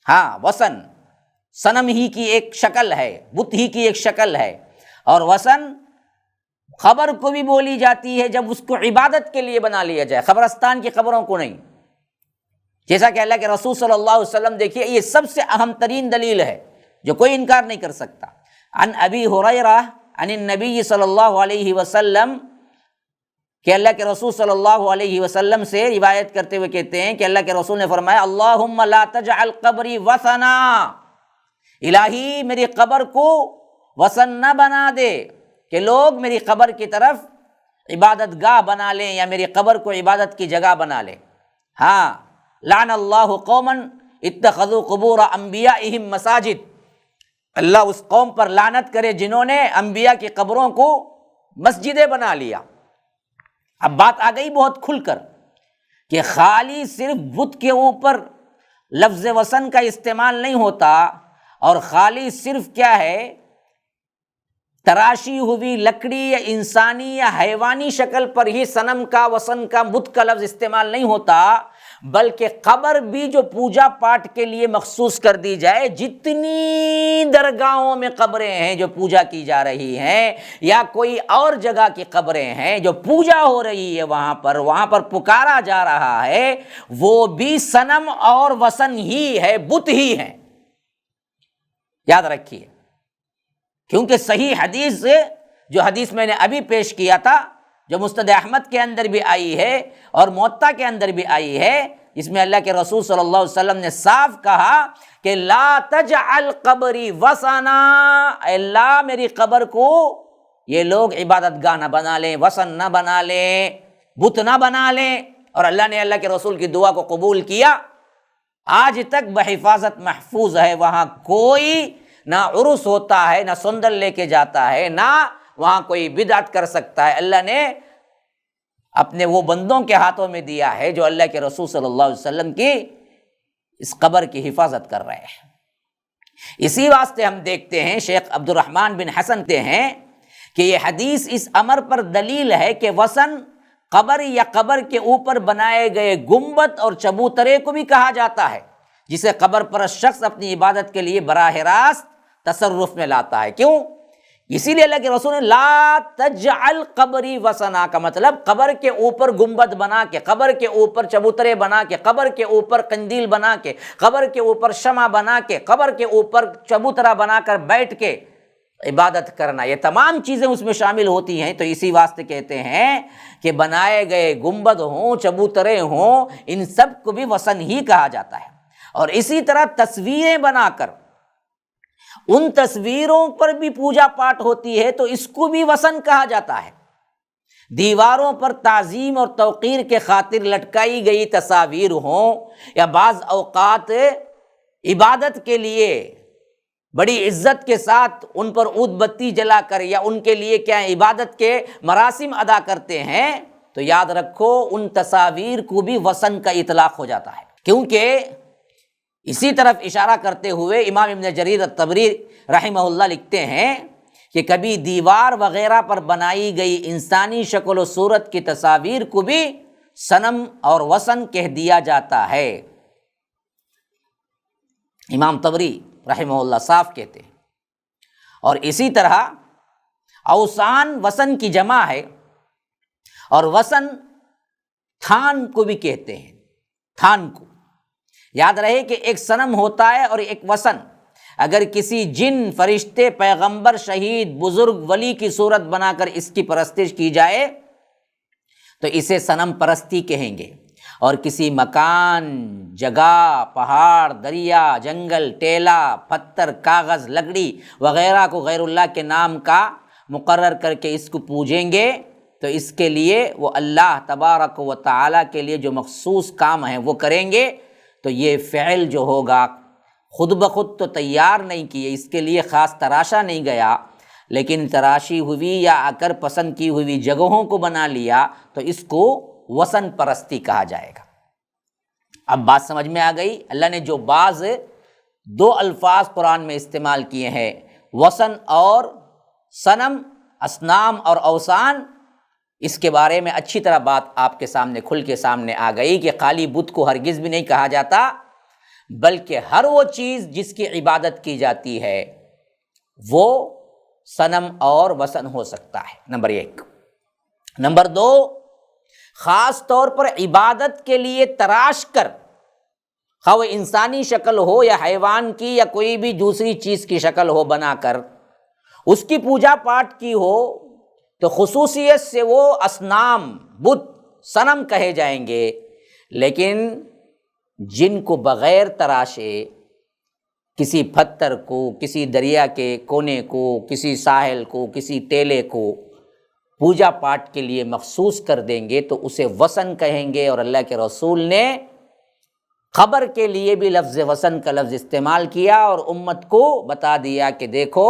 ہاں، وثن صنم ہی کی ایک شکل ہے، بت ہی کی ایک شکل ہے، اور وثن قبر کو بھی بولی جاتی ہے جب اس کو عبادت کے لیے بنا لیا جائے، قبرستان کی قبروں کو نہیں۔ جیسا کہ اللہ کے رسول صلی اللہ علیہ وسلم، دیکھیے یہ سب سے اہم ترین دلیل ہے جو کوئی انکار نہیں کر سکتا۔ عن ابی ہریرہ عن النبی صلی اللہ علیہ وسلم، کہ اللہ کے رسول صلی اللہ علیہ وسلم سے روایت کرتے ہوئے کہتے ہیں کہ اللہ کے رسول نے فرمایا، اللہم لا تجعل قبری وثنا، الہی میری قبر کو وثن نہ بنا دے کہ لوگ میری قبر کی طرف عبادت گاہ بنا لیں یا میری قبر کو عبادت کی جگہ بنا لیں۔ ہاں، لعن اللہ قوما اتخذوا قبور انبیائہم مساجد، اللہ اس قوم پر لعنت کرے جنہوں نے انبیاء کی قبروں کو مسجدیں بنا لیا۔ اب بات آ گئی بہت کھل کر کہ خالی صرف بت کے اوپر لفظ وثن کا استعمال نہیں ہوتا، اور خالی صرف کیا ہے تراشی ہوئی لکڑی یا انسانی یا حیوانی شکل پر ہی صنم کا، وثن کا، بت کا لفظ استعمال نہیں ہوتا، بلکہ قبر بھی جو پوجا پاٹ کے لیے مخصوص کر دی جائے، جتنی درگاہوں میں قبریں ہیں جو پوجا کی جا رہی ہیں، یا کوئی اور جگہ کی قبریں ہیں جو پوجا ہو رہی ہے وہاں پر پکارا جا رہا ہے، وہ بھی صنم اور وثن ہی ہے، بت ہی ہے، یاد رکھیے۔ کیونکہ صحیح حدیث، جو حدیث میں نے ابھی پیش کیا تھا، جو مسند احمد کے اندر بھی آئی ہے اور موطا کے اندر بھی آئی ہے، اس میں اللہ کے رسول صلی اللہ علیہ وسلم نے صاف کہا کہ لا تجعل قبری وثنا، اے اللہ میری قبر کو یہ لوگ عبادت گاہ نہ بنا لیں، وثن نہ بنا لیں، بت نہ بنا لیں۔ اور اللہ نے اللہ کے رسول کی دعا کو قبول کیا، آج تک بحفاظت محفوظ ہے، وہاں کوئی نہ عرس ہوتا ہے، نہ سندل لے کے جاتا ہے، نہ وہاں کوئی بدعت کر سکتا ہے۔ اللہ نے اپنے وہ بندوں کے ہاتھوں میں دیا ہے جو اللہ کے رسول صلی اللہ علیہ وسلم کی اس قبر کی حفاظت کر رہے ہیں۔ اسی واسطے ہم دیکھتے ہیں شیخ عبد الرحمن بن حسن کہتے ہیں کہ یہ حدیث اس امر پر دلیل ہے کہ وثن قبر یا قبر کے اوپر بنائے گئے گنبد اور چبوترے کو بھی کہا جاتا ہے، جسے قبر پرست شخص اپنی عبادت کے لیے براہ راست تصرف میں لاتا ہے۔ کیوں؟ اسی لیے اللہ کے رسول نے لا تجعل قبری وثنا کا مطلب قبر کے اوپر گنبد بنا کے، قبر کے اوپر چبوترے بنا کے، قبر کے اوپر قندیل بنا کے، قبر کے اوپر شمع بنا کے، قبر کے اوپر چبوترا بنا کر بیٹھ کے عبادت کرنا، یہ تمام چیزیں اس میں شامل ہوتی ہیں۔ تو اسی واسطے کہتے ہیں کہ بنائے گئے گنبد ہوں، چبوترے ہوں، ان سب کو بھی وثن ہی کہا جاتا ہے۔ اور اسی طرح تصویریں بنا کر ان تصویروں پر بھی پوجا پاٹ ہوتی ہے، تو اس کو بھی وثن کہا جاتا ہے۔ دیواروں پر تعظیم اور توقیر کے خاطر لٹکائی گئی تصاویر ہوں، یا بعض اوقات عبادت کے لیے بڑی عزت کے ساتھ ان پر عود بتی جلا کر یا ان کے لیے کیا عبادت کے مراسم ادا کرتے ہیں، تو یاد رکھو ان تصاویر کو بھی وثن کا اطلاق ہو جاتا ہے۔ کیونکہ اسی طرف اشارہ کرتے ہوئے امام ابن جریر الطبری رحمہ اللہ لکھتے ہیں کہ کبھی دیوار وغیرہ پر بنائی گئی انسانی شکل و صورت کی تصاویر کو بھی صنم اور وثن کہہ دیا جاتا ہے۔ امام طبری رحمہ اللہ صاف کہتے ہیں۔ اور اسی طرح اوثان وثن کی جمع ہے، اور وثن تھان کو بھی کہتے ہیں، تھان کو۔ یاد رہے کہ ایک صنم ہوتا ہے اور ایک وثن۔ اگر کسی جن، فرشتے، پیغمبر، شہید، بزرگ، ولی کی صورت بنا کر اس کی پرستش کی جائے تو اسے صنم پرستی کہیں گے، اور کسی مکان، جگہ، پہاڑ، دریا، جنگل، ٹیلا، پتھر، کاغذ، لکڑی وغیرہ کو غیر اللہ کے نام کا مقرر کر کے اس کو پوجیں گے، تو اس کے لیے وہ اللہ تبارک و تعالیٰ کے لیے جو مخصوص کام ہیں وہ کریں گے۔ تو یہ فعل جو ہوگا خود بخود تو تیار نہیں کیے، اس کے لیے خاص تراشا نہیں گیا، لیکن تراشی ہوئی یا آ کر پسند کی ہوئی جگہوں کو بنا لیا، تو اس کو وثن پرستی کہا جائے گا۔ اب بات سمجھ میں آ گئی؟ اللہ نے جو بعض دو الفاظ قرآن میں استعمال کیے ہیں، وثن اور صنم، اصنام اور اوثان، اس کے بارے میں اچھی طرح بات آپ کے سامنے کھل کے سامنے آ گئی کہ خالی بت کو ہرگز بھی نہیں کہا جاتا، بلکہ ہر وہ چیز جس کی عبادت کی جاتی ہے وہ صنم اور وثن ہو سکتا ہے، نمبر ایک۔ نمبر دو، خاص طور پر عبادت کے لیے تراش کر، خواہ وہ انسانی شکل ہو یا حیوان کی یا کوئی بھی دوسری چیز کی شکل ہو بنا کر اس کی پوجا پاٹ کی ہو، تو خصوصیت سے وہ اصنام، بت، صنم کہے جائیں گے۔ لیکن جن کو بغیر تراشے، کسی پتھر کو، کسی دریا کے کونے کو، کسی ساحل کو، کسی ٹیلے کو پوجا پاٹ کے لیے مخصوص کر دیں گے تو اسے وثن کہیں گے۔ اور اللہ کے رسول نے قبر کے لیے بھی لفظ وثن کا لفظ استعمال کیا اور امت کو بتا دیا کہ دیکھو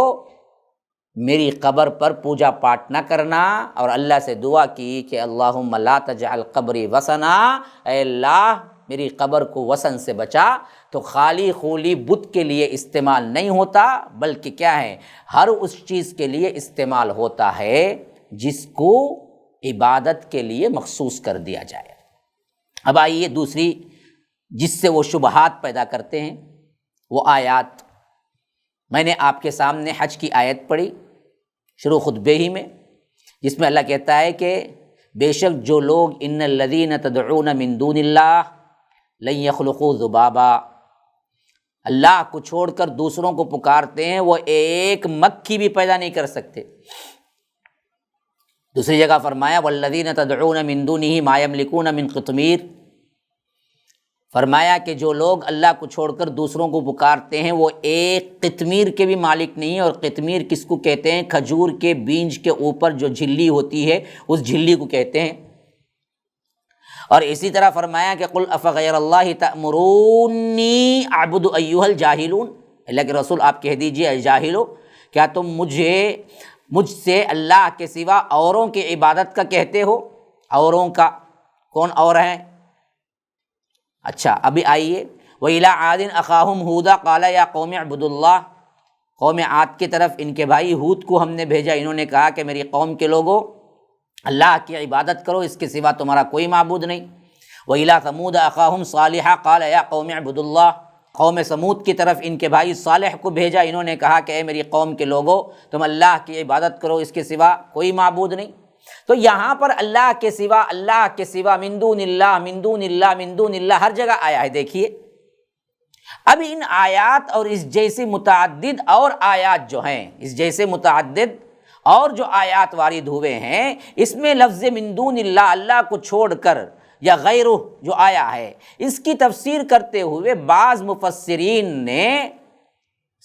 میری قبر پر پوجا پاٹ نہ کرنا، اور اللہ سے دعا کی کہ اللہم لا تجعل قبری وثنا، اے اللہ میری قبر کو وثن سے بچا۔ تو خالی خولی بت کے لیے استعمال نہیں ہوتا، بلکہ کیا ہے، ہر اس چیز کے لیے استعمال ہوتا ہے جس کو عبادت کے لیے مخصوص کر دیا جائے۔ اب آئیے دوسری جس سے وہ شبہات پیدا کرتے ہیں وہ آیات۔ میں نے آپ کے سامنے حج کی آیت پڑھی شروع خطبے ہی میں، جس میں اللہ کہتا ہے کہ بے شک جو لوگ ان الذین تدعون من دون اللہ لن یخلقوا ذبابا، اللہ کو چھوڑ کر دوسروں کو پکارتے ہیں، وہ ایک مکھی بھی پیدا نہیں کر سکتے۔ دوسری جگہ فرمایا والذین تدعون من دونہ ما یملکون من قطمیر، فرمایا کہ جو لوگ اللہ کو چھوڑ کر دوسروں کو پکارتے ہیں وہ ایک قطمیر کے بھی مالک نہیں ہیں۔ اور قطمیر کس کو کہتے ہیں؟ کھجور کے بیج کے اوپر جو جھلی ہوتی ہے اس جھلی کو کہتے ہیں۔ اور اسی طرح فرمایا کہ قل افغیر اللہ تأمرونی اعبد ایھا الجاہلون، اللہ کے رسول آپ کہہ دیجئے اے جاہلو، کیا تم مجھ سے اللہ کے سوا اوروں کی عبادت کا کہتے ہو؟ اوروں کا کون اور ہیں؟ اچھا ابھی آئیے وَإِلَىٰ عَادٍ أَخَاهُمْ هُودًا قَالَ يَا قَوْمِ اعْبُدُوا اللَّهَ، قوم عاد کی طرف ان کے بھائی ہود کو ہم نے بھیجا، انہوں نے کہا کہ میری قوم کے لوگوں اللہ کی عبادت کرو، اس کے سوا تمہارا کوئی معبود نہیں۔ وَإِلَىٰ ثَمُودَ أَخَاهُمْ صَالِحًا قَالَ يَا قَوْمِ اعْبُدُوا اللَّهَ، قوم سمود کی طرف ان کے بھائی صالح کو بھیجا، انہوں نے کہا کہ اے میری قوم کے لوگوں تم اللہ کی عبادت کرو، اس کے سوا کوئی معبود نہیں۔ تو یہاں پر اللہ کے سوا من دون اللہ من دون اللہ من دون اللہ ہر جگہ آیا ہے۔ دیکھیے اب ان آیات اور اس جیسی متعدد اور آیات جو ہیں، اس جیسے متعدد اور جو آیات وارد ہوئے ہیں، اس میں لفظ من دون اللہ، اللہ کو چھوڑ کر یا غیرہ جو آیا ہے، اس کی تفسیر کرتے ہوئے بعض مفسرین نے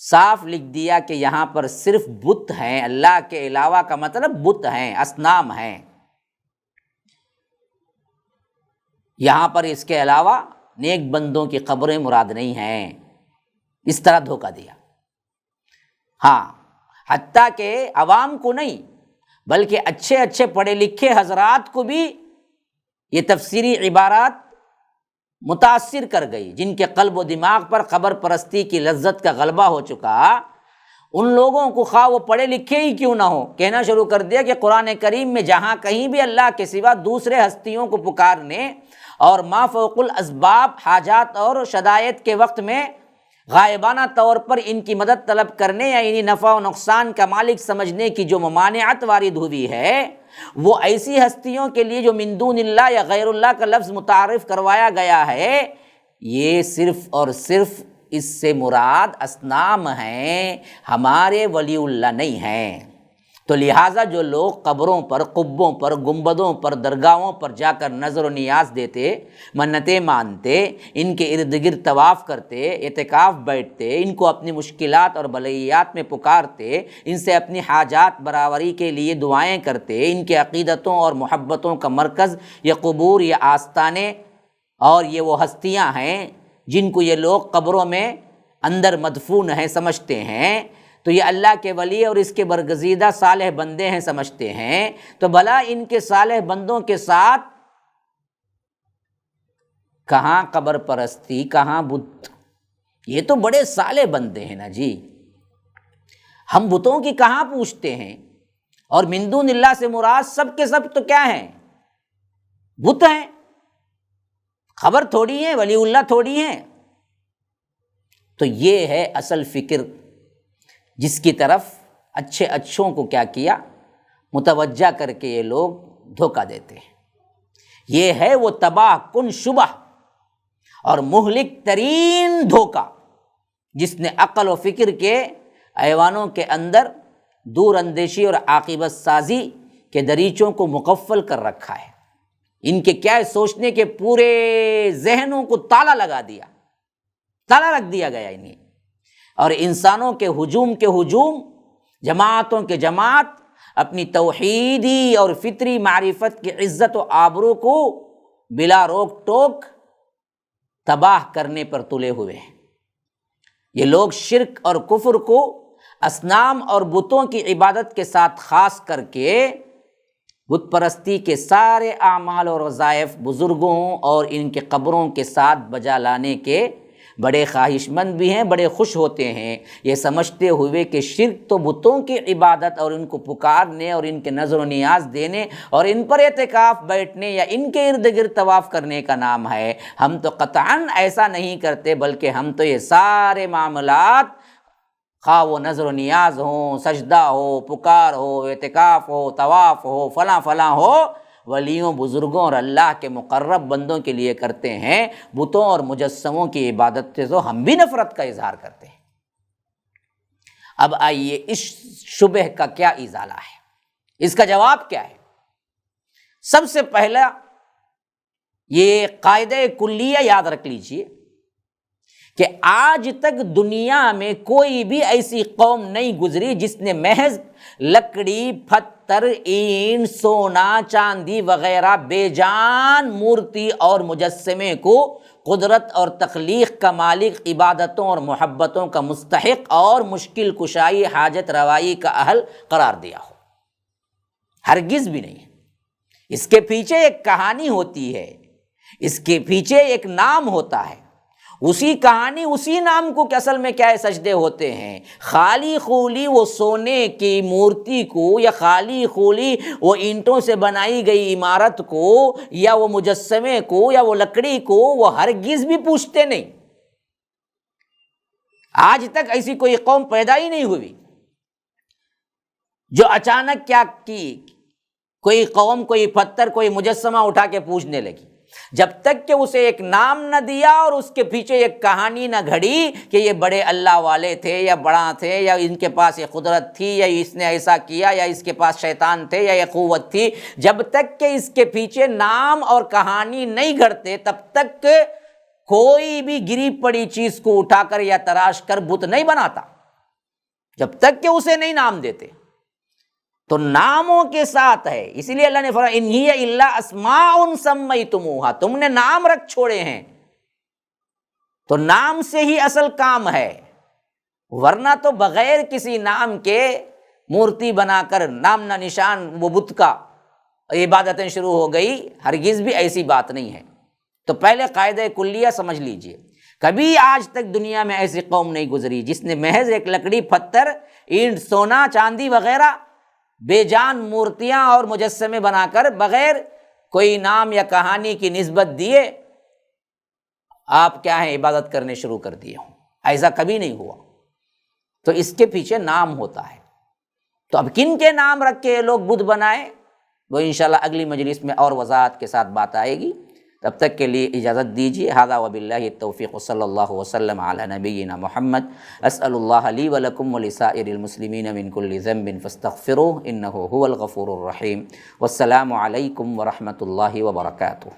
صاف لکھ دیا کہ یہاں پر صرف بت ہیں، اللہ کے علاوہ کا مطلب بت ہیں، اصنام ہیں، یہاں پر اس کے علاوہ نیک بندوں کی قبریں مراد نہیں ہیں، اس طرح دھوکہ دیا۔ ہاں حتیٰ کہ عوام کو نہیں بلکہ اچھے اچھے پڑھے لکھے حضرات کو بھی یہ تفسیری عبارات متاثر کر گئی، جن کے قلب و دماغ پر قبر پرستی کی لذت کا غلبہ ہو چکا، ان لوگوں کو خواہ وہ پڑھے لکھے ہی کیوں نہ ہو، کہنا شروع کر دیا کہ قرآن کریم میں جہاں کہیں بھی اللہ کے سوا دوسرے ہستیوں کو پکارنے اور ما فوق الاسباب حاجات اور شدائد کے وقت میں غائبانہ طور پر ان کی مدد طلب کرنے یا انہیں نفع و نقصان کا مالک سمجھنے کی جو ممانعت وارد ہوئی ہے، وہ ایسی ہستیوں کے لیے جو من دون اللہ یا غیر اللہ کا لفظ متعارف کروایا گیا ہے، یہ صرف اور صرف اس سے مراد اصنام ہیں، ہمارے ولی اللہ نہیں ہیں۔ تو لہٰذا جو لوگ قبروں پر، قبوں پر، گنبدوں پر، درگاہوں پر جا کر نظر و نیاز دیتے، منتیں مانتے، ان کے ارد گرد طواف کرتے، اعتکاف بیٹھتے، ان کو اپنی مشکلات اور بلیات میں پکارتے، ان سے اپنی حاجات برآوری کے لیے دعائیں کرتے، ان کے عقیدتوں اور محبتوں کا مرکز یہ قبور یا آستانے اور یہ وہ ہستیاں ہیں جن کو یہ لوگ قبروں میں اندر مدفون ہیں سمجھتے ہیں، تو یہ اللہ کے ولی اور اس کے برگزیدہ صالح بندے ہیں سمجھتے ہیں، تو بھلا ان کے صالح بندوں کے ساتھ کہاں قبر پرستی، کہاں بت؟ یہ تو بڑے صالح بندے ہیں نا جی، ہم بتوں کی کہاں پوچھتے ہیں؟ اور من دون اللہ سے مراد سب کے سب تو کیا ہیں؟ بت ہیں، خبر تھوڑی ہیں، ولی اللہ تھوڑی ہیں۔ تو یہ ہے اصل فکر جس کی طرف اچھے اچھوں کو کیا کیا، متوجہ کر کے یہ لوگ دھوکہ دیتے ہیں۔ یہ ہے وہ تباہ کن شبہ اور مہلک ترین دھوکہ جس نے عقل و فکر کے ایوانوں کے اندر دور اندیشی اور عاقبت سازی کے دریچوں کو مقفل کر رکھا ہے۔ ان کے کیا ہے، سوچنے کے پورے ذہنوں کو تالا لگا دیا، تالا رکھ دیا گیا انہیں، اور انسانوں کے ہجوم جماعتوں کے جماعت اپنی توحیدی اور فطری معرفت کی عزت و آبرو کو بلا روک ٹوک تباہ کرنے پر تلے ہوئے ہیں۔ یہ لوگ شرک اور کفر کو اصنام اور بتوں کی عبادت کے ساتھ خاص کر کے بت پرستی کے سارے اعمال اور وظائف بزرگوں اور ان کے قبروں کے ساتھ بجا لانے کے بڑے خواہش مند بھی ہیں، بڑے خوش ہوتے ہیں، یہ سمجھتے ہوئے کہ شرک تو بتوں کی عبادت اور ان کو پکارنے اور ان کے نظر و نیاز دینے اور ان پر اعتکاف بیٹھنے یا ان کے ارد گرد طواف کرنے کا نام ہے۔ ہم تو قطعاً ایسا نہیں کرتے، بلکہ ہم تو یہ سارے معاملات، خواہ وہ نظر و نیاز ہوں، سجدہ ہو، پکار ہو، اعتکاف ہو، طواف ہو، فلاں فلاں ہو، ولیوں، بزرگوں اور اللہ کے مقرب بندوں کے لیے کرتے ہیں۔ بتوں اور مجسموں کی عبادت سے تو ہم بھی نفرت کا اظہار کرتے ہیں۔ اب آئیے اس شبہ کا کیا ازالہ ہے، اس کا جواب کیا ہے؟ سب سے پہلا یہ قاعدہ کلیہ یاد رکھ لیجئے کہ آج تک دنیا میں کوئی بھی ایسی قوم نہیں گزری جس نے محض لکڑی، پتھر، اینٹ، سونا، چاندی وغیرہ بے جان مورتی اور مجسمے کو قدرت اور تخلیق کا مالک، عبادتوں اور محبتوں کا مستحق اور مشکل کشائی، حاجت روائی کا اہل قرار دیا ہو۔ ہرگز بھی نہیں۔ اس کے پیچھے ایک کہانی ہوتی ہے، اس کے پیچھے ایک نام ہوتا ہے، اسی کہانی، اسی نام کو کہ اصل میں کیا ہے، سجدے ہوتے ہیں۔ خالی خولی وہ سونے کی مورتی کو یا خالی خولی وہ اینٹوں سے بنائی گئی عمارت کو یا وہ مجسمے کو یا وہ لکڑی کو وہ ہرگز بھی پوچھتے نہیں۔ آج تک ایسی کوئی قوم پیدا ہی نہیں ہوئی جو اچانک کیا کی، کوئی قوم کوئی پتھر کوئی مجسمہ اٹھا کے پوجنے لگی، جب تک کہ اسے ایک نام نہ دیا اور اس کے پیچھے ایک کہانی نہ گھڑی کہ یہ بڑے اللہ والے تھے یا بڑا تھے یا ان کے پاس یہ قدرت تھی یا اس نے ایسا کیا یا اس کے پاس شیطان تھے یا یہ قوت تھی۔ جب تک کہ اس کے پیچھے نام اور کہانی نہیں گھڑتے تب تک کوئی بھی گری پڑی چیز کو اٹھا کر یا تراش کر بت نہیں بناتا، جب تک کہ اسے نہیں نام دیتے۔ تو ناموں کے ساتھ ہے، اسی لیے اللہ نے فرمایا ان ہی الا اسماء سمیتموها، تم نے نام رکھ چھوڑے ہیں، تو نام سے ہی اصل کام ہے، ورنہ تو بغیر کسی نام کے مورتی بنا کر نام نہ نشان وہ بت کا عبادتیں شروع ہو گئی، ہرگز بھی ایسی بات نہیں ہے۔ تو پہلے قاعدہ کلیہ سمجھ لیجئے، کبھی آج تک دنیا میں ایسی قوم نہیں گزری جس نے محض ایک لکڑی، پتھر، اینٹ، سونا، چاندی وغیرہ بے جان مورتیاں اور مجسمے بنا کر بغیر کوئی نام یا کہانی کی نسبت دیے آپ کیا ہیں عبادت کرنے شروع کر دیے ہوں، ایسا کبھی نہیں ہوا۔ تو اس کے پیچھے نام ہوتا ہے۔ تو اب کن کے نام رکھ کے لوگ بت بنائے، وہ انشاءاللہ اگلی مجلس میں اور وضاحت کے ساتھ بات آئے گی۔ تب تک کے لیے اجازت دیجیے۔ ھذا وباللہ التوفیق، صلی اللہ وسلم علی نبینا محمد۔ اسأل اللہ لی ولکم ولسائر المسلمین من کل ذنب فاستغفروہ انہ هو الغفور الرحیم۔ والسلام علیکم ورحمۃ اللہ وبرکاتہ۔